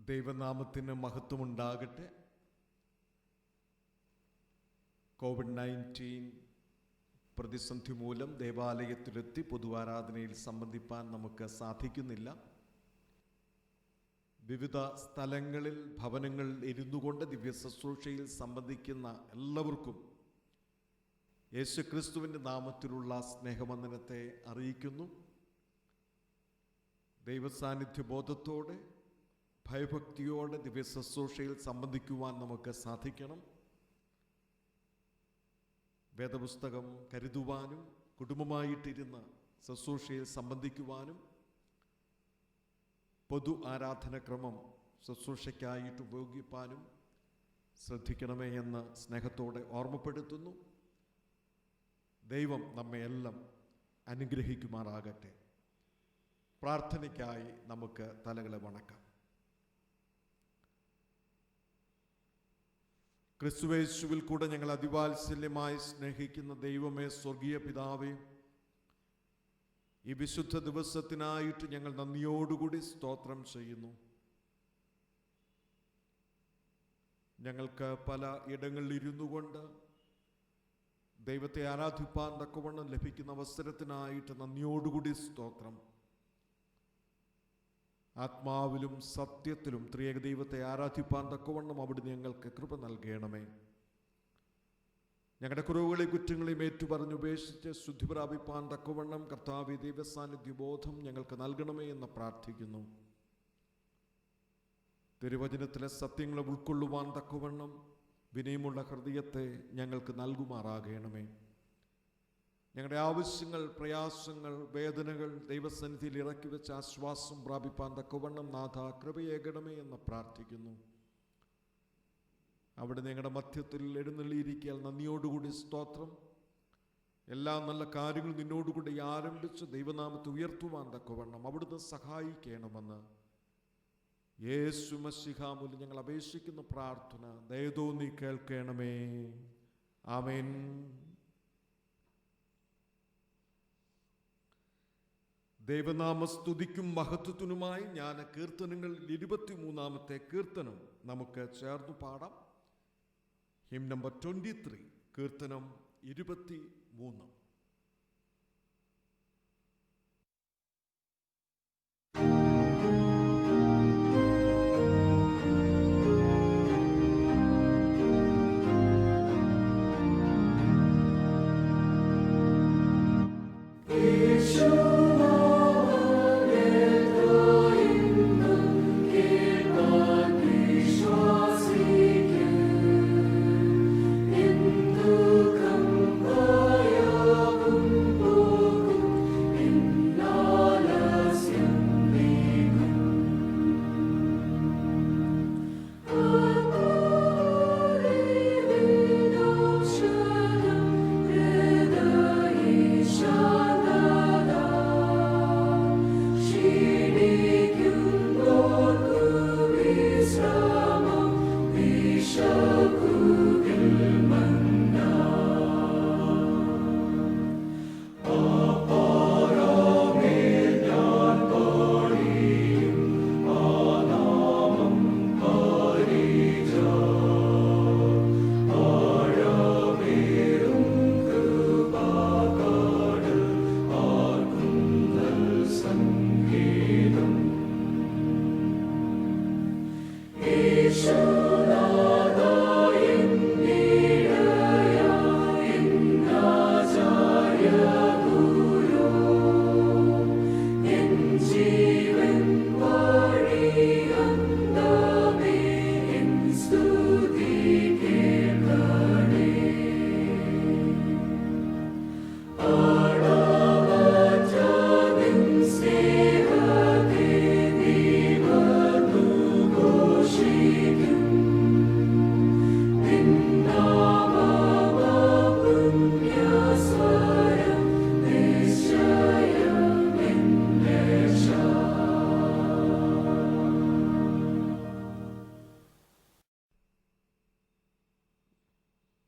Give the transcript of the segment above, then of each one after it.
ദൈവനാമത്തിന് മഹത്വമുണ്ടാകട്ടെ. COVID-19 പ്രതിസന്ധി മൂലം ദേവാലയത്തിലെത്തി പൊതുവാരാധനയിൽ സംബന്ധിപ്പാൻ നമുക്ക് സാധിക്കുന്നില്ല. വിവിധ സ്ഥലങ്ങളിൽ ഭവനങ്ങളിൽ ഇരുന്നുകൊണ്ട് ദിവ്യശുശ്രൂഷയിൽ സംബന്ധിക്കുന്ന എല്ലാവർക്കും യേശുക്രിസ്തുവിൻ്റെ നാമത്തിലുള്ള സ്നേഹവന്ദനത്തെ അറിയിക്കുന്നു. ദൈവസാന്നിധ്യബോധത്തോടെ ഭയഭക്തിയോടെ ദിവ്യശുശ്രൂഷയിൽ സംബന്ധിക്കുവാൻ നമുക്ക് സാധിക്കണം. വേദപുസ്തകം കരുതുവാനും കുടുംബമായിട്ടിരുന്ന് ശുശ്രൂഷയിൽ സംബന്ധിക്കുവാനും പൊതു ആരാധനക്രമം ശുശ്രൂഷയ്ക്കായിട്ട് ഉപയോഗിപ്പാനും ശ്രദ്ധിക്കണമേ എന്ന് സ്നേഹത്തോടെ ഓർമ്മപ്പെടുത്തുന്നു. ദൈവം നമ്മെയെല്ലാം അനുഗ്രഹിക്കുമാറാകട്ടെ. പ്രാർത്ഥനയ്ക്കായി നമുക്ക് തലകളെ വണക്കാം. ക്രിസ്തുയേശുവിൽ കൂടെ ഞങ്ങൾ അതിവാത്സല്യമായി സ്നേഹിക്കുന്ന ദൈവമേ, സ്വർഗീയ പിതാവേ, ഈ വിശുദ്ധ ദിവസത്തിനായിട്ട് ഞങ്ങൾ നന്ദിയോടുകൂടി സ്തോത്രം ചെയ്യുന്നു. ഞങ്ങൾക്ക് പല ഇടങ്ങളിൽ ഇരുന്നു കൊണ്ട് ദൈവത്തെ ആരാധിപ്പാൻ തക്കവണ്ണം ലഭിക്കുന്ന അവസരത്തിനായിട്ട് നന്ദിയോടുകൂടി സ്തോത്രം. ആത്മാവിലും സത്യത്തിലും ത്രിയേക ദൈവത്തെ ആരാധിപ്പാൻ തക്കവണ്ണം അവിടുന്ന് ഞങ്ങൾക്ക് കൃപ നൽകണമേ. ഞങ്ങളുടെ കുറവുകളെയും കുറ്റങ്ങളെയും ഏറ്റുപറഞ്ഞുപേക്ഷിച്ച് ശുദ്ധി പ്രാപിപ്പാൻ തക്കവണ്ണം കർത്താവേ ദൈവസാന്നിധ്യബോധം ഞങ്ങൾക്ക് നൽകണമേ എന്ന് പ്രാർത്ഥിക്കുന്നു. തിരുവചനത്തിലെ സത്യങ്ങളെ ഉൾക്കൊള്ളുവാൻ തക്കവണ്ണം വിനയമുള്ള ഹൃദയത്തെ ഞങ്ങൾക്ക് നൽകുമാറാകണമേ. ഞങ്ങളുടെ ആവശ്യങ്ങൾ, പ്രയാസങ്ങൾ, വേദനകൾ ദൈവസന്നിധിയിൽ ഇറക്കി വെച്ച് ആശ്വാസം പ്രാപിപ്പാൻ തക്കവണ്ണം നാഥ കൃപയേകണമേ എന്ന് പ്രാർത്ഥിക്കുന്നു. അവിടെ ഞങ്ങളുടെ മധ്യത്തിൽ എഴുന്നള്ളിയിരിക്കാൻ നന്ദിയോടുകൂടി സ്തോത്രം. എല്ലാ നല്ല കാര്യങ്ങളും നിന്നോടുകൂടി ആരംഭിച്ച് ദൈവനാമത്തെ ഉയർത്തുവാൻ തക്കവണ്ണം അവിടുന്ന് സഹായിക്കണമെന്ന് യേശു മശിഹാ മൂലം ഞങ്ങൾ അപേക്ഷിക്കുന്ന പ്രാർത്ഥന ദയതോന്നി കേൾക്കണമേ. ആമേൻ. ദൈവനാമസ്തുതിക്കും മഹത്വത്തിനുമായി ഞാൻ കീർത്തനങ്ങളിൽ 23-ാമത്തെ കീർത്തനം നമുക്ക് ചേർന്ന് പാടാം. ഹിം നമ്പർ 23, കീർത്തനം 23.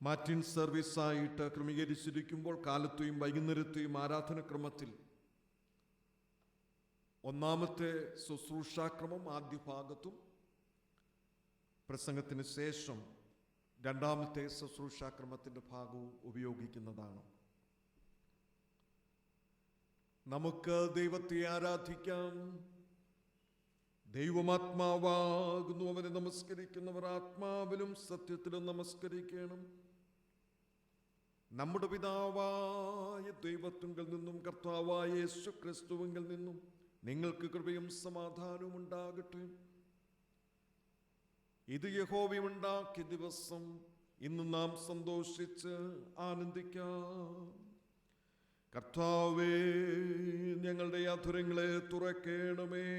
മാറ്റിൻ സർവീസായിട്ട് ക്രമീകരിച്ചിരിക്കുമ്പോൾ കാലത്തെയും വൈകുന്നേരത്തെയും ആരാധനക്രമത്തിൽ ഒന്നാമത്തെ ശുശ്രൂഷാക്രമം ആദ്യ ഭാഗത്തും പ്രസംഗത്തിന് ശേഷം രണ്ടാമത്തെ ശുശ്രൂഷാക്രമത്തിൻ്റെ ഭാഗവും ഉപയോഗിക്കുന്നതാണ്. നമുക്ക് ദൈവത്തെ ആരാധിക്കാം. ദൈവമാത്മാവാകുന്നു, അവനെ നമസ്കരിക്കുന്നവർ ആത്മാവിലും സത്യത്തിലും നമസ്കരിക്കണം. നമ്മുടെ പിതാവായ ദൈവത്തിങ്കിൽ നിന്നും കർത്താവായ യേശു ക്രിസ്തുവിങ്കിൽ നിന്നും നിങ്ങൾക്ക് കൃപയും സമാധാനവും ഉണ്ടാകട്ടെ. ഇത് യഹോവയുണ്ടാക്കിയ ദിവസം, ഇന്ന് നാം സന്തോഷിച്ച് ആനന്ദിക്കാം. കർത്താവേ, ഞങ്ങളുടെ അധരങ്ങളെ തുറക്കേണമേ.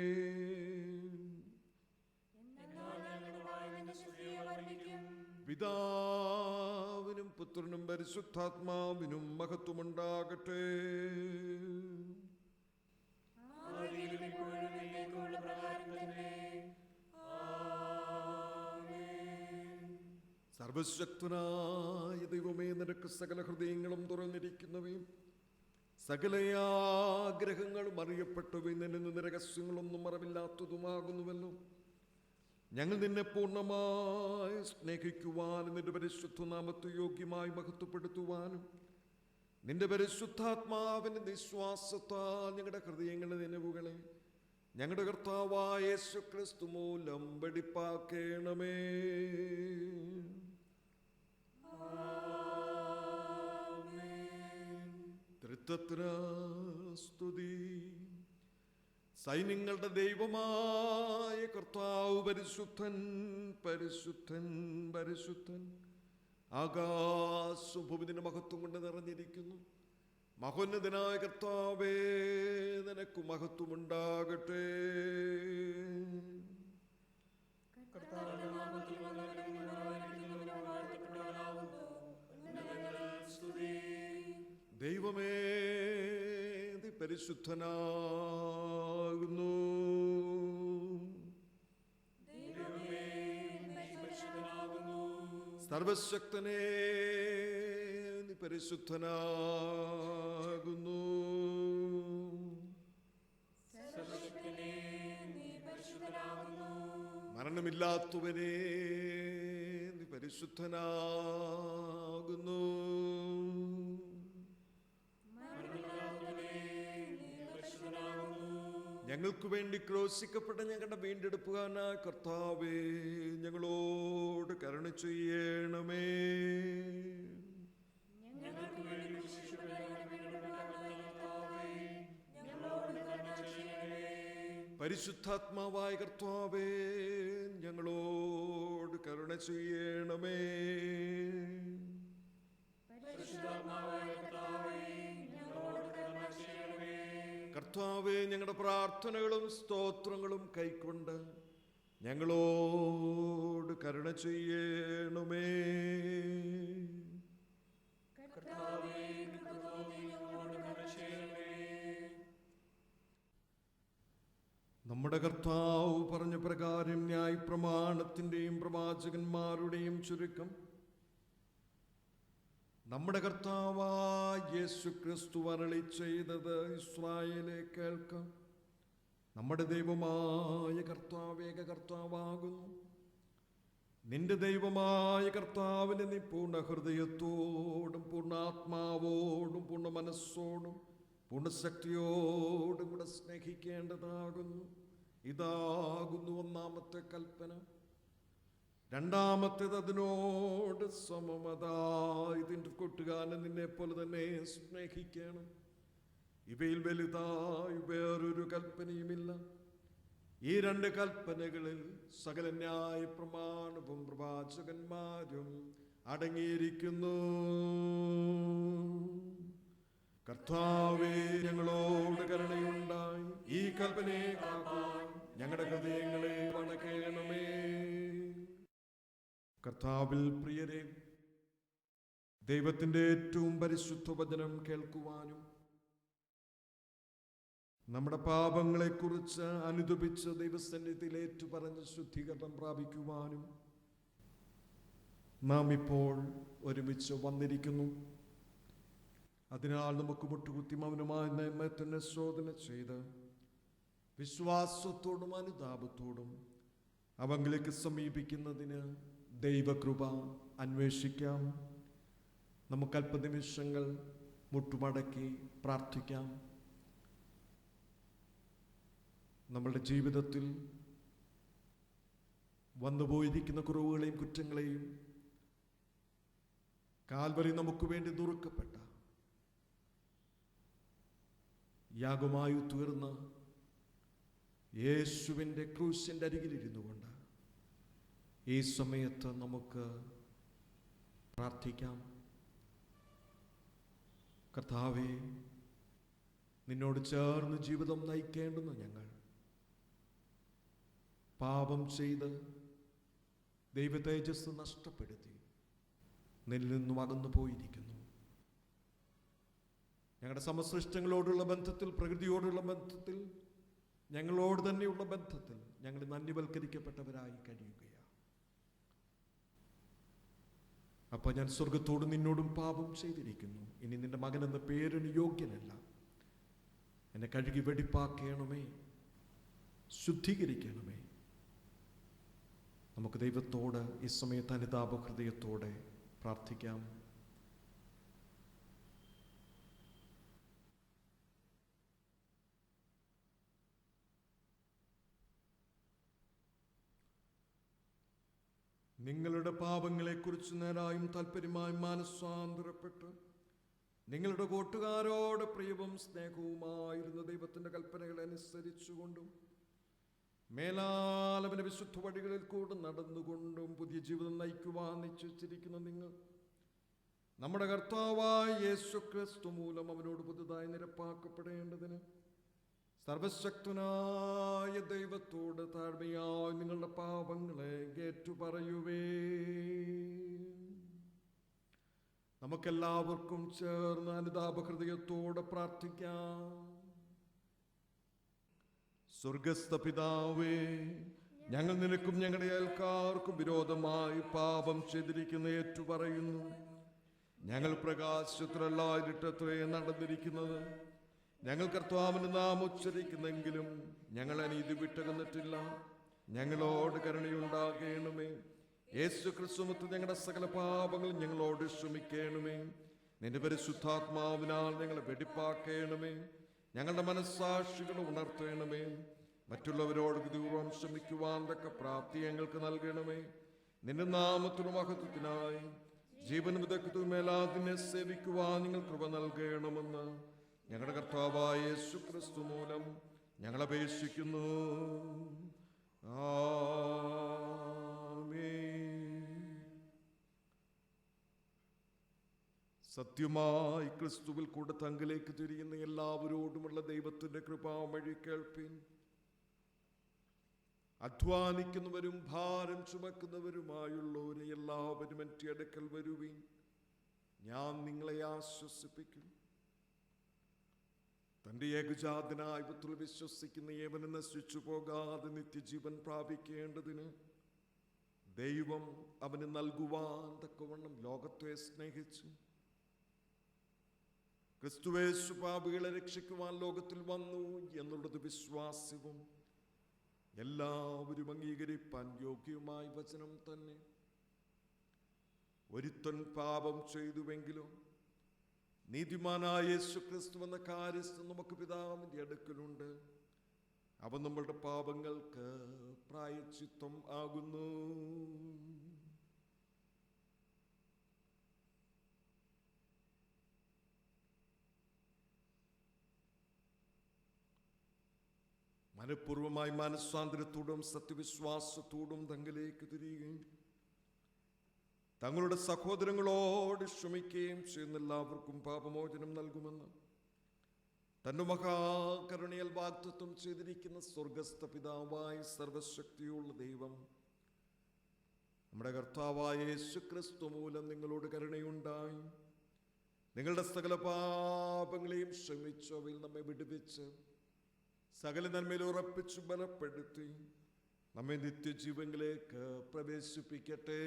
പിതാവിനും പുത്രനും പരിശുദ്ധാത്മാവിനും മഹത്വമുണ്ടാകട്ടെ. സർവശക്തനായ ദൈവമേ, നിനക്ക് സകല ഹൃദയങ്ങളും തുറന്നിരിക്കുന്നവയും സകല ആഗ്രഹങ്ങളും അറിയപ്പെട്ടവയും നിന്നിൽ നിന്ന് രഹസ്യങ്ങളൊന്നും മറവില്ലാത്തതുമാകുന്നുവല്ലോ. ഞങ്ങൾ നിന്നെ പൂർണ്ണമായി സ്നേഹിക്കുവാനും നിന്റെ പരിശുദ്ധ നാമത്തെ യോഗ്യമായി മഹത്വപ്പെടുത്തുവാനും നിന്റെ പരിശുദ്ധാത്മാവിന്റെ നിശ്വാസത്താൽ ഞങ്ങളുടെ ഹൃദയങ്ങളുടെ നിലവുകളെ ഞങ്ങളുടെ കർത്താവായ യേശു ക്രിസ്തു മൂലം വെടിപ്പാക്കേണമേ. ത്രിത്വത്തിന് സ്തുതി. സൈന്യങ്ങളുടെ ദൈവമായ കർത്താവ് പരിശുദ്ധൻ, പരിശുദ്ധൻ, പരിശുദ്ധൻ. ആകാശവും ഭൂമിയുടെ മഹത്വം കൊണ്ട് നിറഞ്ഞിരിക്കുന്നു. മഹോന്നതനായ കർത്താവേ, നിനക്ക് മഹത്വമുണ്ടാകട്ടെ. ദൈവമേ, നീ പരിശുദ്ധനാകുന്നു. സർവശക്തനേ, നീ പരിശുദ്ധനാകുന്നു. മരണമില്ലാത്തവനേ, നീ പരിശുദ്ധനാകുന്നു. ഞങ്ങൾക്ക് വേണ്ടി ക്രൂശിക്കപ്പെട്ട ഞങ്ങളുടെ വീണ്ടെടുപ്പുകാരനായ കർത്താവേ, ഞങ്ങളോട് കരുണ ചെയ്യണമേ. പരിശുദ്ധാത്മാവായ കർത്താവേ, ഞങ്ങളോട് കരുണ ചെയ്യണമേ. കർത്താവേ, ഞങ്ങളുടെ പ്രാർത്ഥനകളും സ്തോത്രങ്ങളും കൈക്കൊണ്ട് ഞങ്ങളോട് കരുണ ചെയ്യണമേ. നമ്മുടെ കർത്താവ് പറഞ്ഞ പ്രകാരം ന്യായപ്രമാണത്തിന്റെയും പ്രവാചകന്മാരുടെയും ചുരുക്കം നമ്മുടെ കർത്താവായ യേശു ക്രിസ്തു അരുളി ചെയ്തത് ഇസ്രായേലേ കേൾക്കാം. നമ്മുടെ ദൈവമായ കർത്താവ് ഏക കർത്താവാകുന്നു. നിന്റെ ദൈവമായ കർത്താവിനെ നീ പൂർണ്ണ ഹൃദയത്തോടും പൂർണ്ണാത്മാവോടും പൂർണ്ണ മനസ്സോടും പൂർണ്ണശക്തിയോടും കൂടെ സ്നേഹിക്കേണ്ടതാകുന്നു. ഇതാകുന്നു ഒന്നാമത്തെ കൽപ്പന. രണ്ടാമത്തേത് അതിനോട് സമമതായി ഇതിൻ്റെ കൂട്ടുകാരൻ നിന്നെ പോലെ തന്നെ സ്നേഹിക്കണം. ഇവയിൽ വലുതായി വേറൊരു കൽപ്പനയുമില്ല. ഈ രണ്ട് കൽപ്പനകളിൽ സകല ന്യായ പ്രമാണവും പ്രവാചകന്മാരും അടങ്ങിയിരിക്കുന്നു. കർത്താവേ, ഞങ്ങളോട് കരുണയുണ്ടായി ഈ കൽപ്പനയെ കാക്കാൻ ഞങ്ങളുടെ ഹൃദയങ്ങളെ വണക്കേണമേ. കർത്താവിൽ പ്രിയരെ, ദൈവത്തിൻ്റെ ഏറ്റവും പരിശുദ്ധ വചനം കേൾക്കുവാനും നമ്മുടെ പാപങ്ങളെക്കുറിച്ച് അനുദപിച്ച് ദൈവസന്നിധിയിൽ ഏറ്റുപറഞ്ഞ് ശുദ്ധീകരണം പ്രാപിക്കുവാനും നാം ഇപ്പോൾ ഒരുമിച്ച് വന്നിരിക്കുന്നു. അതിനാൽ നമുക്ക് മുട്ടുകുത്തി മൗനമായി നമ്മെ തന്നെ ശോധന ചെയ്ത് വിശ്വാസത്തോടും അനുതാപത്തോടും അവങ്കിലേക്ക് സമീപിക്കുന്നതിന് ദൈവകൃപ അന്വേഷിക്കാം. നമുക്ക് അല്പനിമിഷങ്ങൾ മുട്ടുമടക്കി പ്രാർത്ഥിക്കാം. നമ്മളുടെ ജീവിതത്തിൽ വന്നുപോയിരിക്കുന്ന കുറവുകളെയും കുറ്റങ്ങളെയും കാൽവരി നമുക്ക് വേണ്ടി നുറുക്കപ്പെട്ട യാഗമായി തീർന്ന യേശുവിൻ്റെ ക്രൂശിൻ്റെ അരികിലിരുന്നു കൊണ്ട് ഈ സമയത്ത് നമുക്ക് പ്രാർത്ഥിക്കാം. കർത്താവേ, നിന്നോട് ചേർന്ന് ജീവിതം നയിക്കേണ്ടുന്ന ഞങ്ങൾ പാപം ചെയ്ത് ദൈവ തേജസ് നഷ്ടപ്പെടുത്തി നിന്നിൽ നിന്നും അകന്നു പോയിരിക്കുന്നു. ഞങ്ങളുടെ സമസൃഷ്ടങ്ങളോടുള്ള ബന്ധത്തിൽ, പ്രകൃതിയോടുള്ള ബന്ധത്തിൽ, ഞങ്ങളോട് തന്നെയുള്ള ബന്ധത്തിൽ ഞങ്ങൾ നന്ദിവൽക്കരിക്കപ്പെട്ടവരായി കഴിയുകയാണ്. അപ്പോൾ ഞാൻ സ്വർഗത്തോടും നിന്നോടും പാപം ചെയ്തിരിക്കുന്നു. ഇനി നിന്റെ മകൻ എന്ന പേരിന് യോഗ്യനല്ല. എന്നെ കഴുകി വെടിപ്പാക്കണമേ, ശുദ്ധീകരിക്കണമേ. നമുക്ക് ദൈവത്തോട് ഈ സമയത്ത് അനുതാപ ഹൃദയത്തോടെ പ്രാർത്ഥിക്കാം. നിങ്ങളുടെ പാപങ്ങളെക്കുറിച്ച് നേരായും താല്പര്യമായും മാനസാന്തരപ്പെട്ട് നിങ്ങളുടെ കൂട്ടുകാരോട് പ്രിയവും സ്നേഹവുമായിരുന്ന ദൈവത്തിൻ്റെ കൽപ്പനകളെ അനുസരിച്ചുകൊണ്ടും മേലാലവന്റെ വിശുദ്ധ വഴികളിൽ കൂടെ നടന്നുകൊണ്ടും പുതിയ ജീവിതം നയിക്കുവാൻ നിശ്ചയിച്ചിരിക്കുന്ന നിങ്ങൾ നമ്മുടെ കർത്താവായ യേശുക്രിസ്തു മൂലം അവനോട് പുതുതായി നിരപ്പാക്കപ്പെടേണ്ടതിന് സർവശക്തനായ ദൈവത്തോട് താഴ്മയായി നിങ്ങളുടെ പാപങ്ങളെ ഏറ്റുപറയുവേ. നമുക്കെല്ലാവർക്കും ചേർന്ന് അനുതാപഹൃദയത്തോടെ പ്രാർത്ഥിക്കാം. സ്വർഗസ്ഥ പിതാവേ, ഞങ്ങൾ നിനക്കും ഞങ്ങളുടെ അയൽക്കാർക്കും വിരോധമായി പാപം ചെയ്തിരിക്കുന്ന ഏറ്റുപറയുന്നു. ഞങ്ങൾ പ്രകാശത്തിലല്ല ഇരുട്ടത്രേ നടന്നിരിക്കുന്നത്. ഞങ്ങൾ കർത്താവിന്റെ നാമം ഉച്ചരിക്കുന്നെങ്കിലും ഞങ്ങൾ അനീതി വിട്ടകന്നിട്ടില്ല. ഞങ്ങളോട് കരുണയുണ്ടാകണമേ. യേശു ക്രിസ്തുമത്ത് ഞങ്ങളുടെ സകല പാപങ്ങളും ഞങ്ങളോട് ക്ഷമിക്കണമേ. നിന്റെ പരിശുദ്ധാത്മാവിനാൽ ഞങ്ങളെ വെടിപ്പാക്കണമേ. ഞങ്ങളുടെ മനസ്സാക്ഷികളെ ഉണർത്തണമേ. മറ്റുള്ളവരോട് ദൂരം ശ്രമിക്കുവാൻ തക്ക പ്രാപ്തി ഞങ്ങൾക്ക് നൽകണമേ. നിന്റെ നാമത്തിനും മഹത്വത്തിനായി ജീവനും വിദഗ്ധവും മേലാതിനെ സേവിക്കുവാൻ നിങ്ങൾ കൃപ നൽകണമെന്ന് ഞങ്ങളുടെ കർത്താവായ യേശു ക്രിസ്തു മൂലം ഞങ്ങൾ അപേക്ഷിക്കുന്നു. സത്യമായി ക്രിസ്തുവിൽ കൂടെ തങ്കിലേക്ക് തിരിയുന്ന എല്ലാവരോടുമുള്ള ദൈവത്തിന്റെ കൃപാവഴി കേൾപ്പിൻ. അധ്വാനിക്കുന്നവരും ഭാരം ചുമക്കുന്നവരുമായുള്ളവരെ എല്ലാവരും എൻ്റെ അടുക്കൽ വരുവിൻ, ഞാൻ നിങ്ങളെ ആശ്വസിപ്പിക്കും. തൻ്റെ ഏകജാതനായ പുത്രനിൽ വിശ്വസിക്കുന്ന ഏവനും നശിച്ചു പോകാതെ നിത്യജീവൻ പ്രാപിക്കേണ്ടതിന് ദൈവം അവന് നൽകുവാൻ തക്കവണ്ണം ലോകത്തെ സ്നേഹിച്ചു. ക്രിസ്തുയേശു പാപികളെ രക്ഷിക്കുവാൻ ലോകത്തിൽ വന്നു എന്നുള്ളത് വിശ്വാസ്യവും എല്ലാവരും അംഗീകരിപ്പാൻ യോഗ്യവുമായ വചനം തന്നെ. ഒരുത്തൻ പാപം ചെയ്തുവെങ്കിലും നീതിമാനായ യേശു ക്രിസ്തു എന്ന കാര്യസ്ഥൻ നമുക്ക് പിതാവിന്റെ അടുക്കലുണ്ട്. അവൻ നമ്മളുടെ പാപങ്ങൾക്ക് പ്രായശ്ചിത്തം ആകുന്നു. മനഃപൂർവമായി മനസ്സാന്തരത്തോടും സത്യവിശ്വാസത്തോടും തങ്ങളിലേക്ക് തിരിയുകയും തങ്ങളുടെ സഹോദരങ്ങളോട് ക്ഷമിക്കുകയും ചെയ്യുന്ന എല്ലാവർക്കും പാപമോചനം നൽകുമെന്ന് തന്റെ മഹാകരുണയാൽ വാഗ്ദത്തം ചെയ്തിരിക്കുന്ന സ്വർഗസ്ഥ പിതാവായ സർവശക്തിയുള്ള ദൈവം നമ്മുടെ കർത്താവായ യേശുക്രിസ്തു മൂലം നിങ്ങളോട് കരുണയുണ്ടായി നിങ്ങളുടെ സകല പാപങ്ങളെയും ക്ഷമിച്ചു അവയിൽ നമ്മെ വിടുവിച്ച് സകല നന്മയിൽ ഉറപ്പിച്ചു ബലപ്പെടുത്തി നമ്മെ നിത്യജീവനിലേക്ക് പ്രവേശിപ്പിക്കട്ടെ.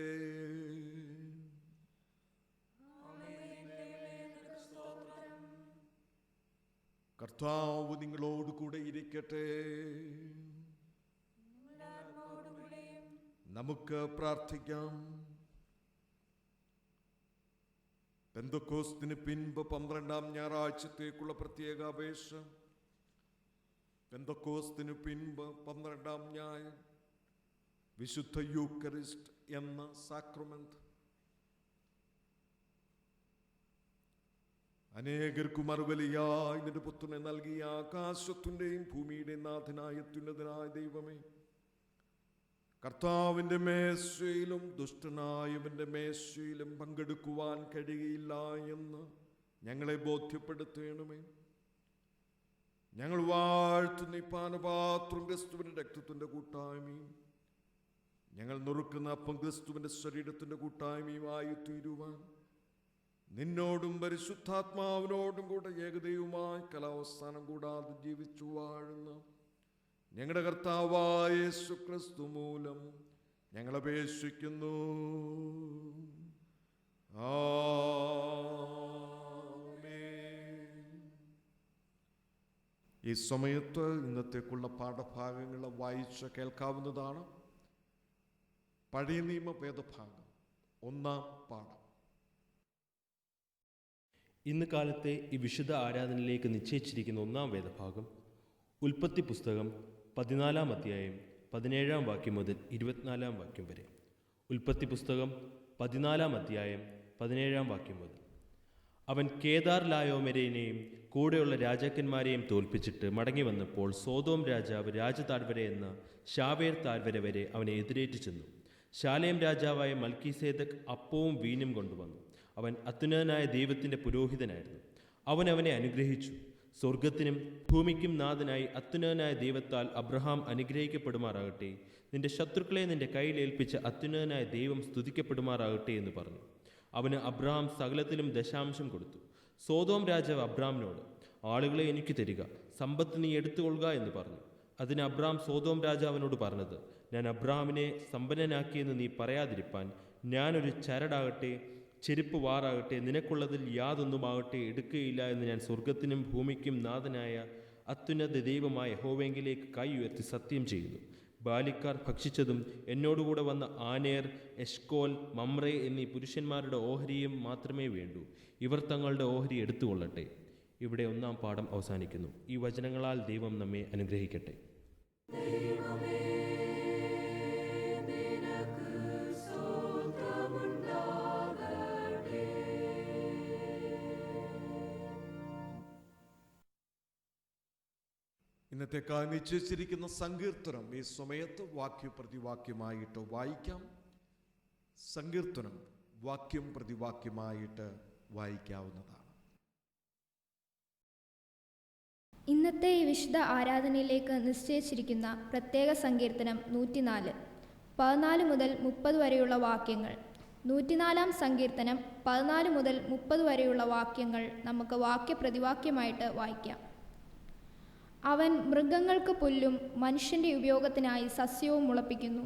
കർത്താവ് നിങ്ങളോട് കൂടെ ഇരിക്കട്ടെ. നമുക്ക് പ്രാർത്ഥിക്കാം. പെന്തക്കോസ്തിന് പിൻപ് 12-ാം ഞായറാഴ്ചത്തേക്കുള്ള പ്രത്യേക അപേക്ഷ. പെന്തക്കോസ്തിന് പിൻപ് 12-ാം ഞായർ വിശുദ്ധ യൂക്കറിസ്റ്റ് എന്ന സാക്രമെന്റ് അനേകർക്കും മറുബലിയായി നിന്റെ പുത്രനെ നൽകിയ ആകാശത്തിൻ്റെയും ഭൂമിയുടെയും നാഥനായ അത്യുന്നതനായ ദൈവമേ, കർത്താവിൻ്റെ മേശയിലും ദുഷ്ടനായവൻ്റെ മേശയിലും പങ്കെടുക്കുവാൻ കഴിയില്ല എന്ന് ഞങ്ങളെ ബോധ്യപ്പെടുത്തണമേ. ഞങ്ങൾ വാഴ്ത്തുന്ന ഈ പാനപാത്രം ക്രിസ്തുവിൻ്റെ രക്തത്തിൻ്റെ കൂട്ടായ്മയും ഞങ്ങൾ നുറുക്കുന്ന അപ്പം ക്രിസ്തുവിൻ്റെ ശരീരത്തിൻ്റെ കൂട്ടായ്മയുമായി തീരുവാൻ നിന്നോടും പരിശുദ്ധാത്മാവിനോടും കൂടെ ഏകദൈവമായി കലാവസാനം കൂടാതെ ജീവിച്ചു വാഴുന്ന ഞങ്ങളുടെ കർത്താവായ യേശുക്രിസ്തു മൂലം ഞങ്ങൾ അപേക്ഷിക്കുന്നു. ഈ സമയത്ത് ഇന്നത്തേക്കുള്ള പാഠഭാഗങ്ങൾ വായിച്ച് കേൾക്കാവുന്നതാണ്. പഴയ നിയമ വേദഭാഗം 1-ാം പാഠം. ഇന്ന് കാലത്തെ ഈ വിശുദ്ധ ആരാധനയിലേക്ക് നിശ്ചയിച്ചിരിക്കുന്ന 1-ാം വേദഭാഗം ഉൽപ്പത്തി പുസ്തകം 14-ാം അധ്യായം 17-ാം വാക്യം മുതൽ 24-ാം വാക്യം വരെ. ഉൽപ്പത്തി പുസ്തകം 14-ാം അധ്യായം 17-ാം വാക്യം മുതൽ. അവൻ കേദാർ ലായോമെരേനെയും കൂടെയുള്ള രാജാക്കന്മാരെയും തോൽപ്പിച്ചിട്ട് മടങ്ങി വന്നപ്പോൾ സോദോം രാജാവ് രാജതാഴ്വര എന്ന ഷാവേർ താഴ്വര വരെ അവനെ എതിരേറ്റു ചെന്നു. ശാലേം രാജാവായ മൽക്കീസേദക്ക് അപ്പവും വീഞ്ഞും കൊണ്ടുവന്നു. അവൻ അത്യുന്നതനായ ദൈവത്തിൻ്റെ പുരോഹിതനായിരുന്നു. അവൻ അവനെ അനുഗ്രഹിച്ചു. സ്വർഗത്തിനും ഭൂമിക്കും നാഥനായി അത്യുന്നതനായ ദൈവത്താൽ അബ്രഹാം അനുഗ്രഹിക്കപ്പെടുമാറാകട്ടെ. നിന്റെ ശത്രുക്കളെ നിന്റെ കയ്യിൽ ഏൽപ്പിച്ച അത്യുന്നതനായ ദൈവം സ്തുതിക്കപ്പെടുമാറാകട്ടെ എന്ന് പറഞ്ഞു. അവന് അബ്രഹാം സകലത്തിലും ദശാംശം കൊടുത്തു. സോദോം രാജാവ് അബ്രഹാമിനോട്, ആളുകളെ എനിക്ക് തരിക, സമ്പത്ത് നീ എടുത്തുകൊള്ളുക എന്ന് പറഞ്ഞു. അതിന് അബ്രഹാം സോദോം രാജാവിനോട് പറഞ്ഞത്, ഞാൻ അബ്രഹാമിനെ സമ്പന്നനാക്കിയെന്ന് നീ പറയാതിരിപ്പാൻ ഞാനൊരു ചരടാകട്ടെ ചെരുപ്പ് വാറാകട്ടെ നിനക്കുള്ളതിൽ യാതൊന്നുമാകട്ടെ എടുക്കുകയില്ല എന്ന് ഞാൻ സ്വർഗത്തിനും ഭൂമിക്കും നാഥനായ അത്യുന്നത ദൈവമായ യഹോവയെങ്കിലേക്ക് കൈ ഉയർത്തി സത്യം ചെയ്യുന്നു. ബാലിക്കാർ ഭക്ഷിച്ചതും എന്നോടുകൂടെ വന്ന ആനേർ, എഷ്കോൽ, മമ്രേ എന്നീ പുരുഷന്മാരുടെ ഓഹരിയും മാത്രമേ വേണ്ടൂ. ഇവർ തങ്ങളുടെ ഓഹരി എടുത്തുകൊള്ളട്ടെ. ഇവിടെ 1-ാം പാഠം അവസാനിക്കുന്നു. ഈ വചനങ്ങളാൽ ദൈവം നമ്മെ അനുഗ്രഹിക്കട്ടെ. ഇന്നത്തേക്കാൾ നിശ്ചയിച്ചിരിക്കുന്ന സങ്കീർത്തനം ഈ സമയത്ത് വാക്യപ്രതിവാക്യമായിട്ട് വായിക്കാം. സങ്കീർത്തനം വാക്യം പ്രതിവാക്യമായിട്ട് വായിക്കാവുന്നതാണ്. ഇന്നത്തെ ഈ വിശുദ്ധ ആരാധനയിലേക്ക് നിശ്ചയിച്ചിരിക്കുന്ന പ്രത്യേക സങ്കീർത്തനം 104, 14 മുതൽ 30 വരെയുള്ള വാക്യങ്ങൾ. 104-ാം സങ്കീർത്തനം 14 മുതൽ 30 വരെയുള്ള വാക്യങ്ങൾ നമുക്ക് വാക്യപ്രതിവാക്യമായിട്ട് വായിക്കാം. അവൻ മൃഗങ്ങൾക്ക് പുല്ലും മനുഷ്യന്റെ ഉപയോഗത്തിനായി സസ്യവും മുളപ്പിക്കുന്നു.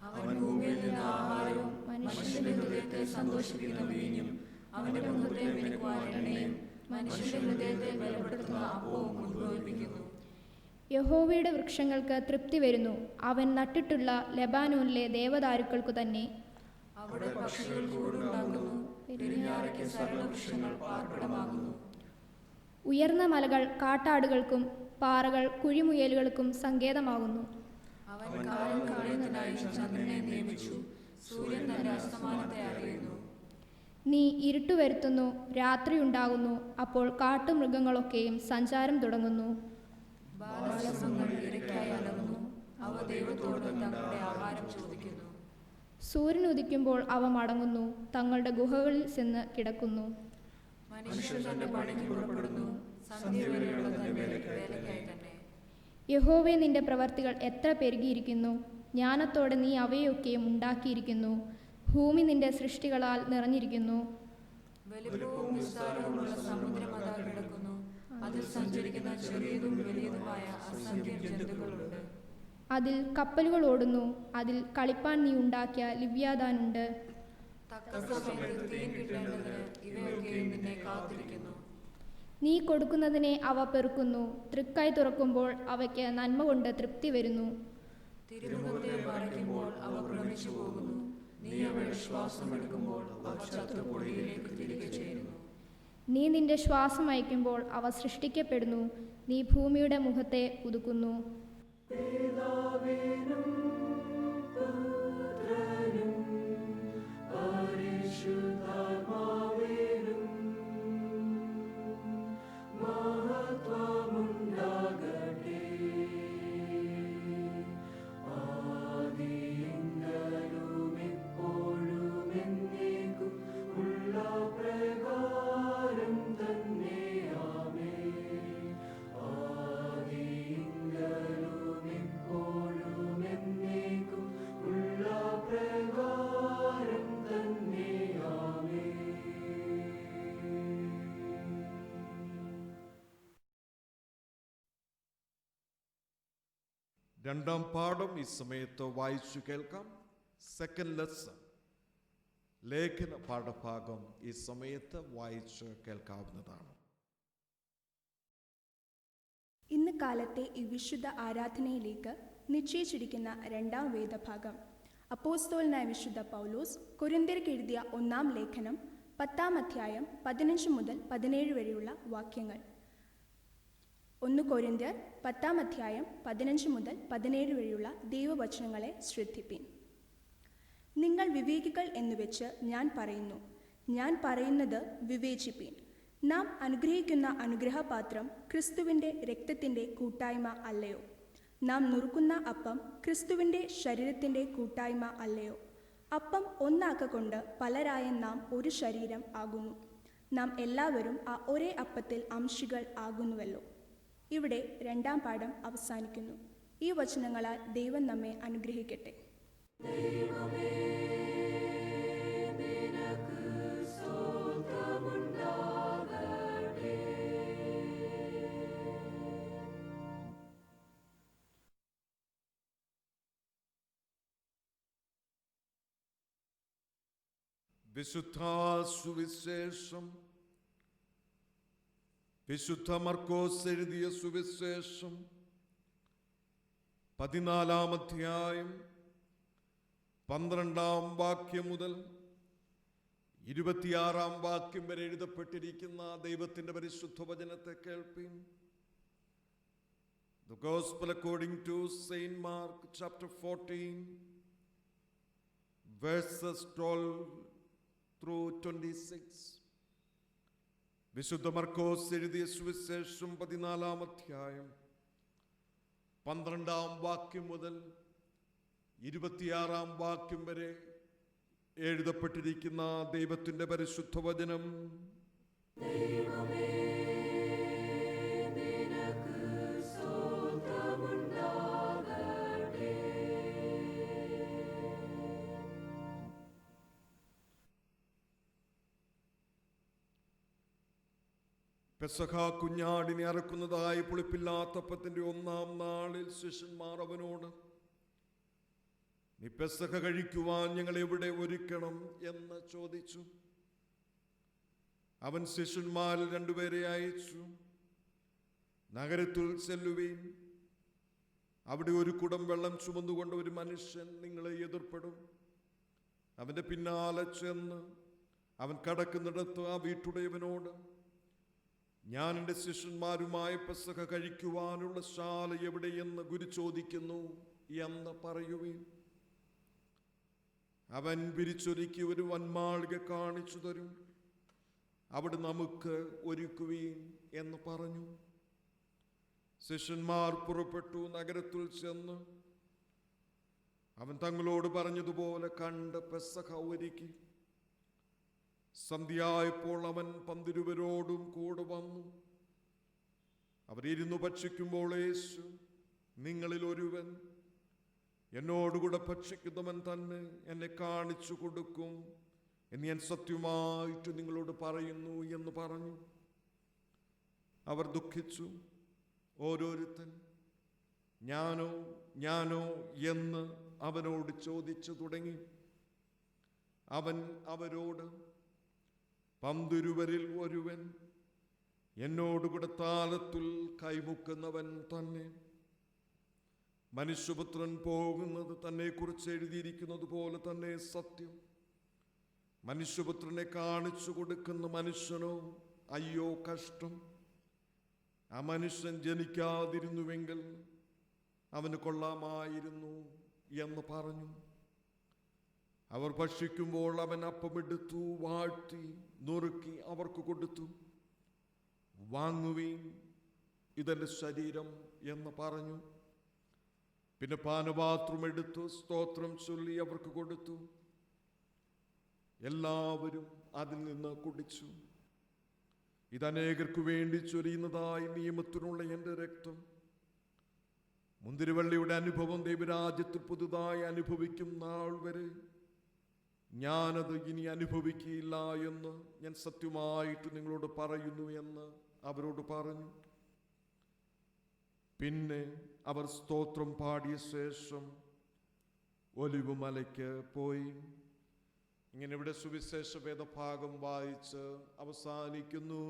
അവൻ ഭൂമിയിൽ നിന്ന് ആഹാരവും മനുഷ്യന്റെ ഹൃദയത്തെ സന്തോഷിപ്പിക്കുന്ന വീഞ്ഞും അവന്റെ മുഖത്തെ മെരുക്കുവാൻ എണ്ണയും മനുഷ്യന്റെ ഹൃദയത്തെ ബലപ്പെടുത്തുന്ന അപ്പവും ഉദ്ഭവിപ്പിക്കുന്നു. യഹോവയുടെ വൃക്ഷങ്ങൾക്ക് തൃപ്തി വരുന്നു. അവൻ നട്ടിട്ടുള്ള ലെബാനോനിലെ ദേവദാരുക്കൾക്കു തന്നെ. അവിടെ പക്ഷികൾ കൂടുണ്ടാകുന്നു, പെരുഞ്ഞാറയ്ക്ക് സകല വൃക്ഷങ്ങൾ പാർപ്പിടമാകുന്നു. ഉയർന്ന മലകൾ കാട്ടാടുകൾക്കും പാറകൾ കുഴിമുയലുകൾക്കും സങ്കേതമാകുന്നു. അവൻ കാലം കഴിയുന്നതിനായി ചന്ദ്രനെ നിയമിച്ചു, സൂര്യൻ തന്റെ അസ്തമാനത്തെ അറിയുന്നു. നീ ഇരുട്ടു വരുത്തുന്നു, രാത്രി ഉണ്ടാകുന്നു, അപ്പോൾ കാട്ടുമൃഗങ്ങളൊക്കെയും സഞ്ചാരം തുടങ്ങുന്നു. ബാലസിംഹങ്ങൾ ഇരയ്ക്കായി അലറുന്നു, അവ ദൈവത്തോട് തങ്ങളുടെ ആഹാരം ചോദിക്കുന്നു. സൂര്യൻ ഉദിക്കുമ്പോൾ അവ മടങ്ങുന്നു, തങ്ങളുടെ ഗുഹകളിൽ ചെന്ന് കിടക്കുന്നു. മനുഷ്യൻ തന്റെ പണിക്ക് പുറപ്പെടുന്നു, സന്ധ്യ വരെയുള്ള തന്റെ വേലയ്ക്കായി തന്നെ. യഹോവേ, നിന്റെ പ്രവർത്തികൾ എത്ര പെരുകിയിരിക്കുന്നു! ജ്ഞാനത്തോടെ നീ അവയൊക്കെയും ഉണ്ടാക്കിയിരിക്കുന്നു. ഭൂമി നിന്റെ സൃഷ്ടികളാൽ നിറഞ്ഞിരിക്കുന്നു. വലുപ്പവും വിസ്താരവുമുള്ള സമുദ്രം അതാ കിടക്കുന്നു, അതിൽ സഞ്ചരിക്കുന്ന ചെറിയതും വലിയതുമായ അസംഖ്യം ജന്തുക്കളുണ്ട്. അതിൽ കപ്പലുകൾ ഓടുന്നു, അതിൽ കളിപ്പാൻ നീ ഉണ്ടാക്കിയ ലിവ്യാതാനുണ്ട്. തക്ക സമയത്ത് തീൻ കിട്ടേണ്ടതിന് ഇവയൊക്കെയും നിന്നെ കാത്തിരിക്കുന്നു. നീ കൊടുക്കുന്നതിനെ അവ പെറുക്കുന്നു, തൃക്കൈ തുറക്കുമ്പോൾ അവയ്ക്ക് നന്മ കൊണ്ട് തൃപ്തി വരുന്നു. തിരുമുഖത്തെ മറയ്ക്കുമ്പോൾ അവ ഭ്രമിച്ചു പോകുന്നു. നീ അവയുടെ ശ്വാസം എടുക്കുമ്പോൾ അവ ചത്തുപൊടിയിലേക്ക് തിരികെ ചേരുന്നു. നീ നിന്റെ ശ്വാസം അയക്കുമ്പോൾ അവ സൃഷ്ടിക്കപ്പെടുന്നു. നീ ഭൂമിയുടെ മുഖത്തെ പുതുക്കുന്നു. രണ്ടാം പാഠം ഈ സമയത്ത് വായിച്ചു കേൾക്കാം. സെക്കൻഡ് ലെസൺ, ലേഖന പാഠഭാഗം ഈ സമയത്ത് വായിച്ച് കേൾക്കാവുന്നതാണ്. ഇന്ന് കാലത്തെ ഈ വിശുദ്ധ ആരാധനയിലേക്ക് നിശ്ചയിച്ചിരിക്കുന്ന രണ്ടാം വേദഭാഗം അപ്പോസ്തലനായ വിശുദ്ധ പൗലോസ് കൊരിന്ത്യർക്ക് എഴുതിയ 1-ാം ലേഖനം 10-ാം അധ്യായം 15 മുതൽ 17 വരെയുള്ള വാക്യങ്ങൾ. 1 കൊരിന്ത്യർ 10-ാം അധ്യായം 15 മുതൽ 17 വരെയുള്ള ദൈവവചനങ്ങളെ ശ്രദ്ധിപ്പിൻ. നിങ്ങൾ വിവേകികൾ എന്നുവെച്ച് ഞാൻ പറയുന്നു. ഞാൻ പറയുന്നത് വിവേചിപ്പിൻ. നാം അനുഗ്രഹിക്കുന്ന അനുഗ്രഹപാത്രം ക്രിസ്തുവിൻ്റെ രക്തത്തിൻ്റെ കൂട്ടായ്മ അല്ലയോ? നാം നുറുക്കുന്ന അപ്പം ക്രിസ്തുവിൻ്റെ ശരീരത്തിൻ്റെ കൂട്ടായ്മ അല്ലയോ? അപ്പം ഒന്നാക്കൊണ്ട് പലരായ നാം ഒരു ശരീരം ആകുന്നു. നാം എല്ലാവരും ആ ഒരേ അപ്പത്തിൽ അംശികൾ ആകുന്നുവല്ലോ. ഇവിടെ രണ്ടാം പാഠം അവസാനിക്കുന്നു. ഈ വചനങ്ങളാൽ ദൈവം നമ്മെ അനുഗ്രഹിക്കട്ടെ. വിശുദ്ധ സുവിശേഷം വിശുദ്ധ മർക്കോസ് എഴുതിയ സുവിശേഷം 14-ാം അധ്യായം 12-ാം വാക്യം മുതൽ 26-ാം വാക്യം വരെ എഴുതപ്പെട്ടിരിക്കുന്ന ദൈവത്തിന്റെ പരിശുദ്ധ വചനത്തെ കേൾപ്പിൻ. The Gospel according to Saint Mark chapter 14 verses 12 through 26. വിശുദ്ധ മർക്കോസ് എഴുതിയ സുവിശേഷം 14-ാം അധ്യായം 12-ാം വാക്യം മുതൽ 26-ാം വാക്യം വരെ എഴുതപ്പെട്ടിരിക്കുന്ന ദൈവത്തിന്റെ പരിശുദ്ധ വചനം. പെസഹ കുഞ്ഞാടിനെ അറക്കുന്നതായി പുളിപ്പില്ലാത്തപ്പത്തിന്റെ 1-ാം നാളിൽ ശിഷ്യന്മാർ അവനോട്, നീ പെസഹ കഴിക്കുവാൻ ഞങ്ങൾ എവിടെ ഒരുക്കണം എന്ന് ചോദിച്ചു. അവൻ ശിഷ്യന്മാരിൽ 2 പേരെ അയച്ചു. നഗരത്തിൽ ചെല്ലുവീൻ. അവിടെ ഒരു കുടം വെള്ളം ചുമന്നുകൊണ്ട് ഒരു മനുഷ്യൻ നിങ്ങളെ എതിർപ്പെടും. അവന്റെ പിന്നാലെ ചെന്ന് അവൻ കടക്കുന്നിടത്ത് ആ വീട്ടുടയവനോട്, ഞാൻ എൻ്റെ ശിഷ്യന്മാരുമായി പെസഹ കഴിക്കുവാനുള്ള ശാല എവിടെയെന്ന് ഗുരു ചോദിക്കുന്നു എന്ന് പറയുവീൻ. അവൻ വിരിച്ചൊരുക്കി ഒരു വന്മാളിക കാണിച്ചു തരും. അവിടെ നമുക്ക് ഒരുക്കുവീൻ എന്ന് പറഞ്ഞു. ശിഷ്യന്മാർ പുറപ്പെട്ടു. നഗരത്തിൽ ചെന്ന് അവൻ തങ്ങളോട് പറഞ്ഞതുപോലെ കണ്ട് പെസഹ ഒരുക്കി. സന്ധ്യയായപ്പോൾ അവൻ 12 പേരോടും കൂടെ വന്നു. അവരിരുന്നു ഭക്ഷിക്കുമ്പോൾ യേശു, നിങ്ങളിൽ ഒരുവൻ എന്നോടുകൂടെ ഭക്ഷിക്കുന്നവൻ തന്നെ എന്നെ കാണിച്ചു കൊടുക്കും എന്ന് ഞാൻ സത്യമായിട്ട് നിങ്ങളോട് പറയുന്നു എന്ന് പറഞ്ഞു. അവർ ദുഃഖിച്ചു. ഓരോരുത്തൻ ഞാനോ എന്ന് അവനോട് ചോദിച്ചു തുടങ്ങി. അവൻ അവരോട്, 12 പേരിൽ ഒരുവൻ എന്നോടുകൂടെ താലത്തിൽ കൈമുക്കുന്നവൻ തന്നെ. മനുഷ്യപുത്രൻ പോകുന്നത് തന്നെക്കുറിച്ച് എഴുതിയിരിക്കുന്നത് പോലെ തന്നെ സത്യം. മനുഷ്യപുത്രനെ കാണിച്ചു കൊടുക്കുന്ന മനുഷ്യനോ അയ്യോ കഷ്ടം. ആ മനുഷ്യൻ ജനിക്കാതിരുന്നുവെങ്കിൽ അവന് കൊള്ളാമായിരുന്നു എന്ന് പറഞ്ഞു. അവർ ഭക്ഷിക്കുമ്പോൾ അവൻ അപ്പമെടുത്തു, വാഴ്ത്തി, നുറുക്കി അവർക്ക് കൊടുത്തു. വാങ്ങുവീൻ, ഇതെന്റെ ശരീരം എന്ന് പറഞ്ഞു. പിന്നെ പാനപാത്രം എടുത്തു, സ്തോത്രം ചൊല്ലി അവർക്ക് കൊടുത്തു. എല്ലാവരും അതിൽ നിന്ന് കുടിച്ചു. ഇത് അനേകർക്ക് വേണ്ടി ചൊരിയുന്നതായി നിയമത്തിനുള്ള എൻ്റെ രക്തം. മുന്തിരിവള്ളിയുടെ അനുഭവം ദൈവരാജ്യത്തിൽ പുതുതായി അനുഭവിക്കും നാൾ വരെ ഞാനത് ഇനി അനുഭവിക്കില്ല എന്ന് ഞാൻ സത്യമായിട്ട് നിങ്ങളോട് പറയുന്നു എന്ന് അവരോട് പറഞ്ഞു. പിന്നെ അവർ സ്തോത്രം പാടിയ ശേഷം ഒലിവുമലയ്ക്ക് പോയി. ഇങ്ങനെ ഇവിടെ സുവിശേഷ വേദഭാഗം വായിച്ച് അവസാനിക്കുന്നു.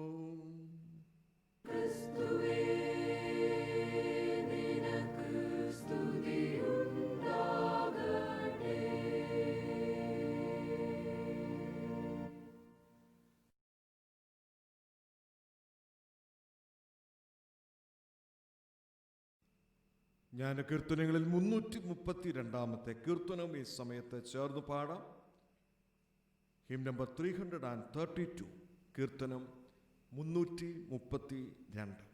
ഞാൻ കീർത്തനങ്ങളിൽ 332 കീർത്തനം ഈ സമയത്ത് ചേർന്ന് പാടാം. ഹിം നമ്പർ 332, കീർത്തനം 332.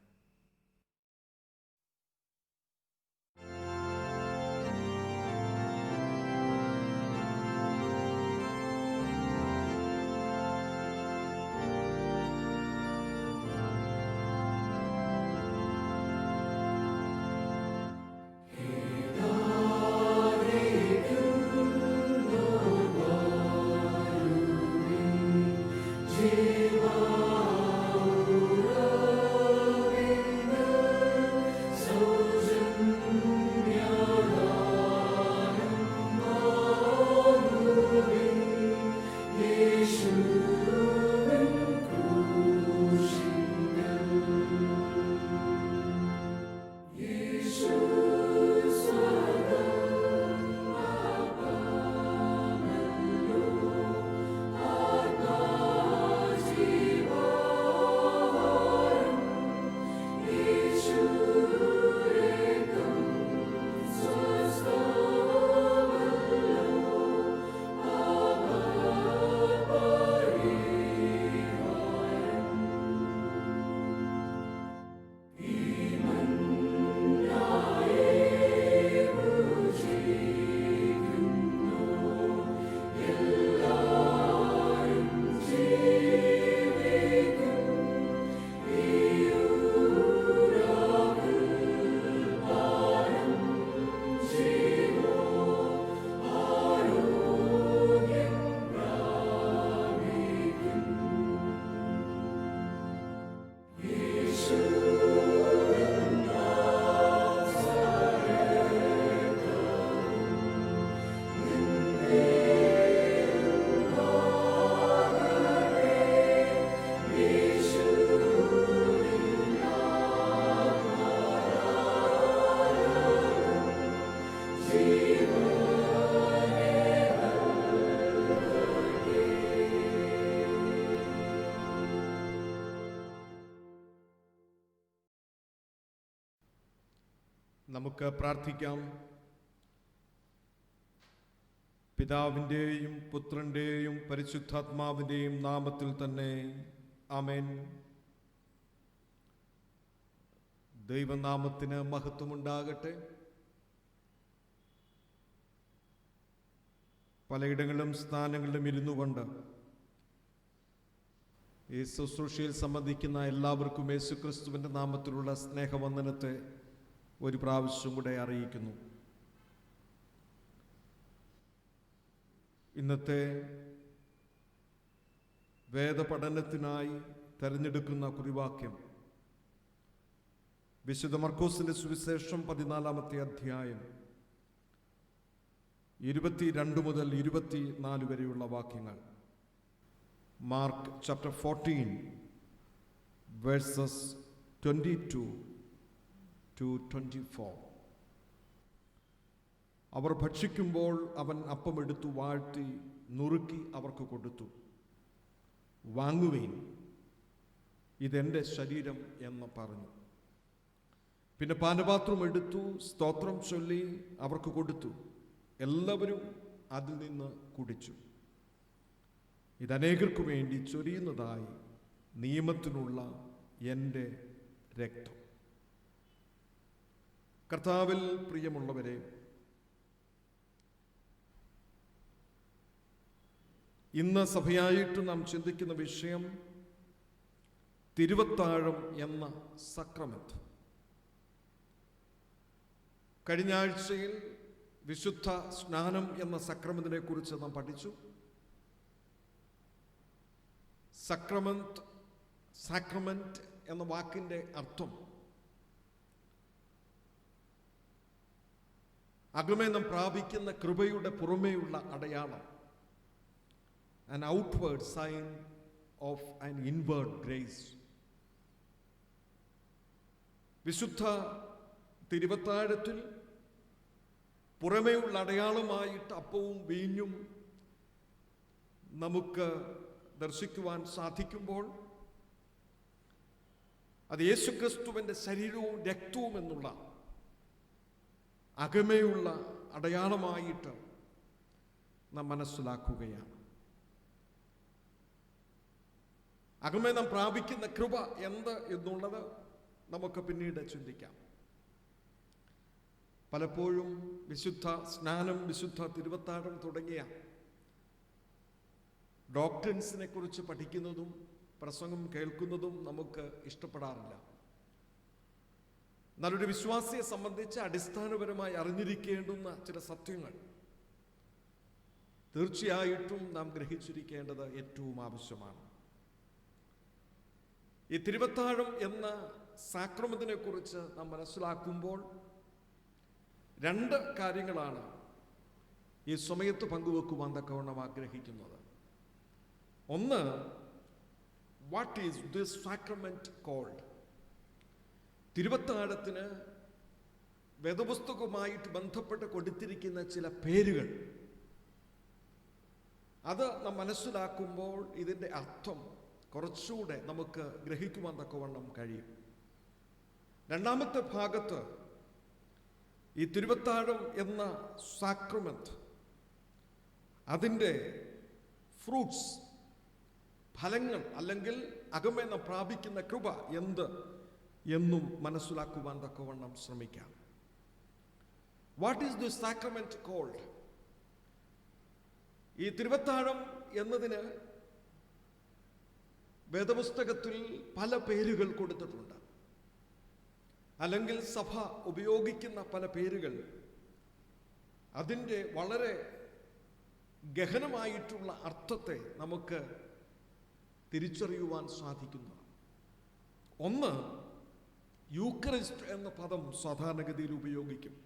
നമുക്ക് പ്രാർത്ഥിക്കാം. പിതാവിൻ്റെയും പുത്രൻ്റെയും പരിശുദ്ധാത്മാവിൻ്റെയും നാമത്തിൽ തന്നെ ആമേൻ. ദൈവനാമത്തിന് മഹത്വമുണ്ടാകട്ടെ. പലയിടങ്ങളിലും സ്ഥാനങ്ങളിലും ഇരുന്നു കൊണ്ട് ഈ ശുശ്രൂഷയിൽ സംബന്ധിക്കുന്ന എല്ലാവർക്കും യേശുക്രിസ്തുവിൻ്റെ നാമത്തിലുള്ള സ്നേഹവന്ദനത്തെ ഒരു പ്രാവശ്യം കൂടെ അറിയിക്കുന്നു. ഇന്നത്തെ വേദപഠനത്തിനായി തെരഞ്ഞെടുക്കുന്ന കുറിവാക്യം വിശുദ്ധ മർക്കോസിന്റെ സുവിശേഷം 14-ാമത്തെ അധ്യായം 22 മുതൽ 24 വരെയുള്ള വാക്യങ്ങൾ. Mark chapter 14 versus 22 to 24. അവർ ഭക്ഷിക്കുമ്പോൾ അവൻ അപ്പമെടുത്തു വാഴ്ത്തി നുറുക്കി അവർക്ക് കൊടുത്തു. വാങ്ങുവീൻ, ഇതെൻ്റെ ശരീരം എന്ന് പറഞ്ഞു. പിന്നെ പാനപാത്രം എടുത്തു സ്തോത്രം ചൊല്ലി അവർക്ക് കൊടുത്തു. എല്ലാവരും അതിൽ നിന്ന് കുടിച്ചു. ഇത് അനേകർക്കു വേണ്ടി ചൊരിയുന്നതായി നിയമത്തിനുള്ള എൻ്റെ രക്തം. കർത്താവിൽ പ്രിയമുള്ളവരെ, ഇന്ന് സഭയായിട്ട് നാം ചിന്തിക്കുന്ന വിഷയം തിരുവത്താഴം എന്ന സക്രമന്റ്. കഴിഞ്ഞ ആഴ്ചയിൽ വിശുദ്ധ സ്നാനം എന്ന സക്രമന്റിനെ കുറിച്ച് നാം പഠിച്ചു. സാക്രമെന്റ് എന്ന വാക്കിൻ്റെ അർത്ഥം അകമേ നാം പ്രാപിക്കുന്ന കൃപയുടെ പുറമേയുള്ള അടയാളം, an outward sign of an inward grace. വിശുദ്ധ തിരുവത്താഴത്തിൽ പുറമേയുള്ള അടയാളമായിട്ട് അപ്പവും വീഞ്ഞും നമുക്ക് ദർശിക്കുവാൻ സാധിക്കുമ്പോൾ അത് യേശുക്രിസ്തുവിൻ്റെ ശരീരവും രക്തവും എന്നുള്ള അകമേയുള്ള അടയാളമായിട്ട് നാം മനസ്സിലാക്കുകയാണ്. അകമേ നാം പ്രാപിക്കുന്ന കൃപ എന്ത് എന്നുള്ളത് നമുക്ക് പിന്നീട് ചിന്തിക്കാം. പലപ്പോഴും വിശുദ്ധ സ്നാനം, വിശുദ്ധ തിരുവത്താഴം തുടങ്ങിയ ഡോക്ട്രിൻസിനെ കുറിച്ച് പഠിക്കുന്നതും പ്രസംഗം കേൾക്കുന്നതും നമുക്ക് ഇഷ്ടപ്പെടാറില്ല. നല്ലൊരു വിശ്വാസിയെ സംബന്ധിച്ച് അടിസ്ഥാനപരമായി അറിഞ്ഞിരിക്കേണ്ടുന്ന ചില സത്യങ്ങൾ തീർച്ചയായിട്ടും നാം ഗ്രഹിച്ചിരിക്കേണ്ടത് ഏറ്റവും ആവശ്യമാണ്. ഈ തിരുവത്താഴം എന്ന സാക്രമത്തിനെ കുറിച്ച് നാം മനസ്സിലാക്കുമ്പോൾ രണ്ട് കാര്യങ്ങളാണ് ഈ സമയത്ത് പങ്കുവെക്കുവാൻ തക്കവണ്ണം ആഗ്രഹിക്കുന്നത്. ഒന്ന്, what is this sacrament called? തിരുവത്താഴത്തിന് വേദപുസ്തകവുമായിട്ട് ബന്ധപ്പെട്ട് കൊടുത്തിരിക്കുന്ന ചില പേരുകൾ, അത് നാം മനസ്സിലാക്കുമ്പോൾ ഇതിൻ്റെ അർത്ഥം കുറച്ചുകൂടെ നമുക്ക് ഗ്രഹിക്കുവാൻ തക്കവണ്ണം കഴിയും. രണ്ടാമത്തെ ഭാഗത്ത് ഈ തിരുവത്താഴം എന്ന സാക്രമെന്റ്, അതിൻ്റെ ഫ്രൂട്ട്സ്, ഫലങ്ങൾ, അല്ലെങ്കിൽ അകമേ നാം പ്രാപിക്കുന്ന കൃപ എന്ത് എന്നും മനസ്സിലാക്കുവാൻ തക്കവണ്ണം ശ്രമിക്കാം. What is this sacrament called? ഈ തിരുവത്താഴം എന്നതിന് വേദപുസ്തകത്തിൽ പല പേരുകൾ കൊടുത്തിട്ടുണ്ട്, അല്ലെങ്കിൽ സഭ ഉപയോഗിക്കുന്ന പല പേരുകൾ അതിൻ്റെ വളരെ ഗഹനമായിട്ടുള്ള അർത്ഥത്തെ നമുക്ക് തിരിച്ചറിയുവാൻ സാധിക്കുന്നതാണ്. ഒന്ന്, യൂക്കറിസ്റ്റ് എന്ന പദം സാധാരണഗതിയിൽ ഉപയോഗിക്കും.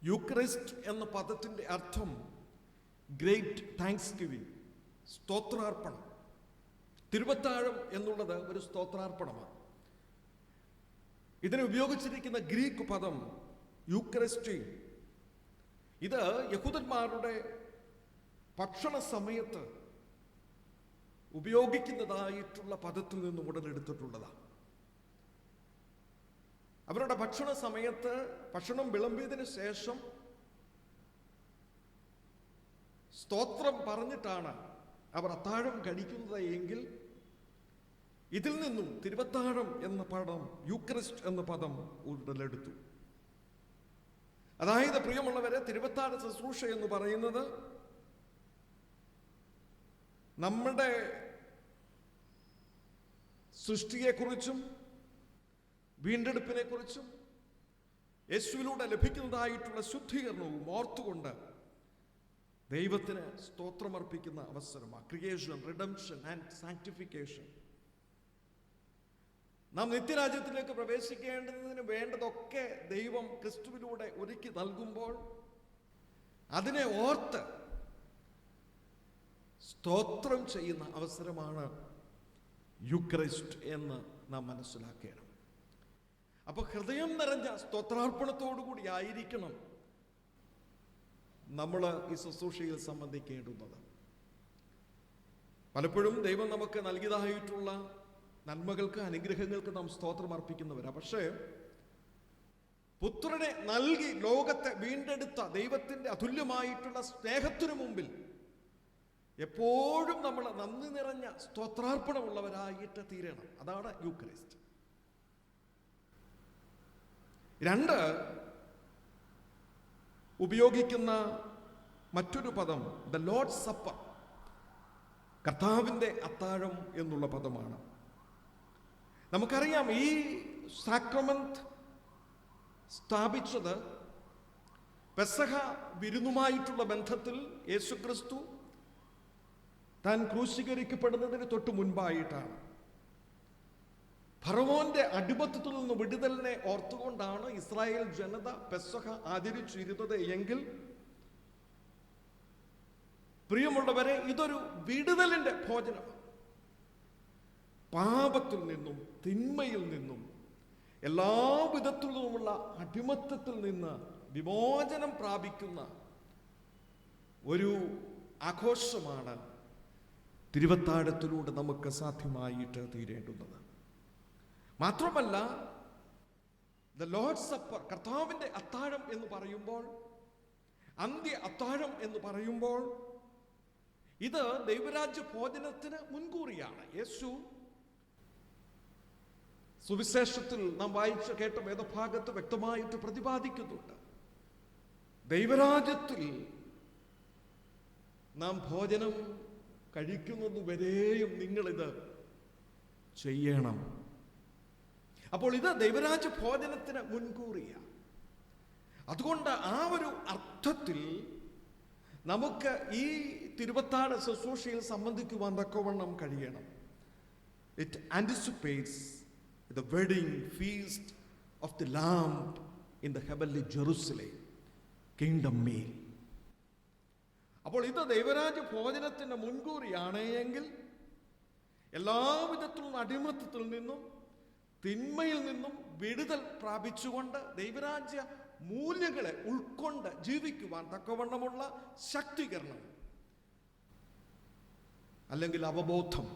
യൂക്കറിസ്റ്റ് എന്ന പദത്തിൻ്റെ അർത്ഥം ഗ്രേറ്റ് താങ്ക്സ് ഗിവിംഗ്, സ്തോത്രാർപ്പണം. തിരുവത്താഴം എന്നുള്ളത് ഒരു സ്തോത്രാർപ്പണമാണ്. ഇതിനെ ഉപയോഗിച്ചിരിക്കുന്ന ഗ്രീക്ക് പദം യൂക്കറിസ്റ്റി, ഇത് യഹൂദന്മാരുടെ ഭക്ഷണ സമയത്ത് ഉപയോഗിക്കുന്നതായിട്ടുള്ള പദത്തിൽ നിന്നും ഉടലെടുത്തിട്ടുള്ളതാണ്. അവരുടെ ഭക്ഷണ സമയത്ത് ഭക്ഷണം വിളമ്പിയതിനു ശേഷം സ്തോത്രം പറഞ്ഞിട്ടാണ് അവർ അത്താഴം കഴിക്കുന്നത് എങ്കിൽ ഇതിൽ നിന്നും തിരുവത്താഴം എന്ന പദം, യൂക്കറിസ്റ്റ് എന്ന പദം ഉടലെടുത്തു. അതായത് പ്രിയമുള്ളവരെ, തിരുവത്താഴ ശുശ്രൂഷ എന്ന് പറയുന്നത് നമ്മുടെ സൃഷ്ടിയെക്കുറിച്ചും വീണ്ടെടുപ്പിനെ കുറിച്ചും യേശുവിലൂടെ ലഭിക്കുന്നതായിട്ടുള്ള ശുദ്ധീകരണവും ഓർത്തുകൊണ്ട് ദൈവത്തിന് സ്തോത്രമർപ്പിക്കുന്ന അവസരമാണ്. Creation, redemption and sanctification. നാം നിത്യരാജ്യത്തിലേക്ക് പ്രവേശിക്കേണ്ടതിന് വേണ്ടതൊക്കെ ദൈവം ക്രിസ്തുവിലൂടെ ഒരുക്കി നൽകുമ്പോൾ അതിനെ ഓർത്ത് സ്തോത്രം ചെയ്യുന്ന അവസരമാണ് യൂക്കറിസ്റ്റ് എന്ന് നാം മനസ്സിലാക്കണം. അപ്പോൾ ഹൃദയം നിറഞ്ഞ സ്തോത്രാർപ്പണത്തോടു കൂടി ആയിരിക്കണം നമ്മൾ ഈ ശുശ്രൂഷയിൽ സംബന്ധിക്കേണ്ടുന്നത്. പലപ്പോഴും ദൈവം നമുക്ക് നൽകിയതായിട്ടുള്ള നന്മകൾക്ക്, അനുഗ്രഹങ്ങൾക്ക് നാം സ്തോത്രം അർപ്പിക്കുന്നവരാ. പക്ഷേ പുത്രനെ നൽകി ലോകത്തെ വീണ്ടെടുത്ത ദൈവത്തിന്റെ അതുല്യമായിട്ടുള്ള സ്നേഹത്തിനു മുമ്പിൽ എപ്പോഴും നമ്മൾ നന്ദി നിറഞ്ഞ സ്തോത്രാർപ്പണമുള്ളവരായിട്ട് തീരണം. അതാണ് യൂക്കറിസ്റ്റ്. 2 ഉപയോഗിക്കുന്ന മറ്റൊരു പദം ദ ലോർഡ്സ് സപ്പർ, കർത്താവിൻ്റെ അത്താഴം എന്നുള്ള പദമാണ്. നമുക്കറിയാം ഈ സാക്രമെന്റ് സ്ഥാപിച്ചത് പെസഹ വിരുന്നുമായിട്ടുള്ള ബന്ധത്തിൽ യേശുക്രിസ്തു താൻ ക്രൂശീകരിക്കപ്പെടുന്നതിന് തൊട്ട് മുൻപായിട്ടാണ്. ഫറവോന്റെ അടിമത്തത്തിൽ നിന്ന് വിടുതലിനെ ഓർത്തുകൊണ്ടാണ് ഇസ്രായേൽ ജനത പെസഹ ആചരിച്ചിരുന്നത് എങ്കിൽ, പ്രിയമുള്ളവരെ, ഇതൊരു വിടുതലിന്റെ ഭോജനമാണ്. പാപത്തിൽ നിന്നും തിന്മയിൽ നിന്നും എല്ലാ വിധത്തിൽ നിന്നുമുള്ള അടിമത്തത്തിൽ നിന്ന് വിമോചനം പ്രാപിക്കുന്ന ഒരു ആഘോഷമാണ് തിരുവത്താഴത്തിലൂടെ നമുക്ക് സാധ്യമായിട്ട് തീരേണ്ടുന്നത്. മാത്രമല്ല, ദ ലോർഡ്സ് സപ്പർ, കർത്താവിൻ്റെ അത്താഴം എന്ന് പറയുമ്പോൾ, അന്ത്യ അത്താഴം എന്ന് പറയുമ്പോൾ, ഇത് ദൈവരാജ്യ ഭോജനത്തിന് മുൻകൂറിയാണ്. യേശു സുവിശേഷത്തിൽ നാം വായിച്ച് കേട്ട വേദഭാഗത്ത് വ്യക്തമായിട്ട് പ്രതിപാദിക്കുന്നുണ്ട്. ദൈവരാജ്യത്തിൽ നാം ഭോജനം കഴിക്കുന്നത് വരെയും നിങ്ങളിത് ചെയ്യണം. അപ്പോൾ ഇത് ദൈവരാജ്യ ഭോജനത്തിന് മുൻകൂറിയാണ്. അതുകൊണ്ട് ആ ഒരു അർത്ഥത്തിൽ നമുക്ക് ഈ തിരുവത്താഴ ശുശ്രൂഷയിൽ സംബന്ധിക്കുവാൻ തക്കവണ്ണം കഴിയണം. It anticipates the wedding feast of the Lamb in the heavenly Jerusalem, kingdom meal. അപ്പോൾ ഇത് ദൈവരാജ്യ ഭോജനത്തിന്റെ മുൻകൂറിയാണ് എങ്കിൽ, എല്ലാവിധത്തിലുള്ള അടിമത്തത്തിൽ നിന്നും തിന്മയിൽ നിന്നും വിടുതൽ പ്രാപിച്ചുകൊണ്ട് ദൈവരാജ്യ മൂല്യങ്ങളെ ഉൾക്കൊണ്ട് ജീവിക്കുവാൻ തക്കവണ്ണമുള്ള ശക്തീകരണം അല്ലെങ്കിൽ അവബോധം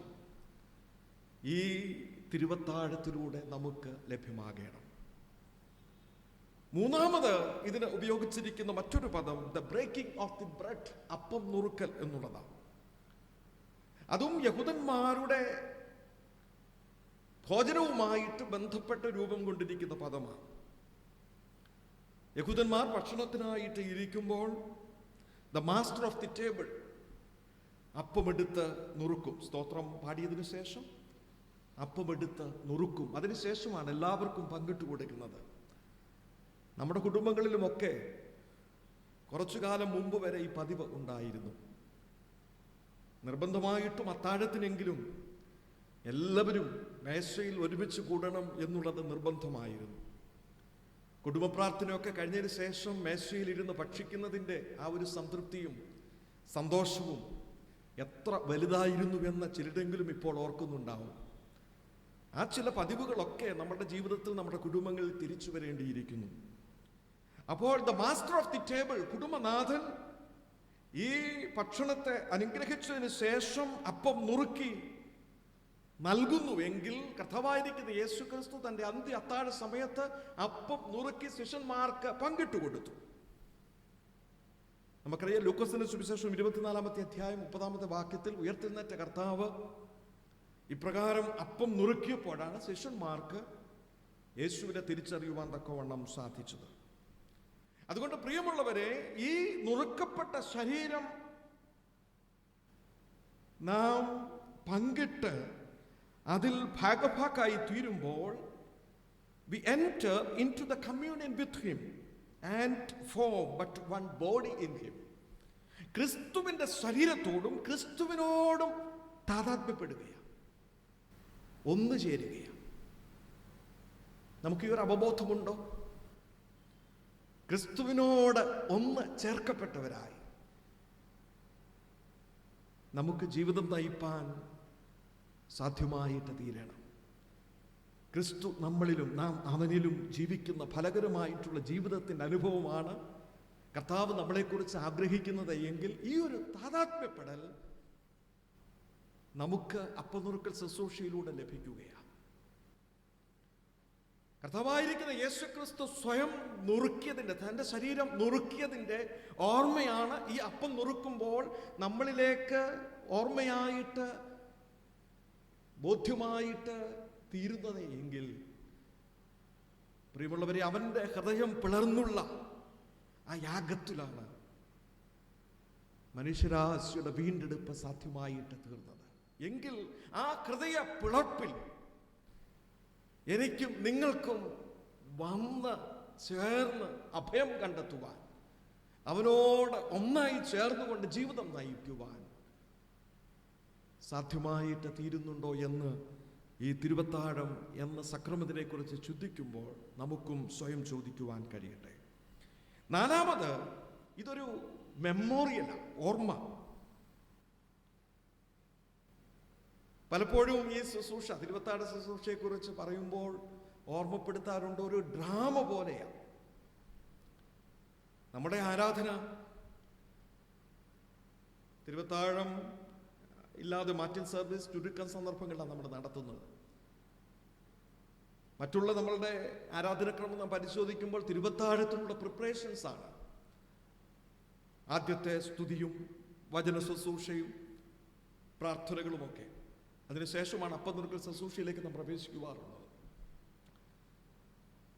ഈ തിരുവത്താഴത്തിലൂടെ നമുക്ക് ലഭ്യമാകണം. 3 ഇതിന് ഉപയോഗിച്ചിരിക്കുന്ന മറ്റൊരു പദം the breaking of the bread, അപ്പം നുറുക്കൽ എന്നുള്ളതാണ്. അതും യഹൂദന്മാരുടെ ഭോജനവുമായിട്ട് ബന്ധപ്പെട്ട് രൂപം കൊണ്ടിരിക്കുന്ന പദമാണ്. യഹൂദന്മാർ ഭക്ഷണത്തിനായിട്ട് ഇരിക്കുമ്പോൾ the master of the table അപ്പമെടുത്ത് നുറുക്കും. സ്തോത്രം പാടിയതിനു ശേഷം അപ്പമെടുത്ത് നുറുക്കും. അതിനുശേഷമാണ് എല്ലാവർക്കും പങ്കിട്ട് കൊടുക്കുന്നത്. നമ്മുടെ കുടുംബങ്ങളിലുമൊക്കെ കുറച്ചു കാലം മുമ്പ് വരെ ഈ പതിവ് ഉണ്ടായിരുന്നു. നിർബന്ധമായിട്ടും അത്താഴത്തിനെങ്കിലും എല്ലാവരും മേശയിൽ ഒരുമിച്ച് കൂടണം എന്നുള്ളത് നിർബന്ധമായിരുന്നു. കുടുംബ പ്രാർത്ഥനയൊക്കെ കഴിഞ്ഞതിന് ശേഷം മേശയിലിരുന്ന് ഭക്ഷിക്കുന്നതിൻ്റെ ആ ഒരു സംതൃപ്തിയും സന്തോഷവും എത്ര വലുതായിരുന്നുവെന്ന് ചിലരെങ്കിലും ഇപ്പോൾ ഓർക്കുന്നുണ്ടാവും. ആ ചില പതിവുകളൊക്കെ നമ്മുടെ ജീവിതത്തിൽ, നമ്മുടെ കുടുംബങ്ങളിൽ തിരിച്ചു വരേണ്ടിയിരിക്കുന്നു. അപ്പോൾ the master of the table, കുടുംബനാഥൻ, ഈ ഭക്ഷണത്തെ അനുഗ്രഹിച്ചതിന് ശേഷം അപ്പം നുറുക്കി നൽകുന്നുവെങ്കിൽ, കർത്താവായിരിക്കുന്ന യേശു ക്രിസ്തു തന്റെ അന്ത്യ അത്താഴ സമയത്ത് അപ്പം നുറുക്കി ശിഷ്യന്മാർക്ക് പങ്കിട്ടു കൊടുത്തു. നമുക്കറിയാം, ലൂക്കോസിന്റെ സുവിശേഷം 24-ാമത്തെ അധ്യായം 30-ാമത്തെ വാക്യത്തിൽ ഉയർത്തെഴുന്നേറ്റ കർത്താവ് ഇപ്രകാരം അപ്പം നുറുക്കിയപ്പോഴാണ് ശിഷ്യന്മാർക്ക് യേശുവിനെ തിരിച്ചറിയുവാൻ തക്കവണ്ണം സാധിച്ചത്. അതുകൊണ്ട് പ്രിയമുള്ളവരെ, ഈ നുറുക്കപ്പെട്ട ശരീരം നാം പങ്കിട്ട് അതിൽ ഭാഗഭാക്കായി തീരുമ്പോൾ we enter into the communion with him and form but one body in him. ക്രിസ്തുവിന്റെ ശരീരത്തോടും ക്രിസ്തുവിനോടും താതാത്മ്യപ്പെടുകയാണ്, ഒന്നു ചേരുകയാണ്. നമുക്ക് ഈ ഒരു അവബോധമുണ്ടോ? ക്രിസ്തുവിനോട് ഒന്ന് ചേർക്കപ്പെട്ടവരായി നമുക്ക് ജീവിതം നയിപ്പാൻ സാധ്യമായിട്ട് തീരണം. ക്രിസ്തു നമ്മളിലും നാം അവനിലും ജീവിക്കുന്ന ഫലകരമായിട്ടുള്ള ജീവിതത്തിൻ്റെ അനുഭവമാണ് കർത്താവ് നമ്മളെക്കുറിച്ച് ആഗ്രഹിക്കുന്നത് എങ്കിൽ ഈ ഒരു താതാത്മ്യപ്പെടൽ നമുക്ക് അപ്പനുറുക്കൽ ശുശ്രൂഷയിലൂടെ ലഭിക്കുകയാണ്. കർത്താവായിരിക്കുന്ന യേശുക്രിസ്തു സ്വയം നുറുക്കിയതിൻ്റെ, തൻ്റെ ശരീരം നുറുക്കിയതിൻ്റെ ഓർമ്മയാണ് ഈ അപ്പം നുറുക്കുമ്പോൾ നമ്മളിലേക്ക് ഓർമ്മയായിട്ട് ബോധ്യമായിട്ട് തീരുന്നത് എങ്കിൽ, പ്രിയമുള്ളവരെ, അവൻ്റെ ഹൃദയം പിളർന്നുള്ള ആ യാഗത്തിലാണ് മനുഷ്യരാശിയുടെ വീണ്ടെടുപ്പ് സാധ്യമായിട്ട് തീർന്നത്. എങ്കിൽ ആ ഹൃദയ പിളർപ്പിൽ എനിക്കും നിങ്ങൾക്കും വന്ന് ചേർന്ന് അഭയം കണ്ടെത്തുവാൻ, അവനോട് ഒന്നായി ചേർന്നുകൊണ്ട് ജീവിതം നയിക്കുവാൻ സാധ്യമായിട്ട് തീരുന്നുണ്ടോ എന്ന് ഈ തിരുവത്താഴം എന്ന സക്രമത്തിനെ കുറിച്ച് ചിന്തിക്കുമ്പോൾ നമുക്കും സ്വയം ചോദിക്കുവാൻ കഴിയട്ടെ. നാലാമത്, ഇതൊരു മെമ്മോറിയലാണ്, ഓർമ്മ. പലപ്പോഴും ഈ ശുശ്രൂഷ, തിരുവത്താഴ ശുശ്രൂഷയെ കുറിച്ച് പറയുമ്പോൾ ഓർമ്മപ്പെടുത്താറുണ്ട്, ഒരു ഡ്രാമ പോലെയാണ് നമ്മുടെ ആരാധന. തിരുവത്താഴം ഇല്ലാതെ മാറ്റിൻ സർവീസ് ചുരുക്കം സന്ദർഭങ്ങളിലാണ് നമ്മൾ നടത്തുന്നത്. മറ്റുള്ള നമ്മളുടെ ആരാധനക്രമം നാം പരിശോധിക്കുമ്പോൾ തിരുവത്താഴത്തിനുള്ള പ്രിപ്പറേഷൻസ് ആണ്. ആദ്യത്തെ സ്തുതിയും വചന ശുശ്രൂഷയും പ്രാർത്ഥനകളുമൊക്കെ. അതിനുശേഷമാണ് അപ്പനുറുക്കൽ ശുശ്രൂഷയിലേക്ക് നാം പ്രവേശിക്കുവാറുള്ളത്.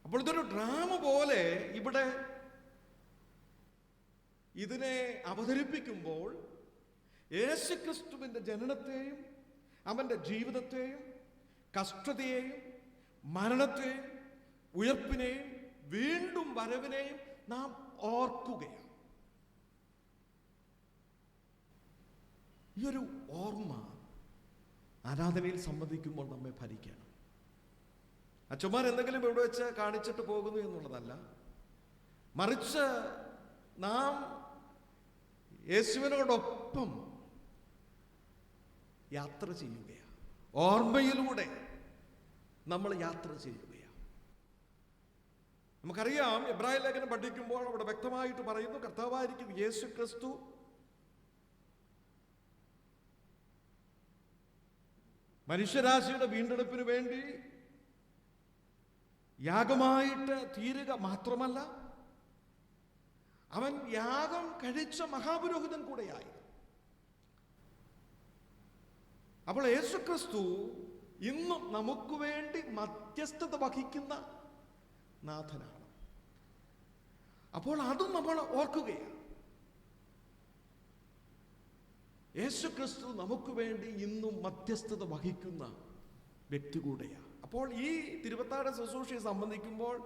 അപ്പോൾ ഇതൊരു ഡ്രാമ പോലെ ഇവിടെ ഇതിനെ അവതരിപ്പിക്കുമ്പോൾ യേശുക്രിസ്തുവിന്റെ ജനനത്തെയും അവന്റെ ജീവിതത്തെയും കഷ്ടതയെയും മരണത്തെയും ഉയർപ്പിനെയും വീണ്ടും വരവിനെയും നാം ഓർക്കുകയാണ്. ഈ ഒരു ഓർമ്മ ആരാധനയിൽ സംബന്ധിക്കുമ്പോൾ നമ്മെ ഭരിക്കണം. അച്ഛന്മാർ എന്തെങ്കിലും ഇവിടെ വെച്ച് കാണിച്ചിട്ട് പോകുന്നു എന്നുള്ളതല്ല, മറിച്ച് നാം യേശുവിനോടൊപ്പം യാത്ര ചെയ്യുകയാണ്. ഓർമ്മയിലൂടെ നമ്മൾ യാത്ര ചെയ്യുകയാണ്. നമുക്കറിയാം, എബ്രായ ലേഖനം പഠിക്കുമ്പോൾ അവിടെ വ്യക്തമായിട്ട് പറയുന്നു, കർത്താവായിരിക്കും യേശു ക്രിസ്തു മനുഷ്യരാശിയുടെ വീണ്ടെടുപ്പിന് വേണ്ടി യാഗമായിട്ട് തീരുക മാത്രമല്ല, അവൻ യാഗം കഴിച്ച മഹാപുരോഹിതൻ കൂടെയായി. അപ്പോൾ യേശുക്രിസ്തു ഇന്നും നമുക്ക് വേണ്ടി മധ്യസ്ഥത വഹിക്കുന്ന നാഥനാണ്. അപ്പോൾ അതും നമ്മൾ ഓർക്കുകയാണ്. യേശുക്രിസ്തു നമുക്ക് വേണ്ടി ഇന്നും മധ്യസ്ഥത വഹിക്കുന്ന വ്യക്തി കൂടെയാണ്. അപ്പോൾ ഈ തിരുവത്താഴ ശുശ്രൂഷയെ സംബന്ധിക്കുമ്പോൾ,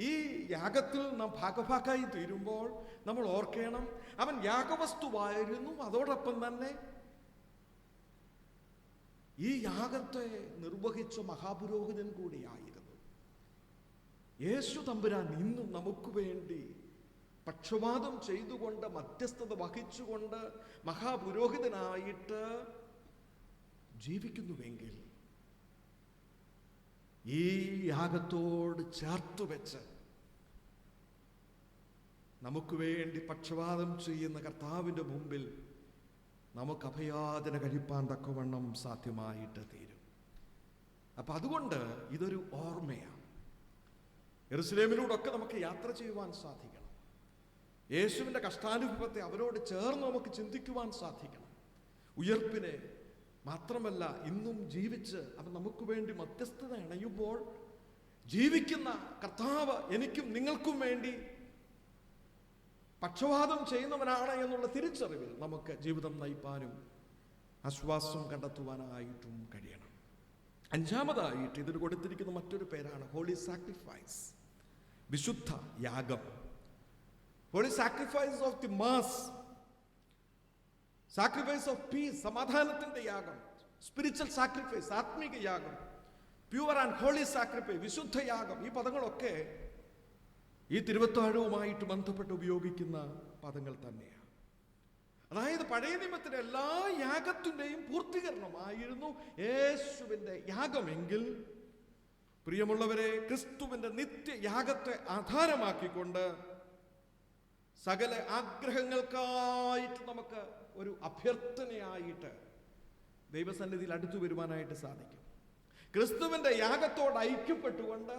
ഈ യാഗത്തിൽ നാം ഭാഗഭാക്കായി തീരുമ്പോൾ നമ്മൾ ഓർക്കണം, അവൻ യാഗവസ്തുവായിരുന്നു, അതോടൊപ്പം തന്നെ ഈ യാഗത്തെ നിർവഹിച്ച മഹാപുരോഹിതൻ കൂടിയായിരുന്നു. യേശു തമ്പുരാൻ ഇന്നും നമുക്ക് വേണ്ടി പക്ഷപാതം ചെയ്തുകൊണ്ട് മധ്യസ്ഥത വഹിച്ചുകൊണ്ട് മഹാപുരോഹിതനായിട്ട് ജീവിക്കുന്നുവെങ്കിൽ, ഈ യാഗത്തോട് ചേർത്തുവെച്ച് നമുക്ക് വേണ്ടി പക്ഷപാതം ചെയ്യുന്ന കർത്താവിൻ്റെ മുമ്പിൽ നമുക്ക് അഭയാചന കഴിപ്പാൻ തക്കവണ്ണം സാധ്യമായിട്ട് തീരും. അപ്പൊ അതുകൊണ്ട് ഇതൊരു ഓർമ്മയാണ്. യെരുശലേമിലൂടെയൊക്കെ നമുക്ക് യാത്ര ചെയ്യുവാൻ സാധിക്കണം. യേശുവിൻ്റെ കഷ്ടാനുഭവത്തെ അവരോട് ചേർന്ന് നമുക്ക് ചിന്തിക്കുവാൻ സാധിക്കണം. ഉയർപ്പിനെ മാത്രമല്ല, ഇന്നും ജീവിച്ച് അവൻ നമുക്ക് വേണ്ടി മധ്യസ്ഥത അണയുമ്പോൾ ജീവിക്കുന്ന കർത്താവ് എനിക്കും നിങ്ങൾക്കും വേണ്ടി പക്ഷപാതം ചെയ്യുന്നവനാണ് എന്നുള്ള തിരിച്ചറിവിൽ നമുക്ക് ജീവിതം നയിപ്പാനും ആശ്വാസം കണ്ടെത്തുവാനായിട്ടും കഴിയണം. അഞ്ചാമതായിട്ട് ഇതിന് കൊടുത്തിരിക്കുന്ന മറ്റൊരു പേരാണ് ഹോളി സാക്രിഫൈസ്, വിശുദ്ധ യാഗം. Holy sacrifice of the mass, sacrifice of peace, സമാധാനത്തിന്റെ യാഗം, സ്പിരിച്വൽ സാക്രിഫൈസ്, ആത്മീക യാഗം, പ്യുവർ ആൻഡ് ഹോളി സാക്രിഫൈസ്, വിശുദ്ധ യാഗം. ഈ പദങ്ങളൊക്കെ ഈ തിരുവത്താഴവുമായിട്ട് ബന്ധപ്പെട്ട് ഉപയോഗിക്കുന്ന പദങ്ങൾ തന്നെയാണ്. അതായത് പഴയ നിയമത്തിലെ എല്ലാ യാഗത്തിൻ്റെയും പൂർത്തീകരണമായിരുന്നു യേശുവിൻ്റെ യാഗമെങ്കിൽ, പ്രിയമുള്ളവരെ, ക്രിസ്തുവിൻ്റെ നിത്യയാഗത്തെ ആധാരമാക്കിക്കൊണ്ട് സകല ആഗ്രഹങ്ങൾക്കായിട്ട് നമുക്ക് ഒരു അഭ്യർത്ഥനയായിട്ട് ദൈവസന്നിധിയിൽ അടുത്തു വരുവാനായിട്ട് സാധിക്കും. ക്രിസ്തുവിന്റെ യാഗത്തോട് ഐക്യപ്പെട്ടുകൊണ്ട്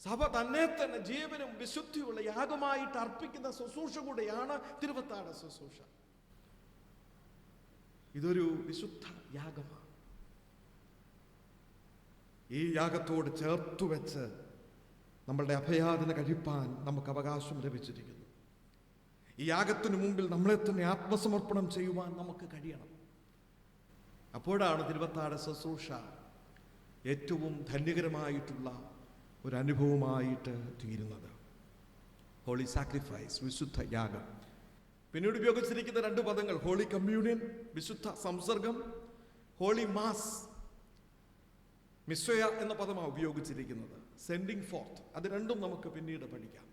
സഭ തന്നെ തന്നെ ജീവനും വിശുദ്ധിയുള്ള യാഗമായിട്ട് അർപ്പിക്കുന്ന ശുശ്രൂഷ കൂടെയാണ് തിരുവത്താഴ ശുശ്രൂഷ. ഇതൊരു വിശുദ്ധ യാഗമാണ്. ഈ യാഗത്തോട് ചേർത്തു വെച്ച് നമ്മളുടെ അഭയാതന കഴിപ്പാൻ നമുക്ക് അവകാശം ലഭിച്ചിരിക്കുന്നു. ഈ യാഗത്തിനു മുമ്പിൽ നമ്മളെ തന്നെ ആത്മസമർപ്പണം ചെയ്യുവാൻ നമുക്ക് കഴിയണം. അപ്പോഴാണ് തിരുവത്താഴ ശുശ്രൂഷ ഏറ്റവും ധന്യകരമായിട്ടുള്ള ഒരു അനുഭവമായിട്ട് തീരുന്നത്. ഹോളി സാക്രിഫൈസ്, വിശുദ്ധ യാഗം. പിന്നീട് ഉപയോഗിച്ചിരിക്കുന്ന 2 പദങ്ങൾ ഹോളി കമ്മ്യൂണിയൻ, വിശുദ്ധ സംസർഗം, ഹോളി മാസ്, മിസ്വയ എന്ന പദമാണ് ഉപയോഗിച്ചിരിക്കുന്നത്. സെൻഡിങ് ഫോർത്ത്, അത് രണ്ടും നമുക്ക് പിന്നീട് പഠിക്കാം.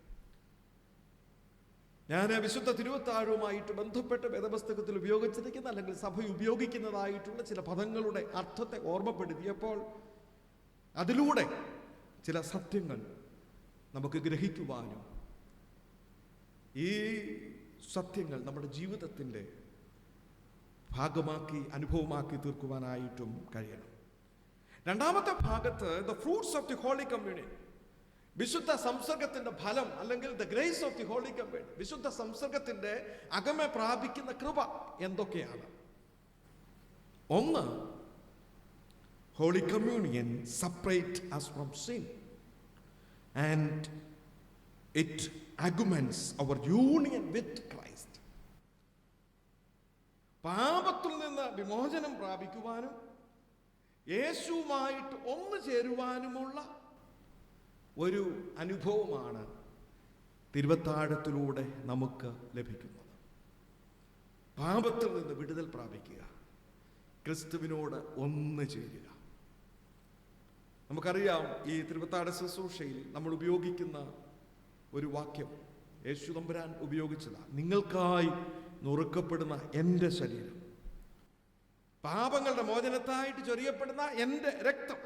ഞാൻ വിശുദ്ധ തിരുവത്താഴവുമായിട്ട് ബന്ധപ്പെട്ട് വേദപുസ്തകത്തിൽ ഉപയോഗിച്ചിരിക്കുന്ന അല്ലെങ്കിൽ സഭ ഉപയോഗിക്കുന്നതായിട്ടുള്ള ചില പദങ്ങളുടെ അർത്ഥത്തെ ഓർമ്മപ്പെടുത്തിയപ്പോൾ അതിലൂടെ ചില സത്യങ്ങൾ നമുക്ക് ഗ്രഹിക്കുവാനും ഈ സത്യങ്ങൾ നമ്മുടെ ജീവിതത്തിൻ്റെ ഭാഗമാക്കി അനുഭവമാക്കി തീർക്കുവാനായിട്ടും കഴിയണം. രണ്ടാമത്തെ ഭാഗത്ത് the fruits of the holy communion, വിശുദ്ധ സംസർഗത്തിന്റെ ഫലം അല്ലെങ്കിൽ the grace of the holy communion, വിശുദ്ധ സംസർഗത്തിന്റെ അകമെ പ്രാപിക്കുന്ന കൃപ എന്തൊക്കെയാണ്? ഒന്ന്, Holy Communion separates us from sin and it augments our union with Christ. പാപത്തിൽ നിന്ന് വിമോചനം പ്രാപിക്കുവാനും യേശുവുമായിട്ട് ഒന്നു ചേരുവാനുമുള്ള ഒരു അനുഭവമാണ് തിരുവത്താഴത്തിലൂടെ നമുക്ക് ലഭിക്കുന്നത്. പാപത്തിൽ നിന്ന് വിടുതൽ പ്രാപിക്കുക, ക്രിസ്തുവിനോട് ഒന്നു ചേരുക. നമുക്കറിയാം, ഈ തിരുവത്താഴ ശുശ്രൂഷയിൽ നമ്മൾ ഉപയോഗിക്കുന്ന ഒരു വാക്യം യേശു തമ്പുരാൻ ഉപയോഗിച്ചതാണ്. നിങ്ങൾക്കായി നുറുക്കപ്പെടുന്ന എൻ്റെ ശരീരം, പാപങ്ങളുടെ മോചനത്തായിട്ട് ചൊരിയപ്പെടുന്ന എൻ്റെ രക്തം,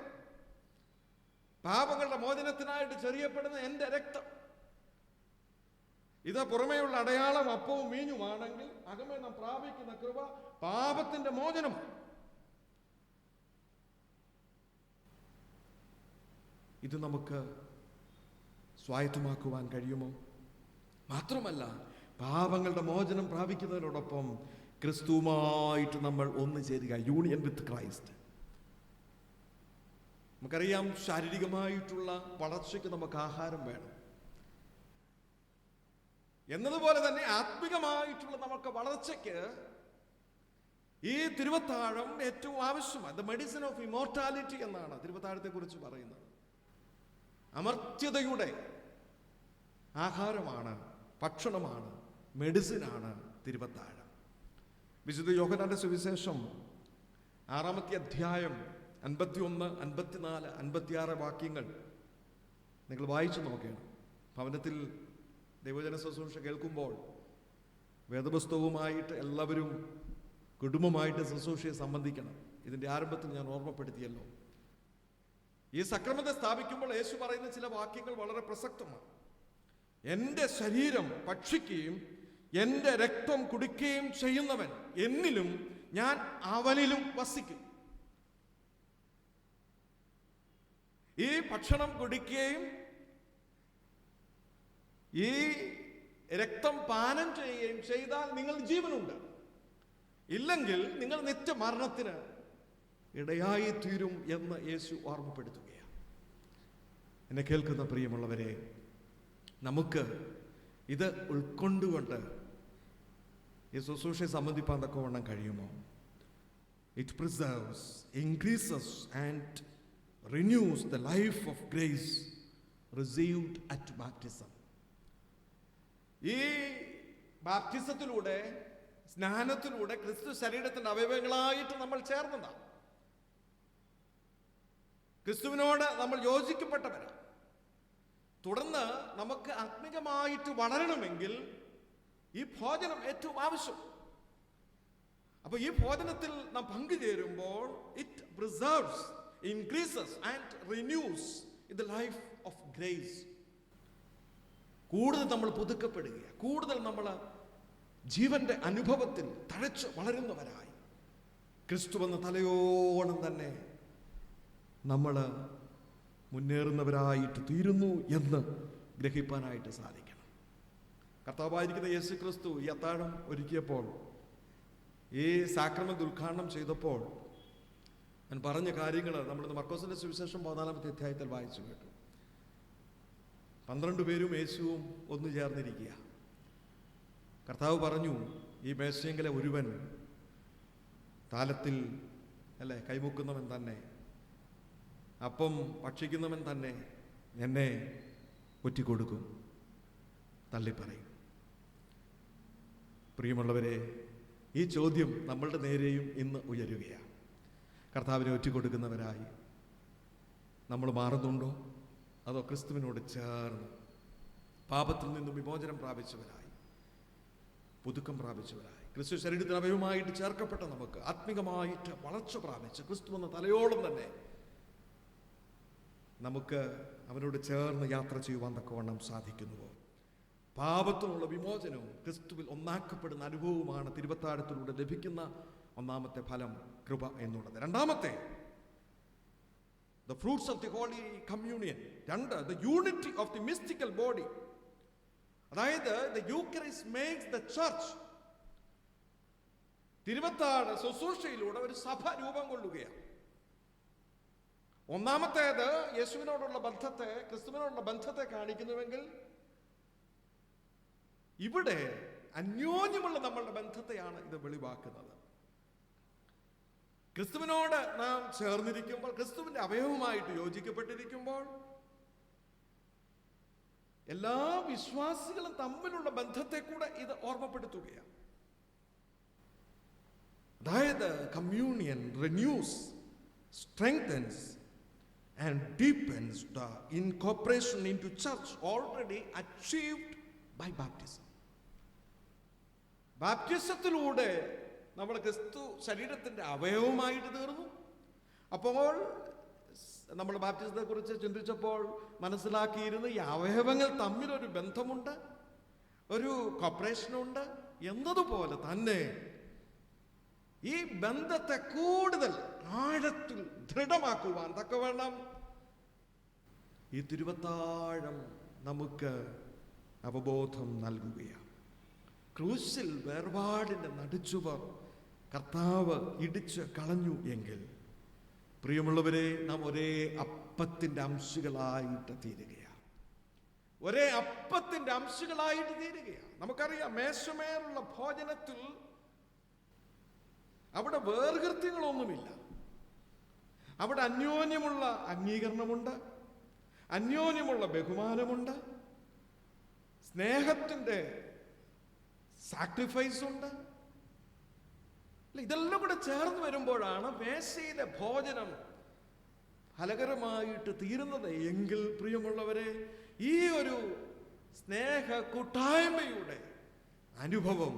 പാപങ്ങളുടെ മോചനത്തിനായിട്ട് ചൊരിയപ്പെടുന്ന എൻ്റെ രക്തം. ഇത് പുറമേയുള്ള അടയാളം അപ്പവും മീനുമാണെങ്കിൽ അകമേ നാം പ്രാപിക്കുന്ന കൃപ പാപത്തിന്റെ മോചനമാണ്. ഇത് നമുക്ക് സ്വായത്തമാക്കുവാൻ കഴിയുമോ? മാത്രമല്ല, പാപങ്ങളുടെ മോചനം പ്രാപിക്കുന്നതിനോടൊപ്പം ക്രിസ്തുവുമായിട്ട് നമ്മൾ ഒന്നു ചേരുക, യൂണിയൻ വിത്ത് ക്രൈസ്റ്റ്. നമുക്കറിയാം, ശാരീരികമായിട്ടുള്ള വളർച്ചയ്ക്ക് നമുക്ക് ആഹാരം വേണം എന്നതുപോലെ തന്നെ ആത്മികമായിട്ടുള്ള നമുക്ക് വളർച്ചയ്ക്ക് ഈ തിരുവത്താഴം ഏറ്റവും ആവശ്യമാണ്. ദ മെഡിസിൻ ഓഫ് ഇമോർട്ടാലിറ്റി എന്നാണ് തിരുവത്താഴത്തെ കുറിച്ച് പറയുന്നത്. അമർത്യതയുടെ ആഹാരമാണ്, ഭക്ഷണമാണ്, മെഡിസിനാണ് തിരുവത്താഴം. വിശുദ്ധ യോഹന്നാന്റെ സുവിശേഷം 6-ാമത്തെ അധ്യായം 51, 54, 56 വാക്യങ്ങൾ നിങ്ങൾ വായിച്ചു നോക്കണം. ഭവനത്തിൽ ദൈവജന ശുശ്രൂഷ കേൾക്കുമ്പോൾ വേദപുസ്തകവുമായിട്ട് എല്ലാവരും കുടുംബമായിട്ട് ശുശ്രൂഷയെ സംബന്ധിക്കണം. ഇതിൻ്റെ ആരംഭത്തിൽ ഞാൻ ഓർമ്മപ്പെടുത്തിയല്ലോ. ഈ സക്രമത്തെ സ്ഥാപിക്കുമ്പോൾ യേശു പറയുന്ന ചില വാക്യങ്ങൾ വളരെ പ്രസക്തമാണ്. എൻ്റെ ശരീരം ഭക്ഷിക്കുകയും എൻ്റെ രക്തം കുടിക്കുകയും ചെയ്യുന്നവൻ എന്നിലും ഞാൻ അവനിലും വസിക്കും. ഈ ഭക്ഷണം കുടിക്കുകയും ഈ രക്തം പാനം ചെയ്യുകയും ചെയ്താൽ നിങ്ങൾ ജീവനുണ്ട്, ഇല്ലെങ്കിൽ നിങ്ങൾ നിത്യമരണത്തിന് ഇടയായി തീരും എന്ന് യേശു ഓർമ്മപ്പെടുത്തുകയാണ്. എന്നെ കേൾക്കുന്ന പ്രിയമുള്ളവരെ, നമുക്ക് ഇത് ഉൾക്കൊണ്ടുകൊണ്ട് ഈ ശുശ്രൂഷയെ സംബന്ധിപ്പാൻ തക്കവണ്ണം കഴിയുമോ? It preserves, increases and റിന്യൂസ് the life of grace received at baptism. ഈ ബാപ്റ്റിസത്തിലൂടെ, സ്നാനത്തിലൂടെ ക്രിസ്തു ശരീരത്തിന്റെ അവയവങ്ങളായിട്ട് നമ്മൾ ചേർന്നതാണ്. ക്രിസ്തുവിനോട് നമ്മൾ യോജിക്കപ്പെട്ടവരാണ്. തുടർന്ന് നമുക്ക് ആത്മികമായിട്ട് വളരണമെങ്കിൽ ഈ ഭോജനം ഏറ്റവും ആവശ്യം. അപ്പൊ ഈ ഭോജനത്തിൽ നാം പങ്കുചേരുമ്പോൾ it preserves, increases and renews in the life of grace. കൂടുതൽ നമ്മൾ പുതുക്കപ്പെടുകയാണ്, കൂടുതൽ നമ്മൾ ജീവന്റെ അനുഭവത്തിൽ തഴച്ച് വളരുന്നവരായി ക്രിസ്തുവെന്ന തലയോളം തന്നെ നമ്മൾ മുന്നേറുന്നവരായിട്ട് തീരുന്നു എന്ന് ഗ്രഹിപ്പാനായിട്ട് സാധിക്കണം. കർത്താവായിരിക്കുന്ന യേശു ക്രിസ്തു ഈ അത്താഴം ഒരുക്കിയപ്പോൾ, ഈ സാക്രമെന്റ് ഉദ്ഘാടനം ചെയ്തപ്പോൾ ഞാൻ പറഞ്ഞ കാര്യങ്ങൾ നമ്മളിന്ന് മർക്കോസിന്റെ സുവിശേഷം 14-ാമത്തെ അധ്യായത്തിൽ വായിച്ചു കേട്ടു. 12 പേരും യേശുവും ഒന്നു ചേർന്നിരിക്കുക. കർത്താവ് പറഞ്ഞു, ഈ മേശയെങ്കിലെ ഒരുവൻ താലത്തിൽ കൈമുക്കുന്നവൻ തന്നെ, അപ്പം ഭക്ഷിക്കുന്നവൻ തന്നെ എന്നെ ഒറ്റിക്കൊടുക്കും, തള്ളിപ്പറയും. പ്രിയമുള്ളവരെ, ഈ ചോദ്യം നമ്മളുടെ നേരെയും ഇന്ന് ഉയരുകയാണ്. കർത്താവിനെ ഒറ്റിക്കൊടുക്കുന്നവരായി നമ്മൾ മാറുന്നുണ്ടോ? അതോ ക്രിസ്തുവിനോട് ചേർന്ന് പാപത്തിൽ നിന്നും വിമോചനം പ്രാപിച്ചവരായി, പുതുക്കം പ്രാപിച്ചവരായി, ക്രിസ്തു ശരീരത്തിന് അവയവമായിട്ട് ചേർക്കപ്പെട്ട നമുക്ക് ആത്മികമായിട്ട് വളർച്ച പ്രാപിച്ച് ക്രിസ്തു എന്ന തലയോളം തന്നെ നമുക്ക് അവനോട് ചേർന്ന് യാത്ര ചെയ്യുവാൻ തക്കവണ്ണം സാധിക്കുന്നുവോ? പാപത്തിനുള്ള വിമോചനവും ക്രിസ്തുവിൽ ഒന്നാക്കപ്പെടുന്ന അനുഭവവുമാണ് തിരുവത്താഴത്തിലൂടെ ലഭിക്കുന്ന ഒന്നാമത്തെ ഫലം, കൃപ എന്നുള്ളത്. രണ്ടാമത്തെ, the fruits of the holy communion. രണ്ട്, the unity of the mystical body. അതായത് the Eucharist makes the church. തിരുവത്താഴ ശുശ്രൂഷയിലൂടെ ഒരു സഭ രൂപം കൊള്ളുകയാണ്. ഒന്നാമത്തേത് യേശുവിനോടുള്ള ബന്ധത്തെ, ക്രിസ്തുവിനോടുള്ള ബന്ധത്തെ കാണിക്കുന്നുവെങ്കിൽ, ഇവിടെ അന്യോന്യമുള്ള നമ്മളുടെ ബന്ധത്തെയാണ് ഇത് വെളിവാക്കുന്നത്. ക്രിസ്തുവിനോട് നാം ചേർന്നിരിക്കുമ്പോൾ, ക്രിസ്തുവിന്റെ അവയവമായിട്ട് യോജിക്കപ്പെട്ടിരിക്കുമ്പോൾ, എല്ലാ വിശ്വാസികളും തമ്മിലുള്ള ബന്ധത്തെ കൂടെ ഇത് ഓർമ്മപ്പെടുത്തുകയാണ്. അതായത് communion റിന്യൂസ്, strengthens and deepens the incorporation into church already achieved by baptism. ബാപ്റ്റിസത്തിലൂടെ നമ്മൾ ക്രിസ്തു ശരീരത്തിന്റെ അവയവമായിട്ട് തീർന്നു. അപ്പോൾ നമ്മൾ ബാപ്റ്റിസത്തെ കുറിച്ച് ചിന്തിച്ചപ്പോൾ മനസ്സിലാക്കിയിരുന്നു, ഈ അവയവങ്ങൾ തമ്മിലൊരു ബന്ധമുണ്ട്, ഒരു കോപ്പറേഷനുണ്ട് എന്നതുപോലെ തന്നെ ഈ ബന്ധത്തെ കൂടുതൽ ആഴത്തിൽ ദൃഢമാക്കുവാൻ തക്കവണ്ണം ഈ തിരുവത്താഴം നമുക്ക് അവബോധം നൽകുകയാണ്. ക്രൂശിൽ വേർപാടിന്റെ നടുച്ചുവർ കർത്താവ് ഇടിച്ച് കളഞ്ഞു എങ്കിൽ, പ്രിയമുള്ളവരെ, നാം ഒരേ അപ്പത്തിന്റെ അംശികളായിട്ട് തീരുകയാണ്. ഒരേ അപ്പത്തിന്റെ അംശികളായിട്ട് തീരുകയാണ്. നമുക്കറിയാം, മേശമേലുള്ള ഭോജനത്തിൽ അവിടെ വേർകൃത്യങ്ങളൊന്നുമില്ല. അവിടെ അന്യോന്യമുള്ള അംഗീകരണമുണ്ട്, അന്യോന്യമുള്ള ബഹുമാനമുണ്ട്, സ്നേഹത്തിന്റെ സാക്രിഫൈസ് ഉണ്ട്. ഇതെല്ലാം കൂടെ ചേർന്ന് വരുമ്പോഴാണ് മേശയിലെ ഭോജനം ഫലകരമായിട്ട് തീരുന്നത് എങ്കിൽ, പ്രിയമുള്ളവരെ, ഈ ഒരു സ്നേഹ കൂട്ടായ്മയുടെ അനുഭവം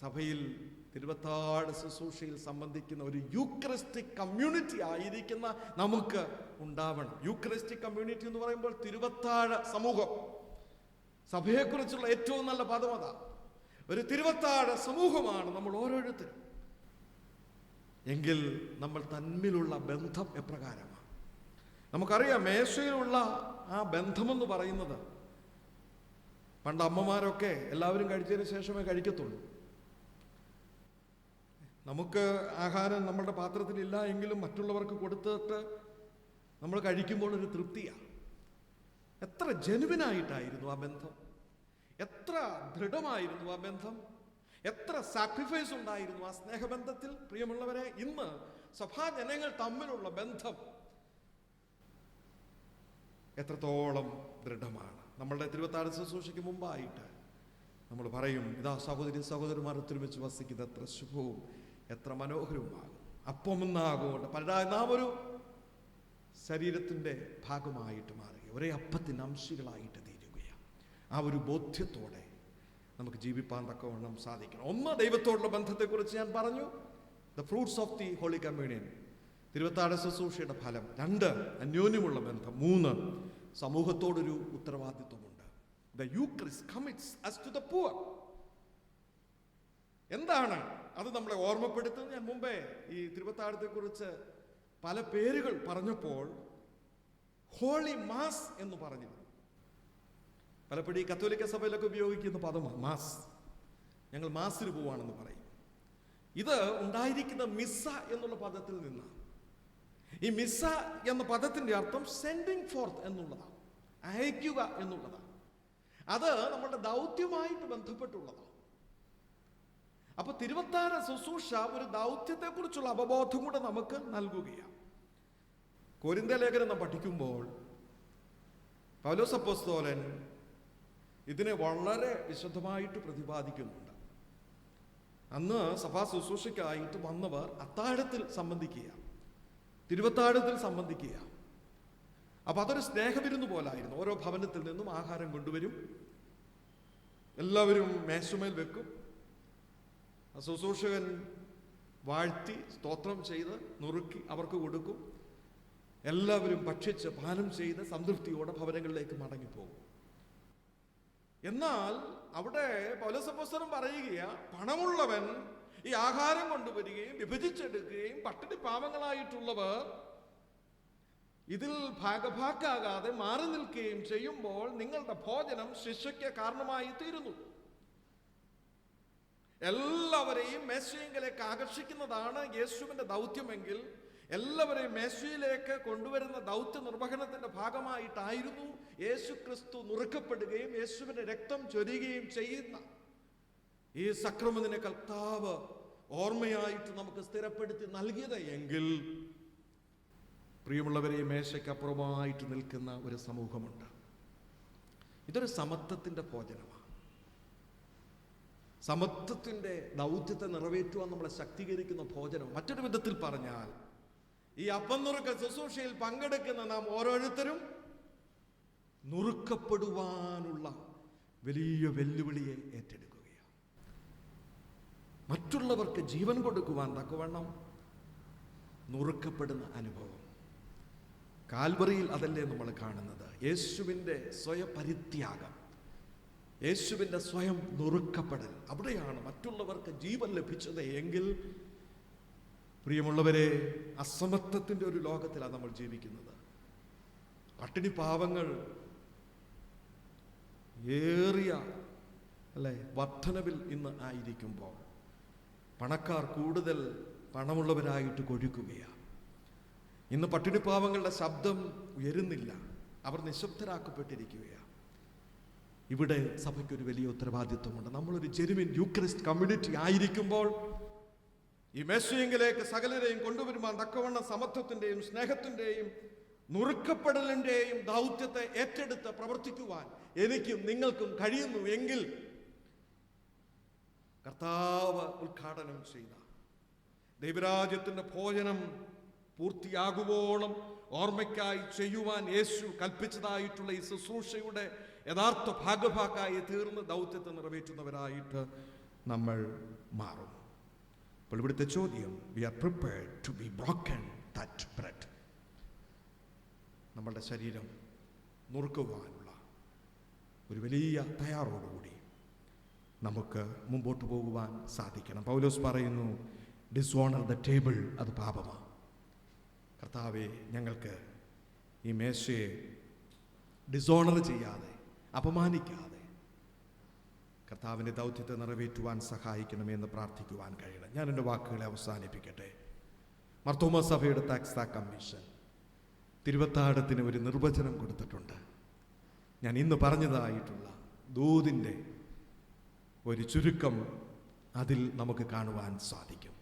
സഭയിൽ തിരുവത്താഴ ശുശ്രൂഷയിൽ സംബന്ധിക്കുന്ന ഒരു യൂക്രിസ്റ്റിക് കമ്മ്യൂണിറ്റി ആയിരിക്കുന്ന നമുക്ക് ഉണ്ടാവണം. യൂക്രിസ്റ്റിക് കമ്മ്യൂണിറ്റി എന്ന് പറയുമ്പോൾ തിരുവത്താഴ സമൂഹം, സഭയെക്കുറിച്ചുള്ള ഏറ്റവും നല്ല പദം അതാ. ഒരു തിരുവത്താഴ സമൂഹമാണ് നമ്മൾ ഓരോരുത്തരും. എങ്കിൽ നമ്മൾ തമ്മിലുള്ള ബന്ധം എപ്രകാരമാണ്? നമുക്കറിയാം, മേശയിലുള്ള ആ ബന്ധമെന്ന് പറയുന്നത്, പണ്ട് അമ്മമാരൊക്കെ എല്ലാവരും കഴിച്ചതിന് ശേഷമേ കഴിക്കത്തുള്ളൂ. നമുക്ക് ആഹാരം നമ്മളുടെ പാത്രത്തിലില്ല എങ്കിലും മറ്റുള്ളവർക്ക് കൊടുത്തിട്ട് നമ്മൾ കഴിക്കുമ്പോൾ ഒരു തൃപ്തിയാണ്. എത്ര ജനുവിനായിട്ടായിരുന്നു ആ ബന്ധം, എത്ര ദൃഢമായിരുന്നു ആ ബന്ധം, എത്ര സാക്രിഫൈസ് ഉണ്ടായിരുന്നു ആ സ്നേഹബന്ധത്തിൽ. പ്രിയമുള്ളവരെ, ഇന്ന് സഭാജനങ്ങൾ തമ്മിലുള്ള ബന്ധം എത്രത്തോളം ദൃഢമാണ്? നമ്മളുടെ തിരുവത്താഴ ശുശ്രൂഷയ്ക്ക് മുമ്പായിട്ട് നമ്മൾ പറയും, ഇതാ സഹോദരി സഹോദരന്മാർ ഒത്തൊരുമിച്ച് വസിക്കുന്നത് എത്ര ശുഭവും എത്ര മനോഹരവുമാകും. അപ്പമൊന്നാകൊണ്ട് പലരായി നാം ഒരു ശരീരത്തിൻ്റെ ഭാഗമായിട്ട് മാറുക, ഒരേ അപ്പത്തിൻ്റെ അംശികളായിട്ട് തീരുകയാണ്. ആ ഒരു ബോധ്യത്തോടെ നമുക്ക് ജീവിപ്പാൻ തക്കവണ്ണം സാധിക്കണം. ഒന്ന്, ദൈവത്തോടുള്ള ബന്ധത്തെക്കുറിച്ച് ഞാൻ പറഞ്ഞു, the fruits of the holy communion, തിരുവത്താഴ ശുശ്രൂഷയുടെ ഫലം. രണ്ട്, അന്യോന്യമുള്ള ബന്ധം. മൂന്ന്, സമൂഹത്തോടൊരു ഉത്തരവാദിത്വമുണ്ട്. The Eucharist commits us to the poor. എന്താണ് അത് നമ്മളെ ഓർമ്മപ്പെടുത്തുന്നത്? ഞാൻ മുമ്പേ ഈ തിരുവത്താഴത്തെക്കുറിച്ച് പല പേരുകൾ പറഞ്ഞപ്പോൾ ഹോളി മാസ് എന്ന് പറഞ്ഞിരുന്നു. പലപ്പോഴും ഈ കത്തോലിക്ക സഭയിലൊക്കെ ഉപയോഗിക്കുന്ന പദമാണ് മാസ്. ഞങ്ങൾ മാസിന് പോവാണെന്ന് പറയും. ഇത് ഉണ്ടായിരിക്കുന്ന മിസ്സ എന്നുള്ള പദത്തിൽ നിന്നാണ്. ഈ മിസ്സ എന്ന പദത്തിന്റെ അർത്ഥം സെൻഡിങ് ഫോർത്ത് എന്നുള്ളതാണ്, അയക്കുക എന്നുള്ളതാണ്. അത് നമ്മുടെ ദൗത്യമായിട്ട് ബന്ധപ്പെട്ടുള്ളതാണ്. അപ്പൊ തിരുവത്താഴ ശുശ്രൂഷ ഒരു ദൗത്യത്തെ കുറിച്ചുള്ള അവബോധം കൂടെ നമുക്ക് നൽകുകയാണ്. കൊരിന്ത്യ ലേഖനം നാം പഠിക്കുമ്പോൾ പൗലോസ് അപ്പോസ്തലൻ ഇതിനെ വളരെ വിശദമായിട്ട് പ്രതിപാദിക്കുന്നുണ്ട്. അന്ന് സഭാ ശുശ്രൂഷയ്ക്കായിട്ട് വന്നവർ അത്താഴത്തിൽ സംബന്ധിക്കുക, തിരുവത്താഴത്തിൽ സംബന്ധിക്കുക. അപ്പൊ അതൊരു സ്നേഹവിരുന്ന് പോലായിരുന്നു. ഓരോ ഭവനത്തിൽ നിന്നും ആഹാരം കൊണ്ടുവരും, എല്ലാവരും മേശമേൽ വെക്കും. ശുശ്രൂഷകൻ വാഴ്ത്തി സ്തോത്രം ചെയ്ത് നുറുക്കി അവർക്ക് കൊടുക്കും. എല്ലാവരും ഭക്ഷിച്ച് പാനം ചെയ്ത് സംതൃപ്തിയോടെ ഭവനങ്ങളിലേക്ക് മടങ്ങിപ്പോകും. എന്നാൽ അവിടെ പൗലോസ് അപ്പോസ്തലൻ പറയുക, പണമുള്ളവൻ ഈ ആഹാരം കൊണ്ടുവരികയും വിഭജിച്ചെടുക്കുകയും പട്ടിണി പാവങ്ങളായിട്ടുള്ളവർ ഇതിൽ ഭാഗഭാക്കാകാതെ മാറി നിൽക്കുകയും ചെയ്യുമ്പോൾ നിങ്ങളുടെ ഭോജനം ശിക്ഷയ്ക്ക് കാരണമായി തീരുന്നു. എല്ലാവരെയും മേശയിലേക്ക് ആകർഷിക്കുന്നതാണ് യേശുവിന്റെ ദൗത്യമെങ്കിൽ എല്ലാവരെയും മേശയിലേക്ക് കൊണ്ടുവരുന്ന ദൗത്യ നിർവഹണത്തിന്റെ ഭാഗമായിട്ടായിരുന്നു യേശു ക്രിസ്തു നുറുക്കപ്പെടുകയും യേശുവിന്റെ രക്തം ചൊരിയുകയും ചെയ്യുന്ന ഈ സക്രമത്തിനെ കർത്താവ് ഓർമ്മയായിട്ട് നമുക്ക് സ്ഥിരപ്പെടുത്തി നൽകിയത് എങ്കിൽ, പ്രിയമുള്ളവരെ, മേശയ്ക്കപ്പുറമായിട്ട് നിൽക്കുന്ന ഒരു സമൂഹമുണ്ട്. ഇതൊരു സമത്വത്തിന്റെ ഭോജനമാണ്. സമത്വത്തിന്റെ ദൗത്യത്തെ നിറവേറ്റുവാൻ നമ്മളെ ശക്തീകരിക്കുന്ന ഭോജനം. മറ്റൊരു വിധത്തിൽ പറഞ്ഞാൽ, ഈ അപ്പം നുറുക്കൽ ശുശ്രൂഷയിൽ പങ്കെടുക്കുന്ന നാം ഓരോരുത്തരും നുറുക്കപ്പെടുവാനുള്ള വലിയ വെല്ലുവിളിയെ ഏറ്റെടുക്കുകയാണ്. മറ്റുള്ളവർക്ക് ജീവൻ കൊടുക്കുവാൻ തക്കവണ്ണം നുറുക്കപ്പെടുന്ന അനുഭവം. കാൽവറിയിൽ അതല്ലേ നമ്മൾ കാണുന്നത്? യേശുവിൻ്റെ സ്വയപരിത്യാഗം, യേശുവിൻ്റെ സ്വയം നുറുക്കപ്പെടൽ. അവിടെയാണ് മറ്റുള്ളവർക്ക് ജീവൻ ലഭിച്ചത് എങ്കിൽ, പ്രിയമുള്ളവരെ, അസമത്വത്തിൻ്റെ ഒരു ലോകത്തിലാണ് നമ്മൾ ജീവിക്കുന്നത്. പട്ടിണി പാവങ്ങൾ ഏറിയ വർധനവിൽ ഇന്ന് ആയിരിക്കുമ്പോൾ പണക്കാർ കൂടുതൽ പണമുള്ളവരായിട്ട് കൊഴുക്കുകയാണ്. ഇന്ന് പട്ടിണി പാവങ്ങളുടെ ശബ്ദം ഉയരുന്നില്ല, അവർ നിശബ്ദരാക്കപ്പെട്ടിരിക്കുകയാണ്. ഇവിടെ സഭയ്ക്കൊരു വലിയ ഉത്തരവാദിത്വമുണ്ട്. നമ്മളൊരു ജെനുവിൻ യൂക്രിസ്റ്റ് കമ്മ്യൂണിറ്റി ആയിരിക്കുമ്പോൾ ഈ മേശയെങ്കിലേക്ക് സകലരെയും കൊണ്ടുവരുവാൻ തക്കവണ്ണം സമത്വത്തിന്റെയും സ്നേഹത്തിന്റെയും നുറുക്കപ്പെടലിന്റെയും ദൗത്യത്തെ ഏറ്റെടുത്ത് പ്രവർത്തിക്കുവാൻ എനിക്കും നിങ്ങൾക്കും കഴിയുന്നു എങ്കിൽ, കർത്താവ് ഉദ്ഘാടനം ചെയ്ത ദൈവരാജ്യത്തിന്റെ ഭോജനം പൂർത്തിയാകുവോളം ഓർമ്മയ്ക്കായി ചെയ്യുവാൻ യേശു കൽപ്പിച്ചതായിട്ടുള്ള ഈ ശുശ്രൂഷയുടെ യഥാർത്ഥ ഭാഗഭാക്കായി തീർന്ന് ദൗത്യത്തെ നിറവേറ്റുന്നവരായിട്ട് നമ്മൾ മാറും. അപ്പോൾ ഇവിടുത്തെ ചോദ്യം, we are prepared to be broken that bread. നമ്മളുടെ ശരീരം നുറുക്കുവാനുള്ള ഒരു വലിയ തയ്യാറോടുകൂടി നമുക്ക് മുമ്പോട്ട് പോകുവാൻ സാധിക്കണം. പൗലോസ് പറയുന്നു, ഡിസോണർ ദ ടേബിൾ, അത് പാപമാണ്. കർത്താവെ, ഞങ്ങൾക്ക് ഈ മേശയെ ഡിസോണർ ചെയ്യാതെ, അപമാനിക്കാതെ കർത്താവിൻ്റെ ദൗത്യത്തെ നിറവേറ്റുവാൻ സഹായിക്കണമെന്ന് പ്രാർത്ഥിക്കുവാൻ കഴിയണം. ഞാൻ എൻ്റെ വാക്കുകളെ അവസാനിപ്പിക്കട്ടെ. മർത്തോമാ സഭയുടെ താക്സാ കമ്മീഷൻ തിരുവത്താഴത്തിന് ഒരു നിർവചനം കൊടുത്തിട്ടുണ്ട്. ഞാൻ ഇന്ന് പറഞ്ഞതായിട്ടുള്ള ദൂതിൻ്റെ ഒരു ചുരുക്കം അതിൽ നമുക്ക് കാണുവാൻ സാധിക്കും.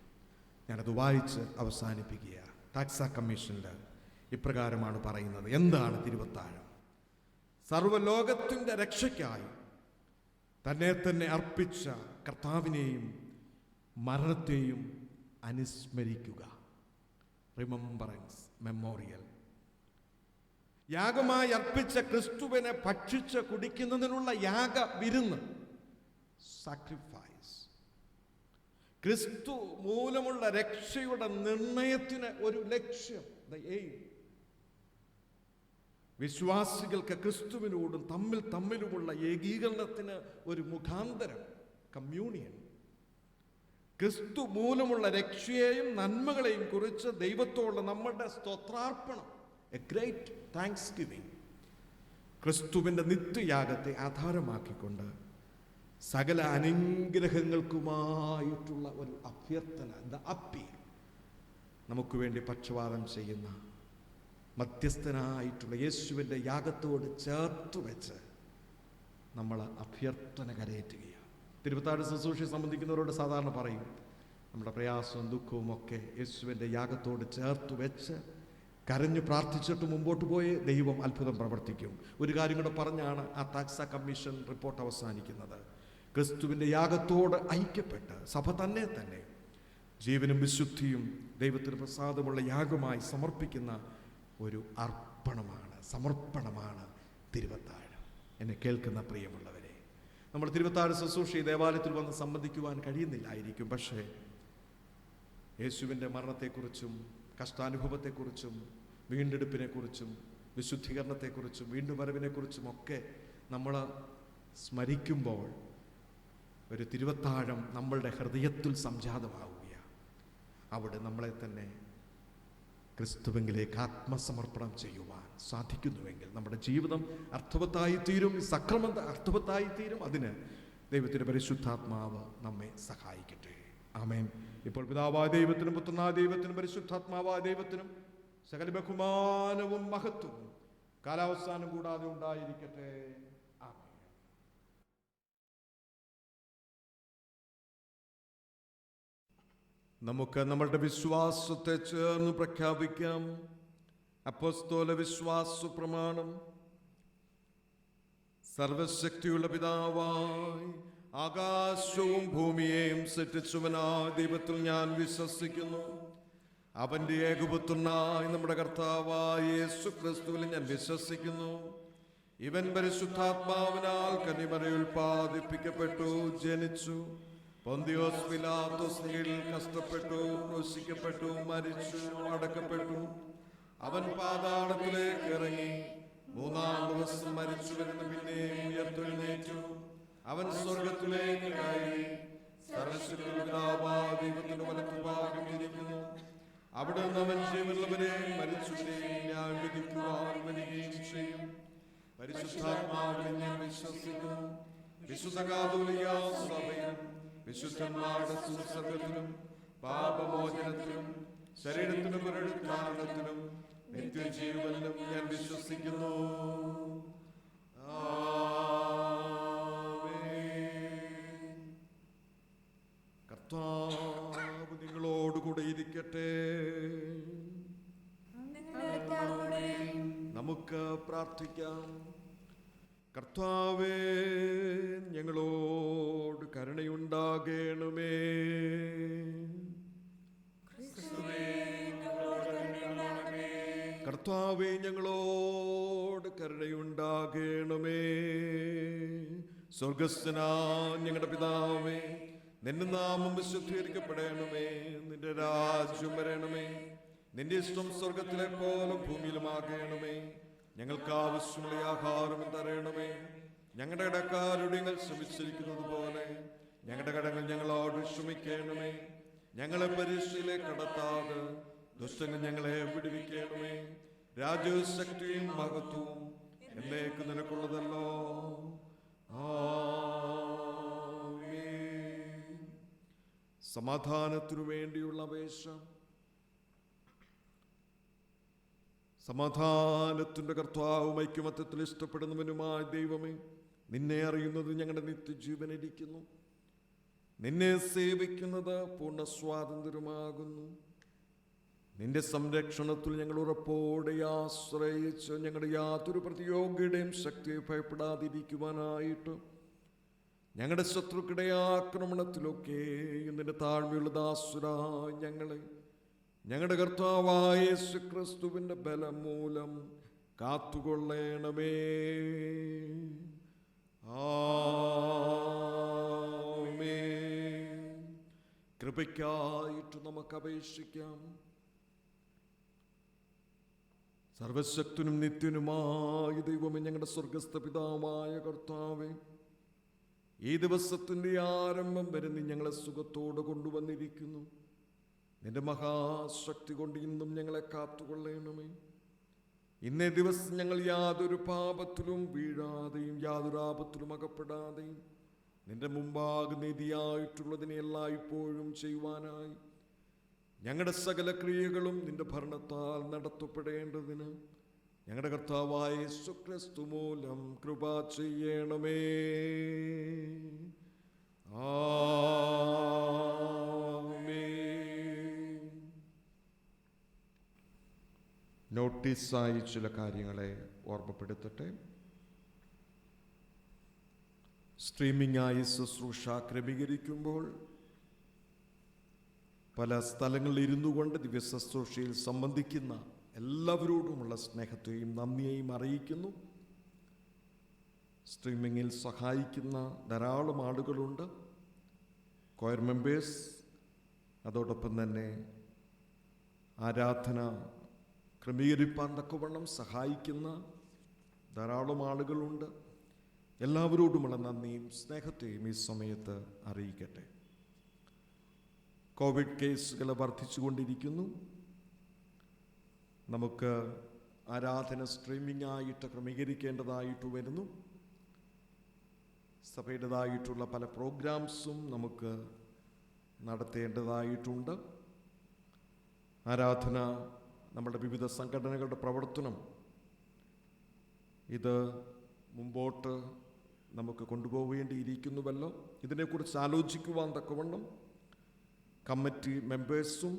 ഞാനത് വായിച്ച് അവസാനിപ്പിക്കുക. താക്സാ കമ്മീഷനിൽ ഇപ്രകാരമാണ് പറയുന്നത്. എന്താണ് തിരുവത്താഴം? സർവ്വലോകത്തിൻ്റെ രക്ഷയ്ക്കായി തന്നെ തന്നെ അർപ്പിച്ച കർത്താവിനെയും മരണത്തെയും അനുസ്മരിക്കുക. Remembrance, memorial. യാഗമായി അർപ്പിച്ച ക്രിസ്തുവിനെ ഭക്ഷിച്ച് കുടിക്കുന്നതിനുള്ള യാഗ വിരുന്ന്, സാക്രിഫൈസ്. ക്രിസ്തു മൂലമുള്ള രക്ഷയുടെ നിർണയത്തിന് ഒരു ലക്ഷ്യം, ദ എയിം. വിശ്വാസികൾക്ക് ക്രിസ്തുവിനോടും തമ്മിലുമുള്ള ഏകീകരണത്തിന് ഒരു മുഖാന്തരം കമ്മ്യൂണിയൻ. ക്രിസ്തു മൂലമുള്ള രക്ഷയെയും നന്മകളെയും കുറിച്ച് ദൈവത്തോടുള്ള നമ്മുടെ സ്തോത്രാർപ്പണം, എ ഗ്രേറ്റ് താങ്ക്സ് ഗിവിംഗ്, ക്രിസ്തുവിൻ്റെ നിത്യയാഗത്തെ ആധാരമാക്കിക്കൊണ്ട് സകല അനുഗ്രഹങ്ങൾക്കുമായിട്ടുള്ള ഒരു അഭ്യർത്ഥന, അപ്പീൽ, നമുക്ക് വേണ്ടി പക്ഷപാതം ചെയ്യുന്ന മധ്യസ്ഥനായിട്ടുള്ള യേശുവിൻ്റെ യാഗത്തോട് ചേർത്ത് വെച്ച് നമ്മൾ അഭ്യർത്ഥന കരയേറ്റുകയാണ്. തിരുവത്താഴ് ശുശ്രൂഷയെ സംബന്ധിക്കുന്നവരോട് സാധാരണ പറയും, നമ്മുടെ പ്രയാസവും ദുഃഖവും ഒക്കെ യേശുവിൻ്റെ യാഗത്തോട് ചേർത്ത് വെച്ച് കരഞ്ഞു പ്രാർത്ഥിച്ചിട്ട് മുമ്പോട്ട് പോയി ദൈവം അത്ഭുതം പ്രവർത്തിക്കും. ഒരു കാര്യം കൂടെ പറഞ്ഞാണ് ആ താക്സ കമ്മീഷൻ റിപ്പോർട്ട് അവസാനിക്കുന്നത്. ക്രിസ്തുവിൻ്റെ യാഗത്തോട് ഐക്യപ്പെട്ട് സഭ തന്നെ ജീവനും വിശുദ്ധിയും ദൈവത്തിന് പ്രസാദമുള്ള യാഗമായി സമർപ്പിക്കുന്ന ഒരു സമർപ്പണമാണ് തിരുവത്താഴ്. എന്നെ കേൾക്കുന്ന പ്രിയമുള്ളവരെ, നമ്മൾ തിരുവത്താഴ് ശുശ്രൂഷ ദേവാലയത്തിൽ വന്ന് സംബന്ധിക്കുവാൻ കഴിയുന്നില്ലായിരിക്കും. പക്ഷേ യേശുവിൻ്റെ മരണത്തെക്കുറിച്ചും കഷ്ടാനുഭവത്തെക്കുറിച്ചും വീണ്ടെടുപ്പിനെക്കുറിച്ചും വിശുദ്ധീകരണത്തെക്കുറിച്ചും വീണ്ടും വരവിനെക്കുറിച്ചും ഒക്കെ നമ്മൾ സ്മരിക്കുമ്പോൾ ഒരു തിരുവത്താഴം നമ്മളുടെ ഹൃദയത്തിൽ സംജാതമാവുകയാണ്. അവിടെ നമ്മളെ തന്നെ ക്രിസ്തുവിലേക്ക് ആത്മസമർപ്പണം ചെയ്യുവാൻ സാധിക്കുന്നുവെങ്കിൽ നമ്മുടെ ജീവിതം അർത്ഥവത്തായിത്തീരും, ഈ സക്രമം അർത്ഥവത്തായിത്തീരും. അതിന് ദൈവത്തിൻ്റെ പരിശുദ്ധാത്മാവ് നമ്മെ സഹായിക്കട്ടെ. ആമേൻ. ഇപ്പോൾ പിതാവായ ദൈവത്തിനും പുത്രനായ ദൈവത്തിനും പരിശുദ്ധാത്മാവായ ദൈവത്തിനും സകല ബഹുമാനവും മഹത്വവും കാലാവസാനം കൂടാതെ ഉണ്ടായിരിക്കട്ടെ. ആമേൻ. നമുക്ക് നമ്മളുടെ വിശ്വാസത്തെ ചേർന്ന് പ്രഖ്യാപിക്കാം. അപ്പോസ്തോല വിശ്വാസ പ്രമാണം. സർവശക്തിയുള്ള പിതാവായി ആകാശവും ഭൂമിയെയും സൃഷ്ടിച്ചവനായ ദൈവത്തിൽ ഞാൻ വിശ്വസിക്കുന്നു. അവന്റെ ഏകപുത്രനായി നമ്മുടെ കർത്താവായ യേശു ക്രിസ്തുവിൽ ഞാൻ വിശ്വസിക്കുന്നു. ഇവൻ പരിശുദ്ധാത്മാവിനാൽ കന്യമറിയിൽ ഉൽപ്പാദിപ്പിക്കപ്പെട്ടു, ജനിച്ചു, പൊന്തിയോസ് പിലാത്തോസിന്റെ കീഴിൽ കഷ്ടപ്പെട്ടു, ക്രൂശിക്കപ്പെട്ടു, മരിച്ചു, അടക്കപ്പെട്ടു. അവൻ പാതാളത്തിലേക്ക് ഇറങ്ങി, മൂന്നാം ദിവസം മരിച്ചു വരുന്ന പിന്നെയും ഉയർത്തെഴുന്നേറ്റു. അവൻ സ്വർഗത്തിലേക്ക് കയറി, സർവ്വശക്തനായ ദൈവത്തിന്റെ വലത്തുഭാഗം ഇരിക്കുന്നു. അവിടെ നിന്ന് അവൻ ജീവനുള്ളവരെയും മരിച്ചവരെയും ന്യായം വിധിക്കുവാൻ വരികയും ചെയ്യും. പരിശുദ്ധാത്മാവിൽ ഞാൻ വിശ്വസിക്കുന്നു. വിശുദ്ധ കാതോലിക സഭയിലും വിശുദ്ധന്മാരുടെ സുസർഗത്തിലും പാപമോചനത്തിലും ശരീരത്തിനും പുനരുത്ഥാനത്തിലും നിത്യജീവനിലും ഞാൻ വിശ്വസിക്കുന്നു. കർത്താവ് നിങ്ങളോടുകൂടെ ഇരിക്കട്ടെ. നമുക്ക് പ്രാർത്ഥിക്കാം. കർത്താവേ, ഞങ്ങളോട് കരുണയുണ്ടാകണമേ. കർത്താവേ, ഞങ്ങളോട് കരുണയുണ്ടാകണമേ. സ്വർഗസ്ഥനായ ഞങ്ങളുടെ പിതാവേ, നിന്റെ നാമം വിശുദ്ധീകരിക്കപ്പെടണമേ. നിന്റെ രാജ്യം വരണമേ. നിന്റെ ഇഷ്ടം സ്വർഗത്തിലെ പോലെ ഭൂമിയിലുമാകണമേ. ഞങ്ങൾക്ക് ആവശ്യമുള്ള ആഹാരം തരണമേ. ഞങ്ങളുടെ കടക്കാരോട് ഞങ്ങൾ ക്ഷമിച്ചിരിക്കുന്നത് പോലെ ഞങ്ങളുടെ കടങ്ങൾ ഞങ്ങളോട് ക്ഷമിക്കണമേ. ഞങ്ങളെ പരീക്ഷയിലേക്ക് കടത്താതെ ദുഷ്ടങ്ങൾ ഞങ്ങളെ വിടുവിക്കണമേ. രാജ്യവും ശക്തിയും മഹത്വവും എന്നേക്ക് നിനക്കുള്ളതല്ലോ. ആമേൻ. സമാധാനത്തിനു വേണ്ടിയുള്ള അപേക്ഷ. സമാധാനത്തിന്റെ കർത്താവും ഐക്യമത്യത്തിൽ ഇഷ്ടപ്പെടുന്നവനുമായ ദൈവമേ, നിന്നെ അറിയുന്നത് ഞങ്ങളുടെ നിത്യജീവനിരിക്കുന്നു. നിന്നെ സേവിക്കുന്നത് പൂർണ്ണ സ്വാതന്ത്ര്യമാകുന്നു. നിന്റെ സംരക്ഷണത്തിൽ ഞങ്ങൾ ഉറപ്പോടെ ആശ്രയിച്ച് ഞങ്ങളുടെ യാതൊരു പ്രതിയോഗിയുടെയും ശക്തിയെ ഭയപ്പെടാതിരിക്കുവാനായിട്ട് ഞങ്ങളുടെ ശത്രുക്കളുടെ ആക്രമണത്തിലൊക്കെ നിന്റെ താഴ്മയുള്ള ദാസുരായ ഞങ്ങളെ ഞങ്ങളുടെ കർത്താവായ യേശുക്രിസ്തുവിന്റെ ബലം മൂലം കാത്തുകൊള്ളണമേ. ആമേൻ. കൃപയ്ക്കായിട്ട് നമുക്ക് അപേക്ഷിക്കാം. സർവശക്തനും നിത്യനുമായ ദൈവമേ, ഞങ്ങളുടെ സ്വർഗസ്ഥ പിതാവായ കർത്താവേ, ഈ ദിവസത്തിൻ്റെ ആരംഭം വരെ നീ ഞങ്ങളെ സുഖത്തോടെ കൊണ്ടുവന്നിരിക്കുന്നു. നിന്റെ മഹാശക്തി കൊണ്ട് ഇന്നും ഞങ്ങളെ കാത്തുകൊള്ളണമേ. ഇന്നേ ദിവസം ഞങ്ങൾ യാതൊരു പാപത്തിലും വീഴാതെയും യാതൊരു ആപത്തിലും അകപ്പെടാതെയും നിന്റെ മുമ്പാകെ നീതിയായിട്ടുള്ളതിനെ എല്ലായ്പ്പോഴും ചെയ്യുവാനായി ഞങ്ങളുടെ സകല ക്രിയകളും നിന്റെ ഭരണത്താൽ നടത്തപ്പെടേണ്ടതിന് ഞങ്ങളുടെ കർത്താവായ യേശുക്രിസ്തു മൂലം കൃപ ചെയ്യണമേ. ആമേൻ. നോട്ടീസായി ചില കാര്യങ്ങളെ ഓർമ്മപ്പെടുത്തട്ടെ. സ്ട്രീമിംഗായി ശുശ്രൂഷ ക്രമീകരിക്കുമ്പോൾ പല സ്ഥലങ്ങളിൽ ഇരുന്നു കൊണ്ട് ദിവ്യ ശുശ്രൂഷയിൽ സംബന്ധിക്കുന്ന എല്ലാവരോടുമുള്ള സ്നേഹത്തെയും നന്ദിയെയും അറിയിക്കുന്നു. സ്ട്രീമിങ്ങിൽ സഹായിക്കുന്ന ധാരാളം ആളുകളുണ്ട്. കൊയർ മെമ്പേഴ്സ്, അതോടൊപ്പം തന്നെ ആരാധന ക്രമീകരിപ്പാൻ തക്കവണ്ണം സഹായിക്കുന്ന ധാരാളം ആളുകളുണ്ട്. എല്ലാവരോടുമുള്ള നന്ദിയും സ്നേഹത്തെയും ഈ സമയത്ത് അറിയിക്കട്ടെ. കോവിഡ് കേസുകൾ വർദ്ധിച്ചുകൊണ്ടിരിക്കുന്നു. നമുക്ക് ആരാധന സ്ട്രീമിംഗ് ആയിട്ട് ക്രമീകരിക്കേണ്ടതായിട്ട് വരുന്നു. സഭയുടേതായിട്ടുള്ള പല പ്രോഗ്രാംസും നമുക്ക് നടത്തേണ്ടതായിട്ടുണ്ട്. ആരാധന, നമ്മുടെ വിവിധ സംഘടനകളുടെ പ്രവർത്തനം, ഇത് മുമ്പോട്ട് നമുക്ക് കൊണ്ടുപോകേണ്ടിയിരിക്കുന്നുവല്ലോ. ഇതിനെക്കുറിച്ച് ആലോചിക്കുവാൻ തക്കവണ്ണം കമ്മിറ്റി മെമ്പേഴ്സും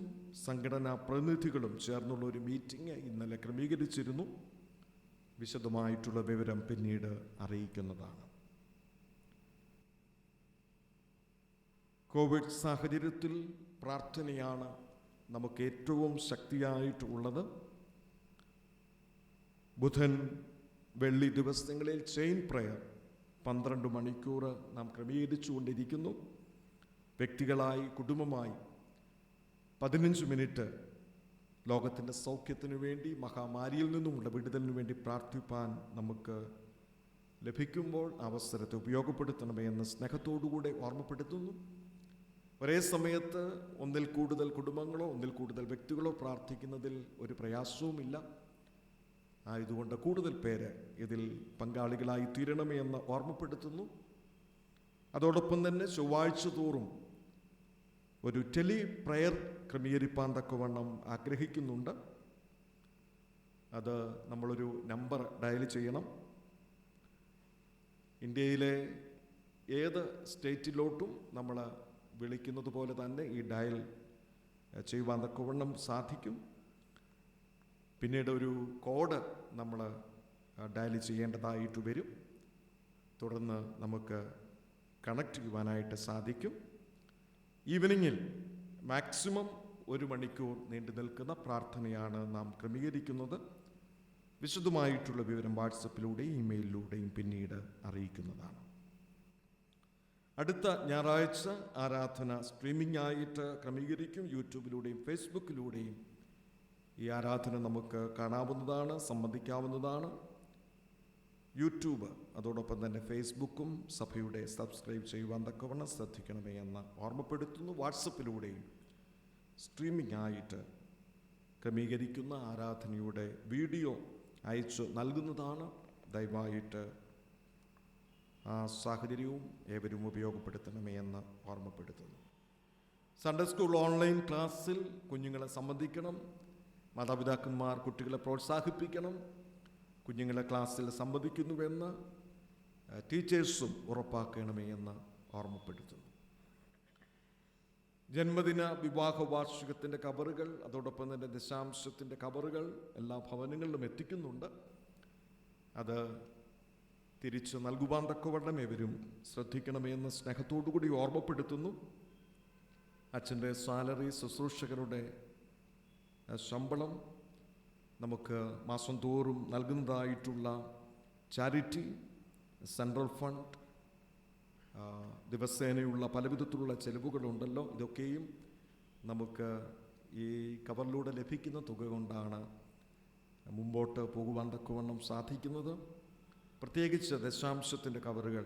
സംഘടനാ പ്രതിനിധികളും ചേർന്നുള്ള ഒരു മീറ്റിംഗ് ഇന്നലെ ക്രമീകരിച്ചിരുന്നു. വിശദമായിട്ടുള്ള വിവരം പിന്നീട് അറിയിക്കുന്നതാണ്. കോവിഡ് സാഹചര്യത്തിൽ പ്രാർത്ഥനയാണ് നമുക്ക് ഏറ്റവും ശക്തിയായിട്ടുള്ളത്. ബുധൻ, വെള്ളി ദിവസങ്ങളിൽ ചെയിൻ പ്രയർ 12 മണിക്കൂർ നാം ക്രമീകരിച്ചുകൊണ്ടിരിക്കുന്നു. വ്യക്തികളായി, കുടുംബമായി 15 മിനിറ്റ് ലോകത്തിൻ്റെ സൗഖ്യത്തിനു വേണ്ടി, മഹാമാരിയിൽ നിന്നുമുള്ള വിടുതലിനു വേണ്ടി പ്രാർത്ഥിപ്പാൻ നമുക്ക് ലഭിക്കുമ്പോൾ അവസരത്തെ ഉപയോഗപ്പെടുത്തണമേ എന്ന് സ്നേഹത്തോടുകൂടെ ഓർമ്മപ്പെടുത്തുന്നു. ഒരേ സമയത്ത് ഒന്നിൽ കൂടുതൽ കുടുംബങ്ങളോ ഒന്നിൽ കൂടുതൽ വ്യക്തികളോ പ്രാർത്ഥിക്കുന്നതിൽ ഒരു പ്രയാസവുമില്ല. ആയതുകൊണ്ട് കൂടുതൽ പേര് ഇതിൽ പങ്കാളികളായി തീരണമേ എന്ന് ഓർമ്മപ്പെടുത്തുന്നു. അതോടൊപ്പം തന്നെ ചൊവ്വാഴ്ച തോറും ഒരു ടെലി പ്രയർ ക്രമീകരിപ്പാൻ തക്കവണ്ണം ആഗ്രഹിക്കുന്നുണ്ട്. അത് നമ്മളൊരു നമ്പർ ഡയൽ ചെയ്യണം. ഇന്ത്യയിലെ ഏത് സ്റ്റേറ്റിലോട്ടും നമ്മൾ വിളിക്കുന്നത് പോലെ തന്നെ ഈ ഡയൽ ചെയ്യുവാൻ തക്കവണ്ണം സാധിക്കും. പിന്നീട് ഒരു കോഡ് നമ്മൾ ഡയൽ ചെയ്യേണ്ടതായിട്ട് വരും. തുടർന്ന് നമുക്ക് കണക്ട് ചെയ്യുവാനായിട്ട് സാധിക്കും. ഈവനിങ്ങിൽ മാക്സിമം 1 മണിക്കൂർ നീണ്ടു നിൽക്കുന്ന പ്രാർത്ഥനയാണ് നാം ക്രമീകരിക്കുന്നത്. വിശദമായിട്ടുള്ള വിവരം വാട്സപ്പിലൂടെയും ഇമെയിലിലൂടെയും പിന്നീട് അറിയിക്കുന്നതാണ്. അടുത്ത ഞായറാഴ്ച ആരാധന സ്ട്രീമിംഗ് ആയിട്ട് ക്രമീകരിക്കും. യൂട്യൂബിലൂടെയും ഫേസ്ബുക്കിലൂടെയും ഈ ആരാധന നമുക്ക് കാണാവുന്നതാണ്, സംബന്ധിക്കാവുന്നതാണ്. യൂട്യൂബ്, അതോടൊപ്പം തന്നെ ഫേസ്ബുക്കും സഭയുടെ സബ്സ്ക്രൈബ് ചെയ്യുവാൻ തക്കവണ്ണം ശ്രദ്ധിക്കണമേ എന്ന് ഓർമ്മപ്പെടുത്തുന്നു. വാട്സപ്പിലൂടെയും സ്ട്രീമിംഗ് ആയിട്ട് ക്രമീകരിക്കുന്ന ആരാധനയുടെ വീഡിയോ അയച്ചു നൽകുന്നതാണ്. ദയവായിട്ട് ആ സാഹചര്യവും ഏവരും ഉപയോഗപ്പെടുത്തണമേ എന്ന് ഓർമ്മപ്പെടുത്തുന്നു. സൺഡേ സ്കൂൾ ഓൺലൈൻ ക്ലാസ്സിൽ കുഞ്ഞുങ്ങളെ സംബന്ധിക്കണം. മാതാപിതാക്കന്മാർ കുട്ടികളെ പ്രോത്സാഹിപ്പിക്കണം. കുഞ്ഞുങ്ങളെ ക്ലാസ്സിൽ സംബന്ധിക്കുന്നുവെന്ന് ടീച്ചേഴ്സും ഉറപ്പാക്കണമേ എന്ന് ഓർമ്മപ്പെടുത്തുന്നു. ജന്മദിന വിവാഹ വാർഷികത്തിൻ്റെ കവറുകൾ, അതോടൊപ്പം തന്നെ ദശാംശത്തിൻ്റെ കവറുകൾ എല്ലാ ഭവനങ്ങളിലും എത്തിക്കുന്നുണ്ട്. അത് തിരിച്ച് നൽകുവാൻ തക്കവണ്ണം ഏവരും ശ്രദ്ധിക്കണമേ എന്ന് സ്നേഹത്തോടുകൂടി ഓർമ്മപ്പെടുത്തുന്നു. അച്ഛൻ്റെ സാലറി, ശുശ്രൂഷകരുടെ ശമ്പളം, നമുക്ക് മാസം തോറും നൽകുന്നതായിട്ടുള്ള ചാരിറ്റി, സെൻട്രൽ ഫണ്ട്, ദിവസേനയുള്ള പലവിധത്തിലുള്ള ചെലവുകളുണ്ടല്ലോ. ഇതൊക്കെയും നമുക്ക് ഈ കവറിലൂടെ ലഭിക്കുന്ന തുക കൊണ്ടാണ് മുമ്പോട്ട് പോകുവാൻ തക്കവണ്ണം സാധിക്കുന്നത്. പ്രത്യേകിച്ച് ദശാംശത്തിൻ്റെ കവറുകൾ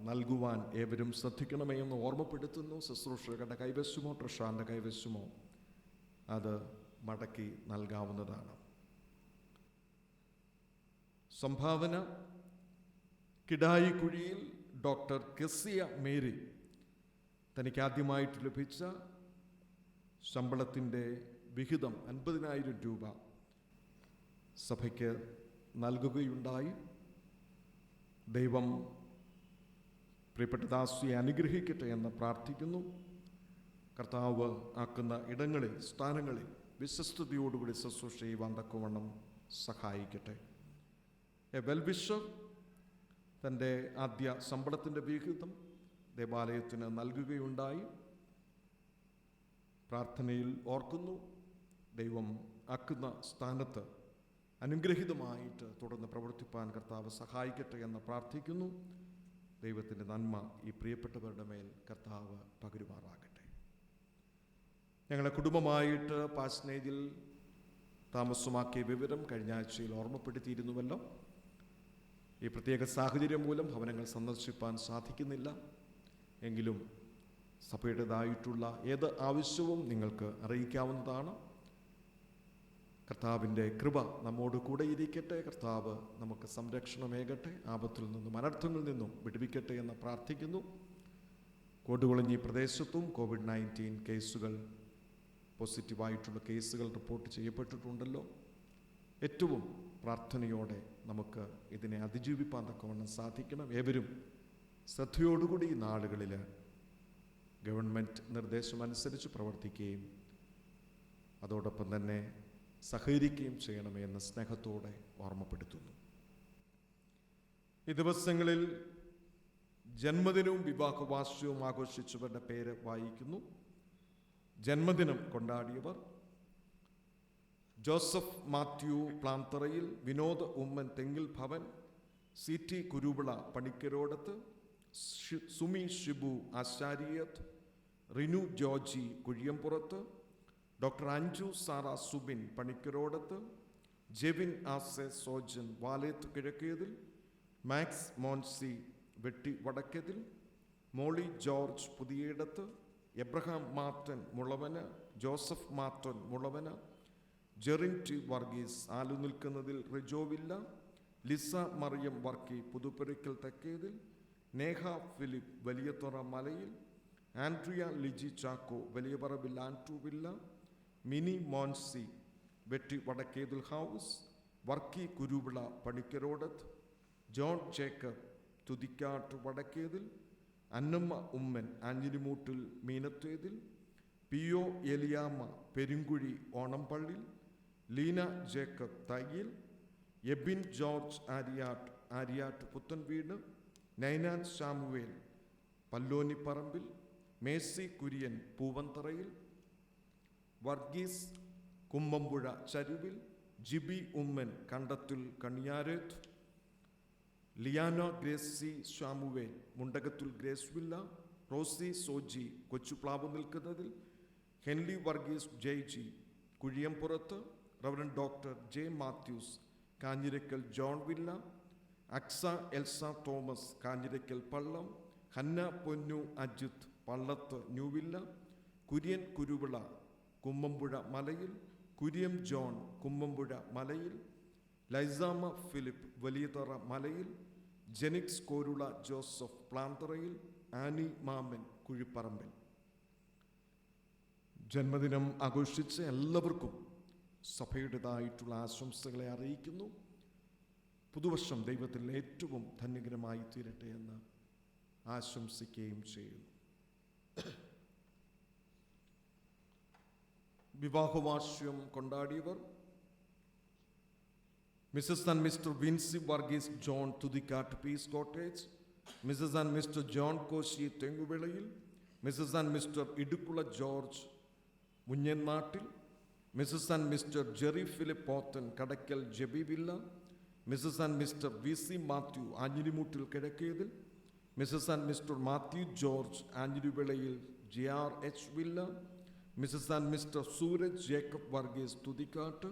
നൽകുവാൻ ഏവരും ശ്രദ്ധിക്കണമേ എന്ന് ഓർമ്മപ്പെടുത്തുന്നു. ശുശ്രൂഷകരുടെ കൈവശമോ ട്രഷാറിൻ്റെ കൈവശമോ അത് മടക്കി നൽകാവുന്നതാണ്. സംഭാവന കിടായിക്കുഴിയിൽ ഡോക്ടർ കെസിയ മേരി തനിക്ക് ആദ്യമായിട്ട് ലഭിച്ച ശമ്പളത്തിൻ്റെ വിഹിതം 50,000 രൂപ സഭയ്ക്ക് നൽകുകയുണ്ടായി. ദൈവം പ്രിയപ്പെട്ട ദാസിയെ അനുഗ്രഹിക്കട്ടെ എന്ന് പ്രാർത്ഥിക്കുന്നു. കർത്താവ് ആക്കുന്ന ഇടങ്ങളിൽ, സ്ഥാനങ്ങളിൽ വിശ്വസ്തയോടുകൂടി ശുശ്രൂഷ ചെയ്യുവാൻ തക്കവണ്ണം സഹായിക്കട്ടെ. എ വെൽവിഷർ തൻ്റെ ആദ്യ ശമ്പളത്തിൻ്റെ വിഹിതം ദേവാലയത്തിന് നൽകുകയുണ്ടായി. പ്രാർത്ഥനയിൽ ഓർക്കുന്നു. ദൈവം ആക്കുന്ന സ്ഥാനത്ത് അനുഗ്രഹീതമായിട്ട് തുടർന്ന് പ്രവർത്തിപ്പാൻ കർത്താവ് സഹായിക്കട്ടെ എന്ന് പ്രാർത്ഥിക്കുന്നു. ദൈവത്തിൻ്റെ നന്മ ഈ പ്രിയപ്പെട്ടവരുടെ മേൽ കർത്താവ് പകരുമാറാകട്ടെ. ഞങ്ങളെ കുടുംബമായിട്ട് പാസ്നേജിൽ താമസമാക്കിയ വിവരം കഴിഞ്ഞ ആഴ്ചയിൽ ഓർമ്മപ്പെടുത്തിയിരുന്നുവല്ലോ. ഈ പ്രത്യേക സാഹചര്യം മൂലം ഭവനങ്ങൾ സന്ദർശിപ്പാൻ സാധിക്കുന്നില്ല. എങ്കിലും സഭയുടേതായിട്ടുള്ള ഏത് ആവശ്യവും നിങ്ങൾക്ക് അറിയിക്കാവുന്നതാണ്. കർത്താവിൻ്റെ കൃപ നമ്മോട് കൂടെ ഇരിക്കട്ടെ. കർത്താവ് നമുക്ക് സംരക്ഷണമേകട്ടെ. ആപത്തിൽ നിന്നും അനർത്ഥങ്ങളിൽ നിന്നും വിടുവിക്കട്ടെ എന്ന് പ്രാർത്ഥിക്കുന്നു. കോട്ടുകുളഞ്ഞി പ്രദേശത്തും COVID-19 കേസുകൾ, പോസിറ്റീവായിട്ടുള്ള കേസുകൾ റിപ്പോർട്ട് ചെയ്യപ്പെട്ടിട്ടുണ്ടല്ലോ. ഏറ്റവും പ്രാർത്ഥനയോടെ നമുക്ക് ഇതിനെ അതിജീവിപ്പാൻ തക്കവണ്ണം സാധിക്കണം. ഏവരും ശ്രദ്ധയോടുകൂടി ഈ നാളുകളിൽ ഗവൺമെൻറ് നിർദ്ദേശമനുസരിച്ച് പ്രവർത്തിക്കുകയും അതോടൊപ്പം തന്നെ സഹകരിക്കുകയും ചെയ്യണമേ എന്ന് സ്നേഹത്തോടെ ഓർമ്മപ്പെടുത്തുന്നു. ഈ ദിവസങ്ങളിൽ ജന്മദിനവും വിവാഹവാർഷികവും ആഘോഷിച്ചവരുടെ പേര് വായിക്കുന്നു. ജന്മദിനം കൊണ്ടാടിയവർ: Joseph Mathew Plantharayil, Vinod Oommen Thengil Bhavan, CT Kuruvila Panickerodath, Sumi Shibu Ashariyath, Rinu Georgie Kuzhiyampurath, doctor Anju Sara Subin Panickerodath, Jevin Ase Sojan Valeth Kizhakkethil, Max Moncy Vetti Vadakkethil, Molly George Puthiyedath, Abraham Marten Mulavana, Joseph Marten Mulavana, Jerin T Varghese Aalunilkkunnathil Rijovilla, Lisa Mariam Varkey Puthuppurakkal Thekkethil, Neha Philip Valiyathura Malayil, Andrea Liji Chacko Valiyaparambil Antoovilla, Mini Moncy Vetti Vadakkethil house, Varkey Kuruvila Panikkarodath, John Jacob Thuthikkat Vadakkethil, Annamma Oommen Anjilimoottil Meenathethil, PO Eliyamma Perunkuzhi Onampallil, Leena Jacob Thayyil, Ebin George Aryat Puthenveedu, Ninan Samuel Pallonipparambil, Mesi Kurian Poovantharayil, Varghese Kumbampuzha Charuvil, Jiby Oommen Kandathil Kaniyarath, Liana Gracy Samuel Mundakathul Grace Villa, Rosy Soji Kochuplavu Nilkkunnathil, Henley Varghese Jaiji Kuzhiyampurath, reverend doctor J Mathews Kanjirakkal John Villa, Aksa Elsa Thomas Kanjirakkal Pallam, Hanna Ponnu Ajith Pallath ന്യൂവില്ല, Kurian Kuruvila കുമ്മമ്പുഴ മലയിൽ, കുര്യം ജോൺ കുമ്മമ്പുഴ മലയിൽ, ലൈസാമ ഫിലിപ്പ് വലിയതറ മലയിൽ, ജെനിക്സ് കോരുള ജോസഫ് പ്ലാന്തറയിൽ, ആനി മാമൻ കുഴിപ്പറമ്പിൽ. ജന്മദിനം ആഘോഷിച്ച് എല്ലാവർക്കും സഭയുടേതായിട്ടുള്ള ആശംസകളെ അറിയിക്കുന്നു. പുതുവർഷം ദൈവത്തിൽ ഏറ്റവും ധന്യകരമായി തീരട്ടെ എന്ന് ആശംസിക്കുകയും ചെയ്യുന്നു. വിവാഹവാർഷികം കൊണ്ടാടിയവർ: Mrs and Mr Vincy Varghese John Thuthikkat Peace Cottage, Mrs and Mr John Koshy Thenguvilayil, Mrs and Mr Idukkula George Munjanattil, Mrs and Mr Jerry Philip Pothen Kadakkal Jabivilla, Mrs and Mr VC Mathew Anjilimoottil Kizhakkethil, Mrs and Mr Mathew George Anjilivilayil GRH Villa, Mrs and Mr Sooraj Jacob Varghese Thuthikkat,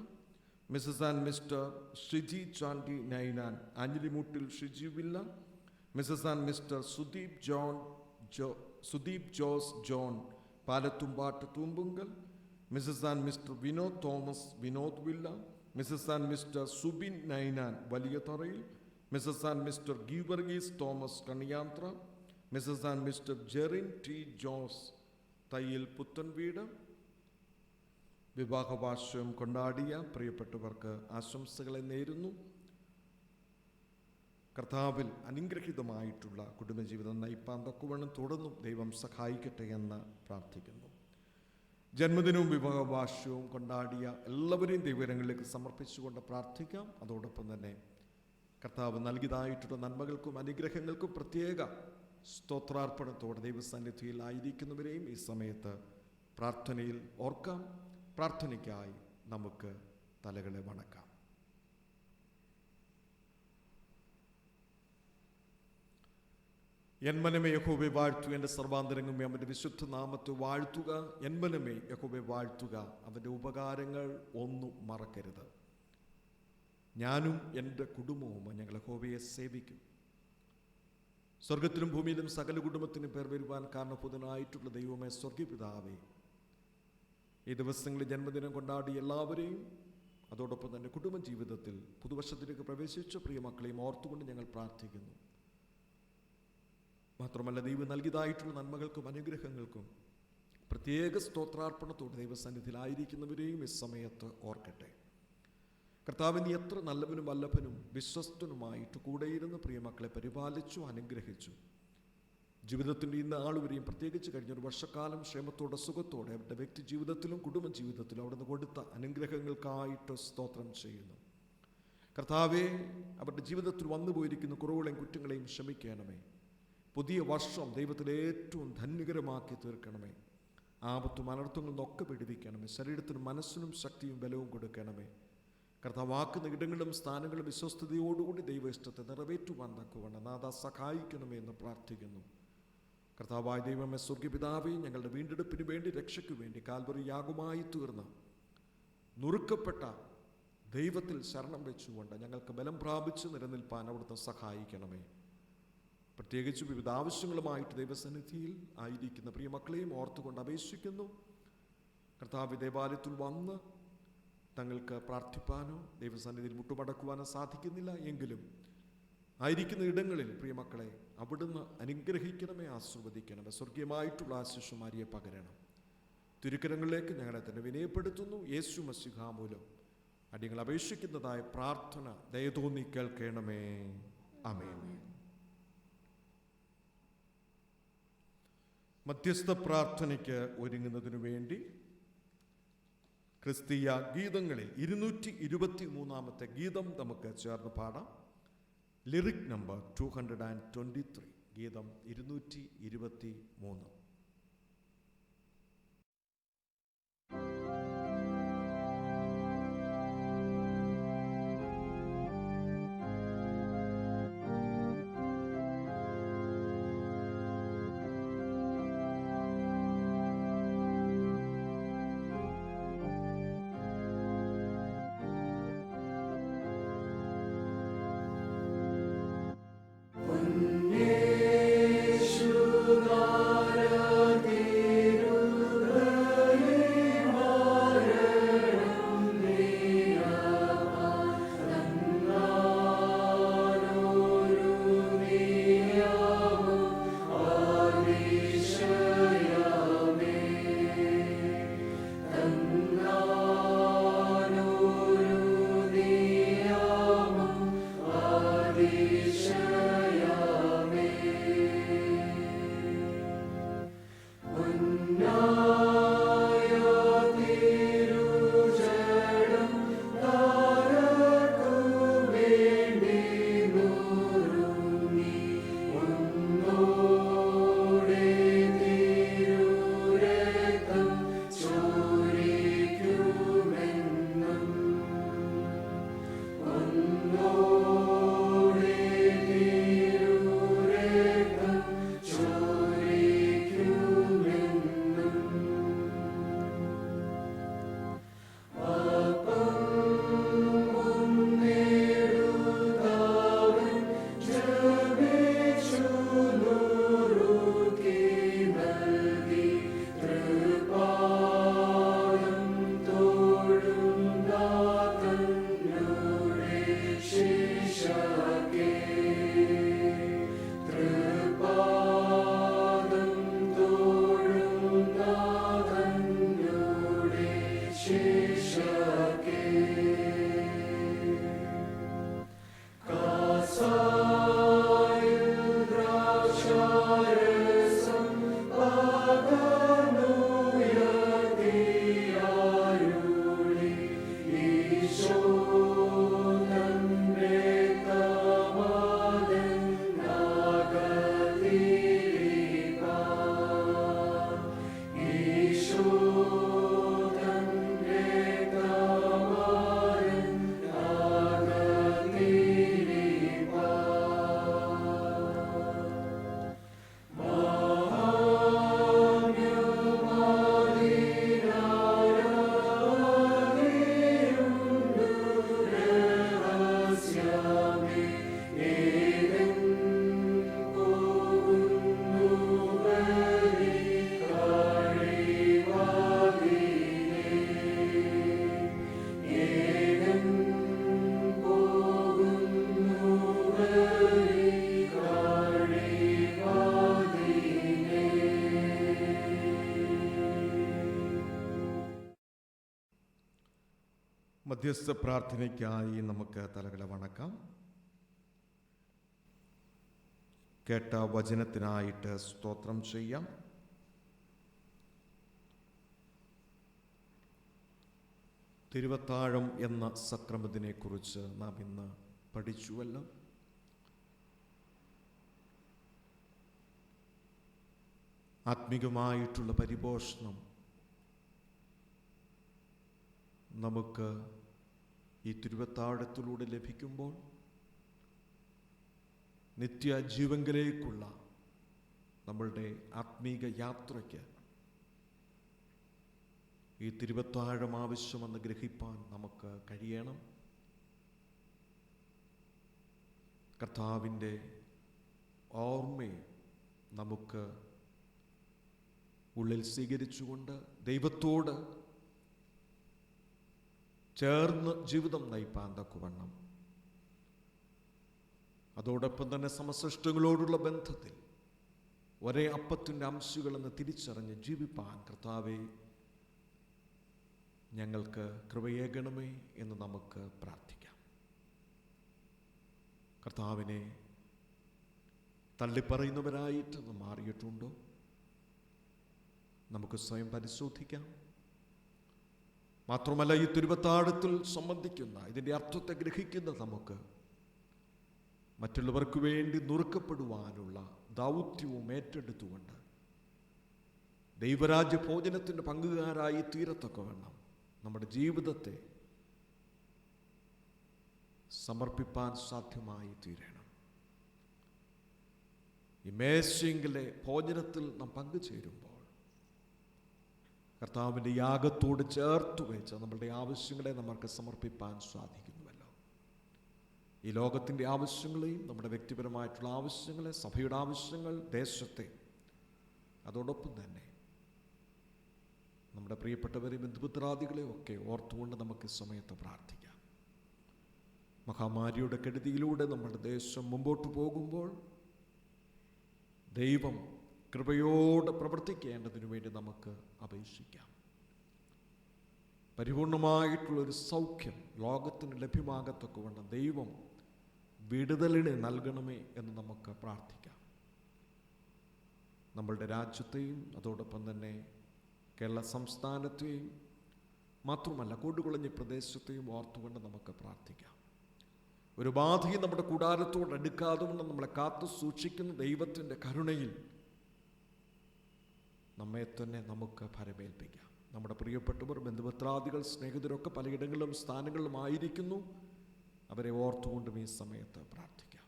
Mrs. and Mr. Shiji Chandi Nainan, Anjalimutil Shiji Villa, Mrs. and Mr. Sudeep Jos John, Palatumbat Tumbungal, Mrs. and Mr. Vinod Thomas Vinod Villa, Mrs. and Mr. Subin Nainan Valiyatharail, Mrs. and Mr. Givargis Thomas Kaniyantra, Mrs. and Mr. Jerin T. Jones Tayil Puttanveeda. വിവാഹവാർഷികം കൊണ്ടാടിയ പ്രിയപ്പെട്ടവർക്ക് ആശംസകളെ നേരുന്നു. കർത്താവിൽ അനുഗ്രഹീതമായിട്ടുള്ള കുടുംബജീവിതം നയിപ്പാൻ തക്കവണ്ണം തുടർന്നും ദൈവം സഹായിക്കട്ടെ എന്ന് പ്രാർത്ഥിക്കുന്നു. ജന്മദിനവും വിവാഹവാർഷികവും കൊണ്ടാടിയ എല്ലാവരെയും ദൈവകരങ്ങളിലേക്ക് സമർപ്പിച്ചുകൊണ്ട് പ്രാർത്ഥിക്കാം. അതോടൊപ്പം തന്നെ കർത്താവ് നൽകിയതായിട്ടുള്ള നന്മകൾക്കും അനുഗ്രഹങ്ങൾക്കും പ്രത്യേക സ്തോത്രാർപ്പണത്തോടെ ദൈവസന്നിധിയിൽ ആയിരിക്കുന്നവരെയും ഈ സമയത്ത് പ്രാർത്ഥനയിൽ ഓർക്കാം. പ്രാർത്ഥനയ്ക്കായി നമുക്ക് തലകളെ വണക്കാം. എൻ മനമേ യഹോവയെ വാഴ്ത്തുക, എൻ്റെ സർവാന്തരംഗമേ അവൻ്റെ വിശുദ്ധ നാമത്തെ വാഴ്ത്തുക. എൻ മനമേ യഹോവയെ വാഴ്ത്തുക, അവൻ്റെ ഉപകാരങ്ങൾ ഒന്നും മറക്കരുത്. ഞാനും എൻ്റെ കുടുംബവും ഞങ്ങൾ യഹോവയെ സേവിക്കും. സ്വർഗത്തിലും ഭൂമിയിലും സകല കുടുംബത്തിനും പേർ വരുവാൻ കാരണഭൂതനായിട്ടുള്ള ദൈവമേ, സ്വർഗീയപിതാവേ, ഈ ദിവസങ്ങളിൽ ജന്മദിനം കൊണ്ടാടി എല്ലാവരെയും അതോടൊപ്പം തന്നെ കുടുംബജീവിതത്തിൽ പുതുവർഷത്തിലേക്ക് പ്രവേശിച്ച പ്രിയമക്കളെയും ഓർത്തുകൊണ്ട് ഞങ്ങൾ പ്രാർത്ഥിക്കുന്നു. മാത്രമല്ല ദൈവം നൽകിയതായിട്ടുള്ള നന്മകൾക്കും അനുഗ്രഹങ്ങൾക്കും പ്രത്യേക സ്തോത്രാർപ്പണത്തോടെ ദൈവസന്നിധിയിലായിരിക്കുന്നവരെയും ഈ സമയത്ത് ഓർക്കട്ടെ. കർത്താവ്, നീ എത്ര നല്ലവനും വല്ലഭനും വിശ്വസ്തനുമായിട്ട് കൂടെയിരുന്ന് പ്രിയമക്കളെ പരിപാലിച്ചു, അനുഗ്രഹിച്ചു. ജീവിതത്തിൻ്റെ ഇന്ന് ആളുവരെയും പ്രത്യേകിച്ച് കഴിഞ്ഞൊരു വർഷക്കാലം ക്ഷേമത്തോടെ സുഖത്തോടെ അവരുടെ വ്യക്തി ജീവിതത്തിലും കുടുംബ ജീവിതത്തിലും അവിടുന്ന് കൊടുത്ത അനുഗ്രഹങ്ങൾക്കായിട്ട് സ്തോത്രം ചെയ്യുന്നു. കർത്താവേ, അവരുടെ ജീവിതത്തിൽ വന്നു പോയിരിക്കുന്ന കുറവുകളെയും കുറ്റങ്ങളെയും ക്ഷമിക്കണമേ. പുതിയ വർഷം ദൈവത്തിൽ ഏറ്റവും ധന്യകരമാക്കി തീർക്കണമേ. ആപത്തും അനർത്ഥങ്ങളിൽ നിന്നൊക്കെ പിടിപ്പിക്കണമേ. ശരീരത്തിനും മനസ്സിനും ശക്തിയും ബലവും കൊടുക്കണമേ. കർത്താവാക്കുന്ന ഇടങ്ങളും സ്ഥാനങ്ങളും വിശ്വസ്തയോടുകൂടി ദൈവ ഇഷ്ടത്തെ നിറവേറ്റുവാൻ തക്കവണ്ണം നാഥ സഹായിക്കണമേ എന്ന് പ്രാർത്ഥിക്കുന്നു. കർത്താവായ ദൈവമേ, സ്വർഗീയപിതാവേ, ഞങ്ങളുടെ വീണ്ടെടുപ്പിന് വേണ്ടി രക്ഷയ്ക്ക് വേണ്ടി കാൽവറി യാഗമായി തീർന്ന നുറുക്കപ്പെട്ട ദൈവത്തിൽ ശരണം വെച്ചുകൊണ്ട് ഞങ്ങൾക്ക് ബലം പ്രാപിച്ച് നിലനിൽപ്പാൻ അവിടുത്തെ സഹായിക്കണമേ. പ്രത്യേകിച്ച് വിവിധ ആവശ്യങ്ങളുമായിട്ട് ദൈവസന്നിധിയിൽ ആയിരിക്കുന്ന പ്രിയമക്കളെയും ഓർത്തുകൊണ്ട് അപേക്ഷിക്കുന്നു. കർത്താവ് ദേവാലയത്തിൽ വന്ന് തങ്ങൾക്ക് പ്രാർത്ഥിപ്പാനോ ദൈവസന്നിധിയിൽ മുട്ടുമടക്കുവാനോ സാധിക്കുന്നില്ല എങ്കിലും ആയിരിക്കുന്ന ഇടങ്ങളിൽ പ്രിയമക്കളെ അവിടുന്ന് അനുഗ്രഹിക്കണമേ, ആശീർവദിക്കണമേ. സ്വർഗീയമായിട്ടുള്ള ആശിഷുമാരിയെ പകരണം. തിരുക്കരങ്ങളിലേക്ക് ഞങ്ങളെ തന്നെ വിനയപ്പെടുത്തുന്നു. യേശു മശിഹ മൂലം അടിയങ്ങൾ അപേക്ഷിക്കുന്നതായ പ്രാർത്ഥന ദയതോന്നി കേൾക്കണമേ. ആമേൻ. മധ്യസ്ഥ പ്രാർത്ഥനയ്ക്ക് ഒരുങ്ങുന്നതിനു വേണ്ടി ക്രിസ്തീയ ഗീതങ്ങളിൽ 223 ഗീതം നമുക്ക് ചേർന്ന് പാടാം. ലിറിക് നമ്പർ 223, ഗീതം 223. Yeshua മധ്യസ്ഥ പ്രാർത്ഥനയ്ക്കായി നമുക്ക് തലകളെ വണക്കാം. കേട്ട വചനത്തിനായിട്ട് സ്തോത്രം ചെയ്യാം. തിരുവത്താഴം എന്ന സക്രമത്തിനെക്കുറിച്ച് നാം ഇന്ന് പഠിച്ചുവല്ലോ. ആത്മീകമായിട്ടുള്ള പരിപോഷണം നമുക്ക് ഈ തിരുവത്താഴത്തിലൂടെ ലഭിക്കുമ്പോൾ നിത്യജീവങ്കിലേക്കുള്ള നമ്മളുടെ ആത്മീക യാത്രയ്ക്ക് ഈ തിരുവത്താഴം ആവശ്യമെന്ന് ഗ്രഹിപ്പാൻ നമുക്ക് കഴിയണം. കർത്താവിൻ്റെ ഓർമ്മയെ നമുക്ക് ഉള്ളിൽ സ്വീകരിച്ചുകൊണ്ട് ദൈവത്തോട് ചേർന്ന് ജീവിതം നയിപ്പാൻ തക്കവണ്ണം, അതോടൊപ്പം തന്നെ സമസൃഷ്ടങ്ങളോടുള്ള ബന്ധത്തിൽ ഒരേ അപ്പത്തിൻ്റെ അംശങ്ങളെന്ന് തിരിച്ചറിഞ്ഞ് ജീവിപ്പാൻ കർത്താവെ ഞങ്ങൾക്ക് കൃപയേകണമേ എന്ന് നമുക്ക് പ്രാർത്ഥിക്കാം. കർത്താവിനെ തള്ളിപ്പറയുന്നവരായിട്ട് നാം മാറിയിട്ടുണ്ടോ? നമുക്ക് സ്വയം പരിശോധിക്കാം. മാത്രമല്ല, ഈ തിരുവത്താഴത്തിൽ സംബന്ധിക്കുന്ന ഇതിൻ്റെ അർത്ഥത്തെ ഗ്രഹിക്കുന്ന നമുക്ക് മറ്റുള്ളവർക്ക് വേണ്ടി നുറുക്കപ്പെടുവാനുള്ള ദൗത്യവും ഏറ്റെടുത്തുകൊണ്ട് ദൈവരാജ്യ ഭോജനത്തിൻ്റെ പങ്കുകാരായി തീരത്തക്കവണ്ണം നമ്മുടെ ജീവിതത്തെ സമർപ്പിപ്പാൻ സാധ്യമായി തീരണം. ഈ മേശയെങ്കിലെ ഭോജനത്തിൽ നാം പങ്കുചേരുമ്പോൾ കർത്താവിൻ്റെ യാഗത്തോട് ചേർത്ത് വെച്ച് നമ്മളുടെ ആവശ്യങ്ങളെ നമുക്ക് സമർപ്പിപ്പാൻ സാധിക്കുന്നുവല്ലോ. ഈ ലോകത്തിൻ്റെ ആവശ്യങ്ങളെയും നമ്മുടെ വ്യക്തിപരമായിട്ടുള്ള ആവശ്യങ്ങളെ, സഭയുടെ ആവശ്യങ്ങൾ, ദേശത്തെ, അതോടൊപ്പം തന്നെ നമ്മുടെ പ്രിയപ്പെട്ടവരെയും ബന്ധുപുത്രാദികളെയും ഒക്കെ ഓർത്തുകൊണ്ട് നമുക്ക് സമയത്ത് പ്രാർത്ഥിക്കാം. മഹാമാരിയുടെ കെടുതിയിലൂടെ നമ്മുടെ ദേശം മുമ്പോട്ട് പോകുമ്പോൾ ദൈവം കൃപയോടെ പ്രവർത്തിക്കേണ്ടതിനു വേണ്ടി നമുക്ക് അപേക്ഷിക്കാം. പരിപൂർണമായിട്ടുള്ളൊരു സൗഖ്യം ലോകത്തിന് ലഭ്യമാകത്തക്കവണ്ണം ദൈവം വിടുതലിനെ നൽകണമേ എന്ന് നമുക്ക് പ്രാർത്ഥിക്കാം. നമ്മളുടെ രാജ്യത്തെയും അതോടൊപ്പം തന്നെ കേരള സംസ്ഥാനത്തെയും മാത്രമല്ല കൊടുകുളഞ്ഞ പ്രദേശത്തെയും ഓർത്തുകൊണ്ട് നമുക്ക് പ്രാർത്ഥിക്കാം. ഒരു ബാധയും നമ്മുടെ കൂടാരത്തോട് അടുക്കാതെ കൊണ്ട് നമ്മളെ കാത്തു സൂക്ഷിക്കുന്ന ദൈവത്തിൻ്റെ കരുണയിൽ നമ്മെ തന്നെ നമുക്ക് ഭരമേൽപ്പിക്കാം. നമ്മുടെ പ്രിയപ്പെട്ടവർ, ബന്ധുപത്രാദികൾ, സ്നേഹിതരൊക്കെ പലയിടങ്ങളിലും സ്ഥാനങ്ങളിലും ആയിരിക്കുന്നു. അവരെ ഓർത്തുകൊണ്ടും ഈ സമയത്ത് പ്രാർത്ഥിക്കാം.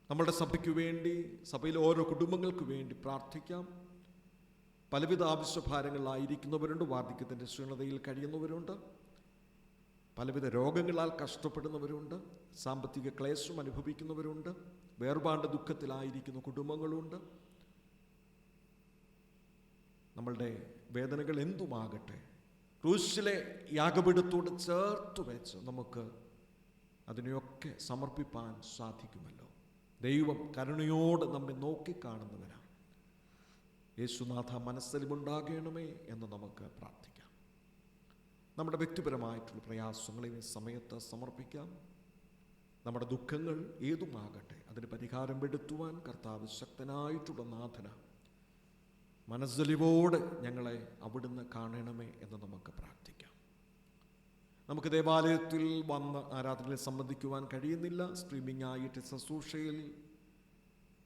നമ്മളുടെ സഭയ്ക്ക് വേണ്ടി, സഭയിലെ ഓരോ കുടുംബങ്ങൾക്ക് വേണ്ടി പ്രാർത്ഥിക്കാം. പലവിധ ആവശ്യഭാരങ്ങളിലായിരിക്കുന്നവരുണ്ട്. വാർദ്ധക്യത്തിൻ്റെ ക്ഷീണതയിൽ കഴിയുന്നവരുണ്ട്. പലവിധ രോഗങ്ങളാൽ കഷ്ടപ്പെടുന്നവരുണ്ട്. സാമ്പത്തിക ക്ലേശം അനുഭവിക്കുന്നവരുണ്ട്. വേർപാട് ദുഃഖത്തിലായിരിക്കുന്ന കുടുംബങ്ങളുണ്ട്. നമ്മളുടെ വേദനകൾ എന്തുമാകട്ടെ, ക്രൂശിലെ യാഗപീഠത്തോട് ചേർത്ത് വെച്ച് നമുക്ക് അതിനെയൊക്കെ സമർപ്പിപ്പാൻ സാധിക്കുമല്ലോ. ദൈവം കരുണയോട് നമ്മെ നോക്കിക്കാണുന്നവനാണ്. യേശുനാഥ, മനസ്സലിവുണ്ടാകണമേ എന്ന് നമുക്ക് പ്രാർത്ഥിക്കാം. നമ്മുടെ വ്യക്തിപരമായിട്ടുള്ള പ്രയാസങ്ങളെ ഈ സമയത്ത് സമർപ്പിക്കാം. നമ്മുടെ ദുഃഖങ്ങൾ ഏതുമാകട്ടെ അതിന് പരിഹാരം വരുത്തുവാൻ കർത്താവ് ശക്തനായിട്ടുള്ള നാഥന. മനസ്സലിവോടെ ഞങ്ങളെ അവിടുന്ന് കാണണമേ എന്ന് നമുക്ക് പ്രാർത്ഥിക്കാം. നമുക്ക് ദേവാലയത്തിൽ വന്ന് ആരാധനയിൽ സംബന്ധിക്കുവാൻ കഴിയുന്നില്ല. സ്ട്രീമിംഗ് ആയിട്ട് ശുശ്രൂഷയിൽ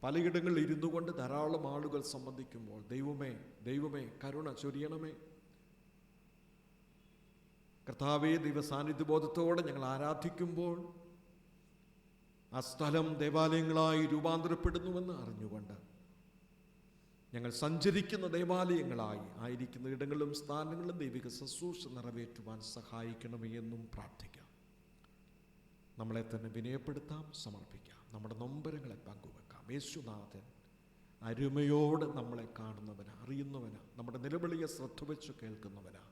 പലയിടങ്ങളിൽ ഇരുന്നു കൊണ്ട് ധാരാളം ആളുകൾ സംബന്ധിക്കുമ്പോൾ ദൈവമേ കരുണ ചൊരിയണമേ. കർത്താവേ, ദൈവസാന്നിധ്യബോധത്തോടെ ഞങ്ങൾ ആരാധിക്കുമ്പോൾ ആ സ്ഥലം ദേവാലയങ്ങളായി രൂപാന്തരപ്പെടുന്നുവെന്ന് അറിഞ്ഞുകൊണ്ട് ഞങ്ങൾ സഞ്ചരിക്കുന്ന ദേവാലയങ്ങളായി ആയിരിക്കുന്ന ഇടങ്ങളിലും സ്ഥാനങ്ങളിലും ദൈവിക ശുശ്രൂഷ നിറവേറ്റുവാൻ സഹായിക്കണമേ എന്നും പ്രാർത്ഥിക്കാം. നമ്മളെ തന്നെ വിനയപ്പെടുത്താം, സമർപ്പിക്കാം, നമ്മുടെ നൊമ്പരങ്ങളെ പങ്കുവെക്കാം. യേശുനാഥൻ അരുമയോട് നമ്മളെ കാണുന്നവനാ, അറിയുന്നവനാ, നമ്മുടെ നിലവിളിയെ ശ്രദ്ധ വെച്ച് കേൾക്കുന്നവനാ.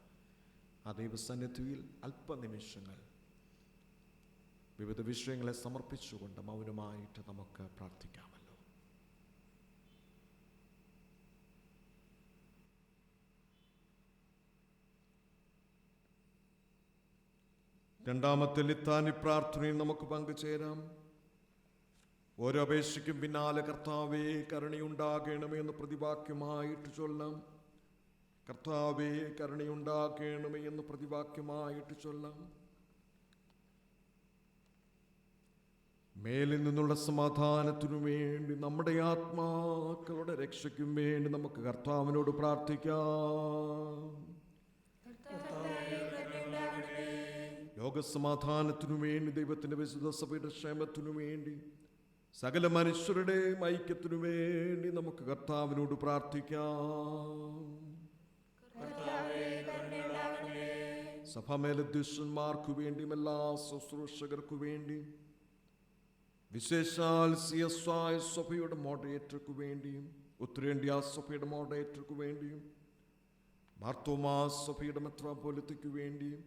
ആ ദൈവസന്നിധിയിൽ അല്പനിമിഷങ്ങൾ വിവിധ വിഷയങ്ങളെ സമർപ്പിച്ചുകൊണ്ട് മൗനമായിട്ട് നമുക്ക് പ്രാർത്ഥിക്കാമല്ലോ. രണ്ടാമത്തെ ലിത്താനി പ്രാർത്ഥനയിൽ നമുക്ക് പങ്കുചേരാം. ഓരോ അപേക്ഷയ്ക്കും പിന്നാലെ കർത്താവേ കരുണയുണ്ടാകണമേ എന്ന് പ്രതിവാക്യമായിട്ട് ചൊല്ലാം. കർത്താവേ കരുണയുണ്ടാകണമേ എന്ന് പ്രതിവാക്യമായിട്ട് ചൊല്ലാം. മേലിൽ നിന്നുള്ള സമാധാനത്തിനു വേണ്ടി, നമ്മുടെ ആത്മാക്കളുടെ രക്ഷയ്ക്കും വേണ്ടി നമുക്ക് കർത്താവിനോട് പ്രാർത്ഥിക്കാം. ലോകസമാധാനത്തിനു വേണ്ടി, ദൈവത്തിന്റെ വിശുദ്ധ സഭയുടെ ക്ഷേമത്തിനു വേണ്ടി, സകല മനുഷ്യരുടെയും ഐക്യത്തിനു വേണ്ടി നമുക്ക് കർത്താവിനോട് പ്രാർത്ഥിക്കാം. സഭാമേലധ്യക്ഷന്മാർക്കു വേണ്ടിയും എല്ലാ ശുശ്രൂഷകർക്കു വേണ്ടി, വിശേഷാൽ CSI സഭയുടെ മോഡറേറ്റർക്കു വേണ്ടിയും, ഉത്തരേന്ത്യ സഭയുടെ മോഡറേറ്റർക്കു വേണ്ടിയും, മാർത്തോമാ സഭയുടെ മെത്രാപ്പൊലീത്തയ്ക്കു വേണ്ടിയും,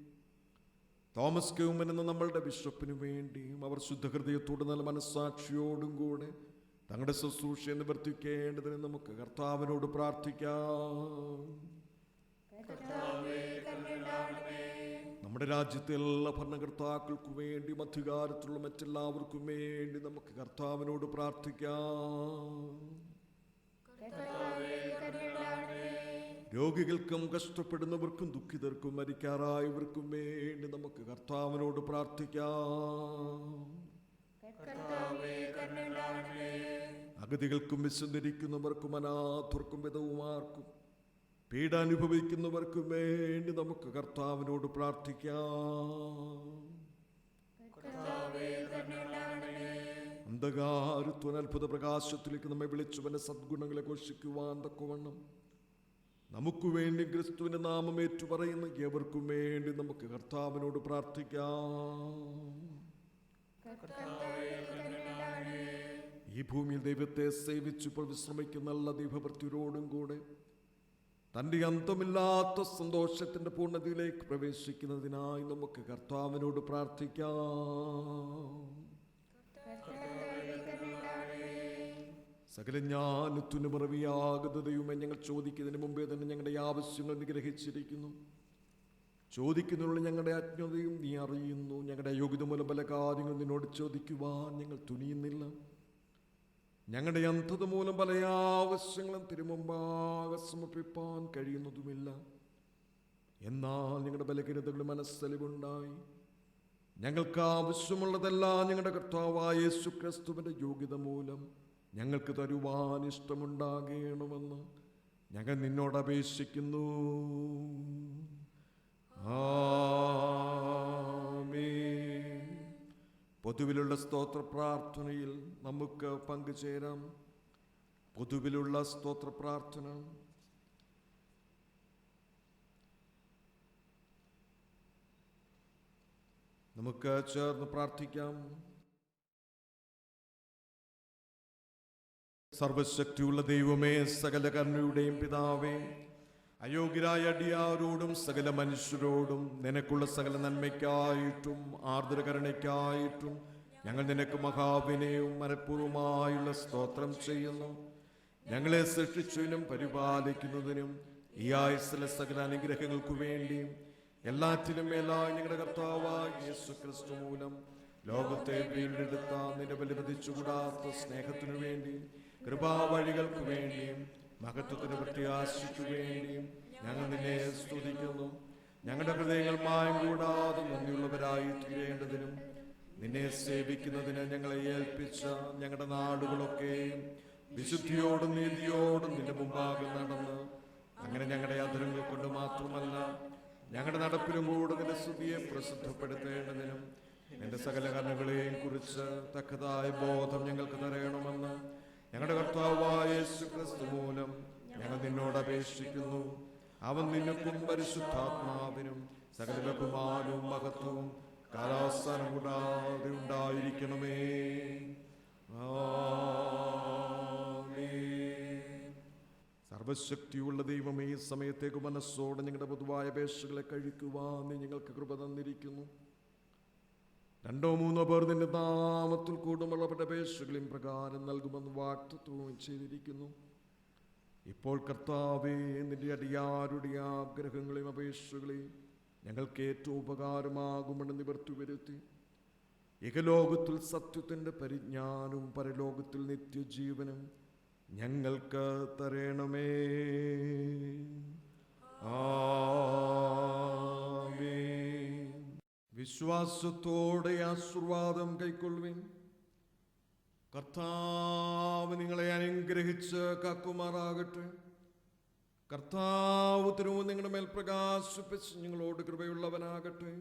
തോമസ് ക്യൂമൻ എന്ന നമ്മളുടെ ബിഷപ്പിനു വേണ്ടിയും, അവർ ശുദ്ധഹൃദയത്തോട് നല്ല മനസ്സാക്ഷിയോടും കൂടെ തങ്ങളുടെ ശുശ്രൂഷയെ നിവർത്തിക്കേണ്ടതിന് നമുക്ക് കർത്താവിനോട് പ്രാർത്ഥിക്കാം. നമ്മുടെ രാജ്യത്തെ എല്ലാ ഭരണകർത്താക്കൾക്കു വേണ്ടിയും അധികാരത്തിലുള്ള മറ്റെല്ലാവർക്കും വേണ്ടി നമുക്ക് കർത്താവിനോട് പ്രാർത്ഥിക്കാം. രോഗികൾക്കും കഷ്ടപ്പെടുന്നവർക്കും ദുഃഖിതർക്കും മരിക്കാറായവർക്കും വേണ്ടി നമുക്ക് കർത്താവിനോട് പ്രാർത്ഥിക്കാം. അഗതികൾക്കും വിശന്നിരിക്കുന്നവർക്കും അനാഥർക്കും വിധവുമാർക്കും പീഡ അനുഭവിക്കുന്നവർക്കും വേണ്ടി നമുക്ക് കർത്താവിനോട് പ്രാർത്ഥിക്കാം. അന്ധകാരത്വ അത്ഭുത പ്രകാശത്തിലേക്ക് നമ്മെ വിളിച്ചവന്റെ സദ്ഗുണങ്ങളെ ഘോഷിക്കുവാൻ തക്കവണ്ണം നമുക്ക് വേണ്ടി ക്രിസ്തുവിന്റെ നാമം ഏറ്റുപറയുന്ന ഏവർക്കും വേണ്ടി നമുക്ക് കർത്താവിനോട് പ്രാർത്ഥിക്കാം. ഈ ഭൂമിയിൽ ദൈവത്തെ സേവിച്ചിപ്പോൾ വിശ്രമിക്കുന്ന എല്ലാ ദൈവഭക്തിയോടും കൂടെ തൻ്റെ അന്തമില്ലാത്ത സന്തോഷത്തിന്റെ പൂർണ്ണതയിലേക്ക് പ്രവേശിക്കുന്നതിനായി നമുക്ക് കർത്താവിനോട് പ്രാർത്ഥിക്കാം. സകല ജ്ഞാനത്തിനു മറവിയാകുന്നതയുമേ ഞങ്ങൾ ചോദിക്കുന്നതിന് മുമ്പേ തന്നെ ഞങ്ങളുടെ ആവശ്യങ്ങൾ നിഗ്രഹിച്ചിരിക്കുന്നു. ചോദിക്കുന്നതിനുള്ള ഞങ്ങളുടെ അജ്ഞതയും നീ അറിയുന്നു. ഞങ്ങളുടെ യോഗ്യത മൂലം പല കാര്യങ്ങൾ നിന്നോട് ചോദിക്കുവാൻ ഞങ്ങൾ തുനിയുന്നില്ല. ഞങ്ങളുടെ അന്ധത മൂലം പല ആവശ്യങ്ങളും തിരുമുമ്പാകെ സമർപ്പിപ്പാൻ കഴിയുന്നതുമില്ല. എന്നാൽ ഞങ്ങളുടെ ബലഹീനതകളുടെ മനസ്സലിവുണ്ടായി ഞങ്ങൾക്ക് ആവശ്യമുള്ളതെല്ലാം ഞങ്ങളുടെ കർത്താവായ യേശുക്രിസ്തുവിന്റെ യോഗ്യത മൂലം ഞങ്ങൾക്ക് തരുവാൻ ഇഷ്ടമുണ്ടാകണമെന്ന് ഞങ്ങൾ നിന്നോട് അപേക്ഷിക്കുന്നു. ആമേൻ. പൊതുവിലുള്ള സ്തോത്ര പ്രാർത്ഥനയിൽ നമുക്ക് പങ്കുചേരാം. പൊതുവിലുള്ള സ്തോത്ര പ്രാർത്ഥന. നമുക്ക് ചേർന്ന് പ്രാർത്ഥിക്കാം. സർവശക്തിയുള്ള ദൈവമേ, സകല കരുണയുടെയും പിതാവേ, അയോഗ്യരായ അടിയാരോടും സകല മനുഷ്യരോടും നിനക്കുള്ള സകല നന്മയ്ക്കായിട്ടും ആർദ്രകരുണയ്ക്കായിട്ടും ഞങ്ങൾ നിനക്ക് മഹാവിനയവും മനഃപൂർവ്വമായുള്ള സ്തോത്രം ചെയ്യുന്നു. ഞങ്ങളെ സൃഷ്ടിച്ചതിനും പരിപാലിക്കുന്നതിനും ഈ ആയുസ്സിലെ സകല അനുഗ്രഹങ്ങൾക്കു വേണ്ടിയും എല്ലാറ്റിലും മേലായി ഞങ്ങളുടെ കർത്താവായ യേശുക്രിസ്തു മൂലം ലോകത്തെ വീണ്ടെടുത്ത നിന്റെ ബലിപതിച്ചുകൂടാത്ത സ്നേഹത്തിനു വേണ്ടി, കൃപാവഴികൾക്ക് വേണ്ടിയും മഹത്വത്തിന് പ്രത്യാശയ്ക്കു വേണ്ടിയും ഞങ്ങൾ നിന്നെ സ്തുതിക്കുന്നു. ഞങ്ങളുടെ ഹൃദയങ്ങൾ മായം കൂടാതെ നന്ദിയുള്ളവരായി തീരേണ്ടതിനും നിന്നെ സേവിക്കുന്നതിന് ഞങ്ങളെ ഏൽപ്പിച്ച ഞങ്ങളുടെ നാടുകളൊക്കെയും വിശുദ്ധിയോടും നീതിയോടും നിന്റെ മുമ്പാകെ നടന്ന്, അങ്ങനെ ഞങ്ങളുടെ അധരങ്ങൾ കൊണ്ട് മാത്രമല്ല ഞങ്ങളുടെ നടപ്പിലും കൂടെ നിന്റെ സ്തുതിയെ പ്രസിദ്ധപ്പെടുത്തേണ്ടതിനും നിന്റെ സകല കർമ്മങ്ങളെയും കുറിച്ച് തക്കതായ ബോധം ഞങ്ങൾക്ക് തരയണമെന്ന് ഞങ്ങളുടെ കർത്താവായ യേശുക്രിസ്തു മൂലം ഞങ്ങൾ നിന്നോട് അപേക്ഷിക്കുന്നു. അവൻ നിനക്കും പരിശുദ്ധാത്മാവിനും സകല ബഹുമാനവും മഹത്വവും കാലാവസാനം കൂടാതെ ഉണ്ടായിരിക്കണമേ. സർവശക്തിയുള്ള ദൈവമേ, ഈ സമയത്തേക്ക് മനസ്സോടെ ഞങ്ങളുടെ പൊതുവായ അപേക്ഷകളെ കഴിക്കുവാൻ നീ ഞങ്ങൾക്ക് കൃപ തന്നിരിക്കുന്നു. 2-3 പേർ നിന്റെ നാമത്തിൽ കൂടുമുള്ള അപേക്ഷകളെയും പ്രകാരം നൽകുമെന്ന് വാഗ്ദത്തവും ചെയ്തിരിക്കുന്നു. ഇപ്പോൾ കർത്താവേ, നിന്റെ അടിയാരുടെ ആഗ്രഹങ്ങളെയും അപേക്ഷകളെയും ഞങ്ങൾക്ക് ഏറ്റവും ഉപകാരമാകുമെന്ന് നിവർത്തി വരുത്തി ഇഹലോകത്തിൽ സത്യത്തിൻ്റെ പരിജ്ഞാനവും പരലോകത്തിൽ നിത്യജീവനും ഞങ്ങൾക്ക് തരണമേ. ആമേൻ. വിശ്വാസത്തോടെ ആശീർവാദം കൈക്കൊള്ളുവിൻ. കർത്താവ് നിങ്ങളെ അനുഗ്രഹിച്ച് കാക്കുമാറാകട്ടെ. കർത്താവ് തിരുവും നിങ്ങളുടെ മേൽ പ്രകാശിപ്പിച്ച് നിങ്ങളോട് കൃപയുള്ളവനാകട്ടെ.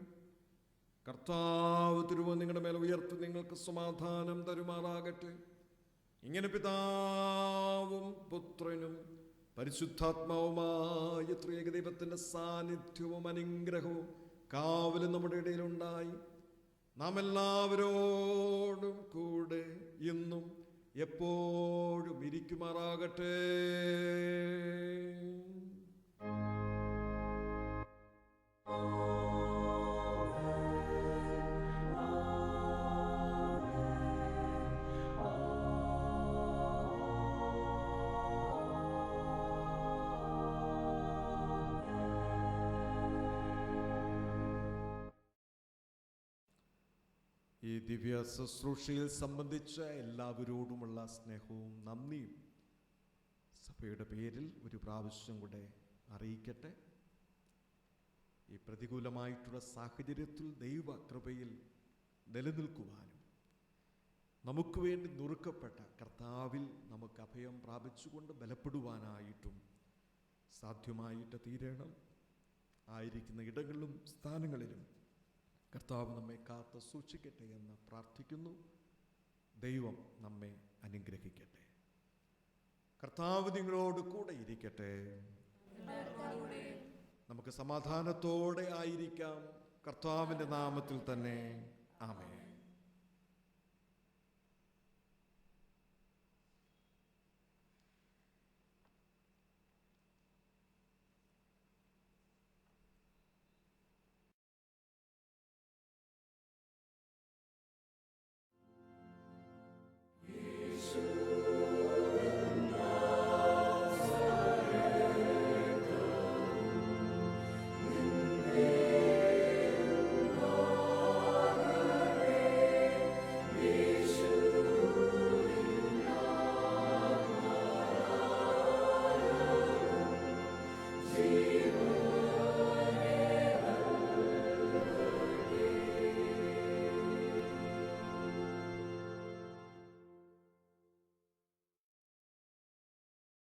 കർത്താവ് തിരുവും നിങ്ങളുടെ മേൽ ഉയർത്തി നിങ്ങൾക്ക് സമാധാനം തരുമാറാകട്ടെ. ഇങ്ങനെ പിതാവും പുത്രനും പരിശുദ്ധാത്മാവുമായ ത്രിയേക ദൈവത്തിൻ്റെ സാന്നിധ്യവും അനുഗ്രഹവും കാവലും നമ്മുടെ ഇടയിലുണ്ടായി നാം എല്ലാവരോടും കൂടെ ഇന്നും എപ്പോഴും ഇരിക്കുമാറാകട്ടെ. ഈ ദിവ്യ ശുശ്രൂഷയിൽ സംബന്ധിച്ച എല്ലാവരോടുമുള്ള സ്നേഹവും നന്ദിയും സഭയുടെ പേരിൽ ഒരു പ്രാവശ്യം കൂടെ അറിയിക്കട്ടെ. ഈ പ്രതികൂലമായിട്ടുള്ള സാഹചര്യത്തിൽ ദൈവകൃപയിൽ നിലനിൽക്കുവാനും നമുക്ക് വേണ്ടി നുറുക്കപ്പെട്ട കർത്താവിൽ നമുക്ക് അഭയം പ്രാപിച്ചുകൊണ്ട് ബലപ്പെടുവാനായിട്ടും സാധ്യമായിട്ട് തീരണം. ആയിരിക്കുന്ന ഇടങ്ങളിലും സ്ഥാനങ്ങളിലും കർത്താവ് നമ്മെ കാത്ത് സൂക്ഷിക്കട്ടെ എന്ന് പ്രാർത്ഥിക്കുന്നു. ദൈവം നമ്മെ അനുഗ്രഹിക്കട്ടെ. കർത്താവ് നിങ്ങളോട് കൂടെ ഇരിക്കട്ടെ. നമുക്ക് സമാധാനത്തോടെ ആയിരിക്കാം. കർത്താവിൻ്റെ നാമത്തിൽ തന്നെ ആമേൻ.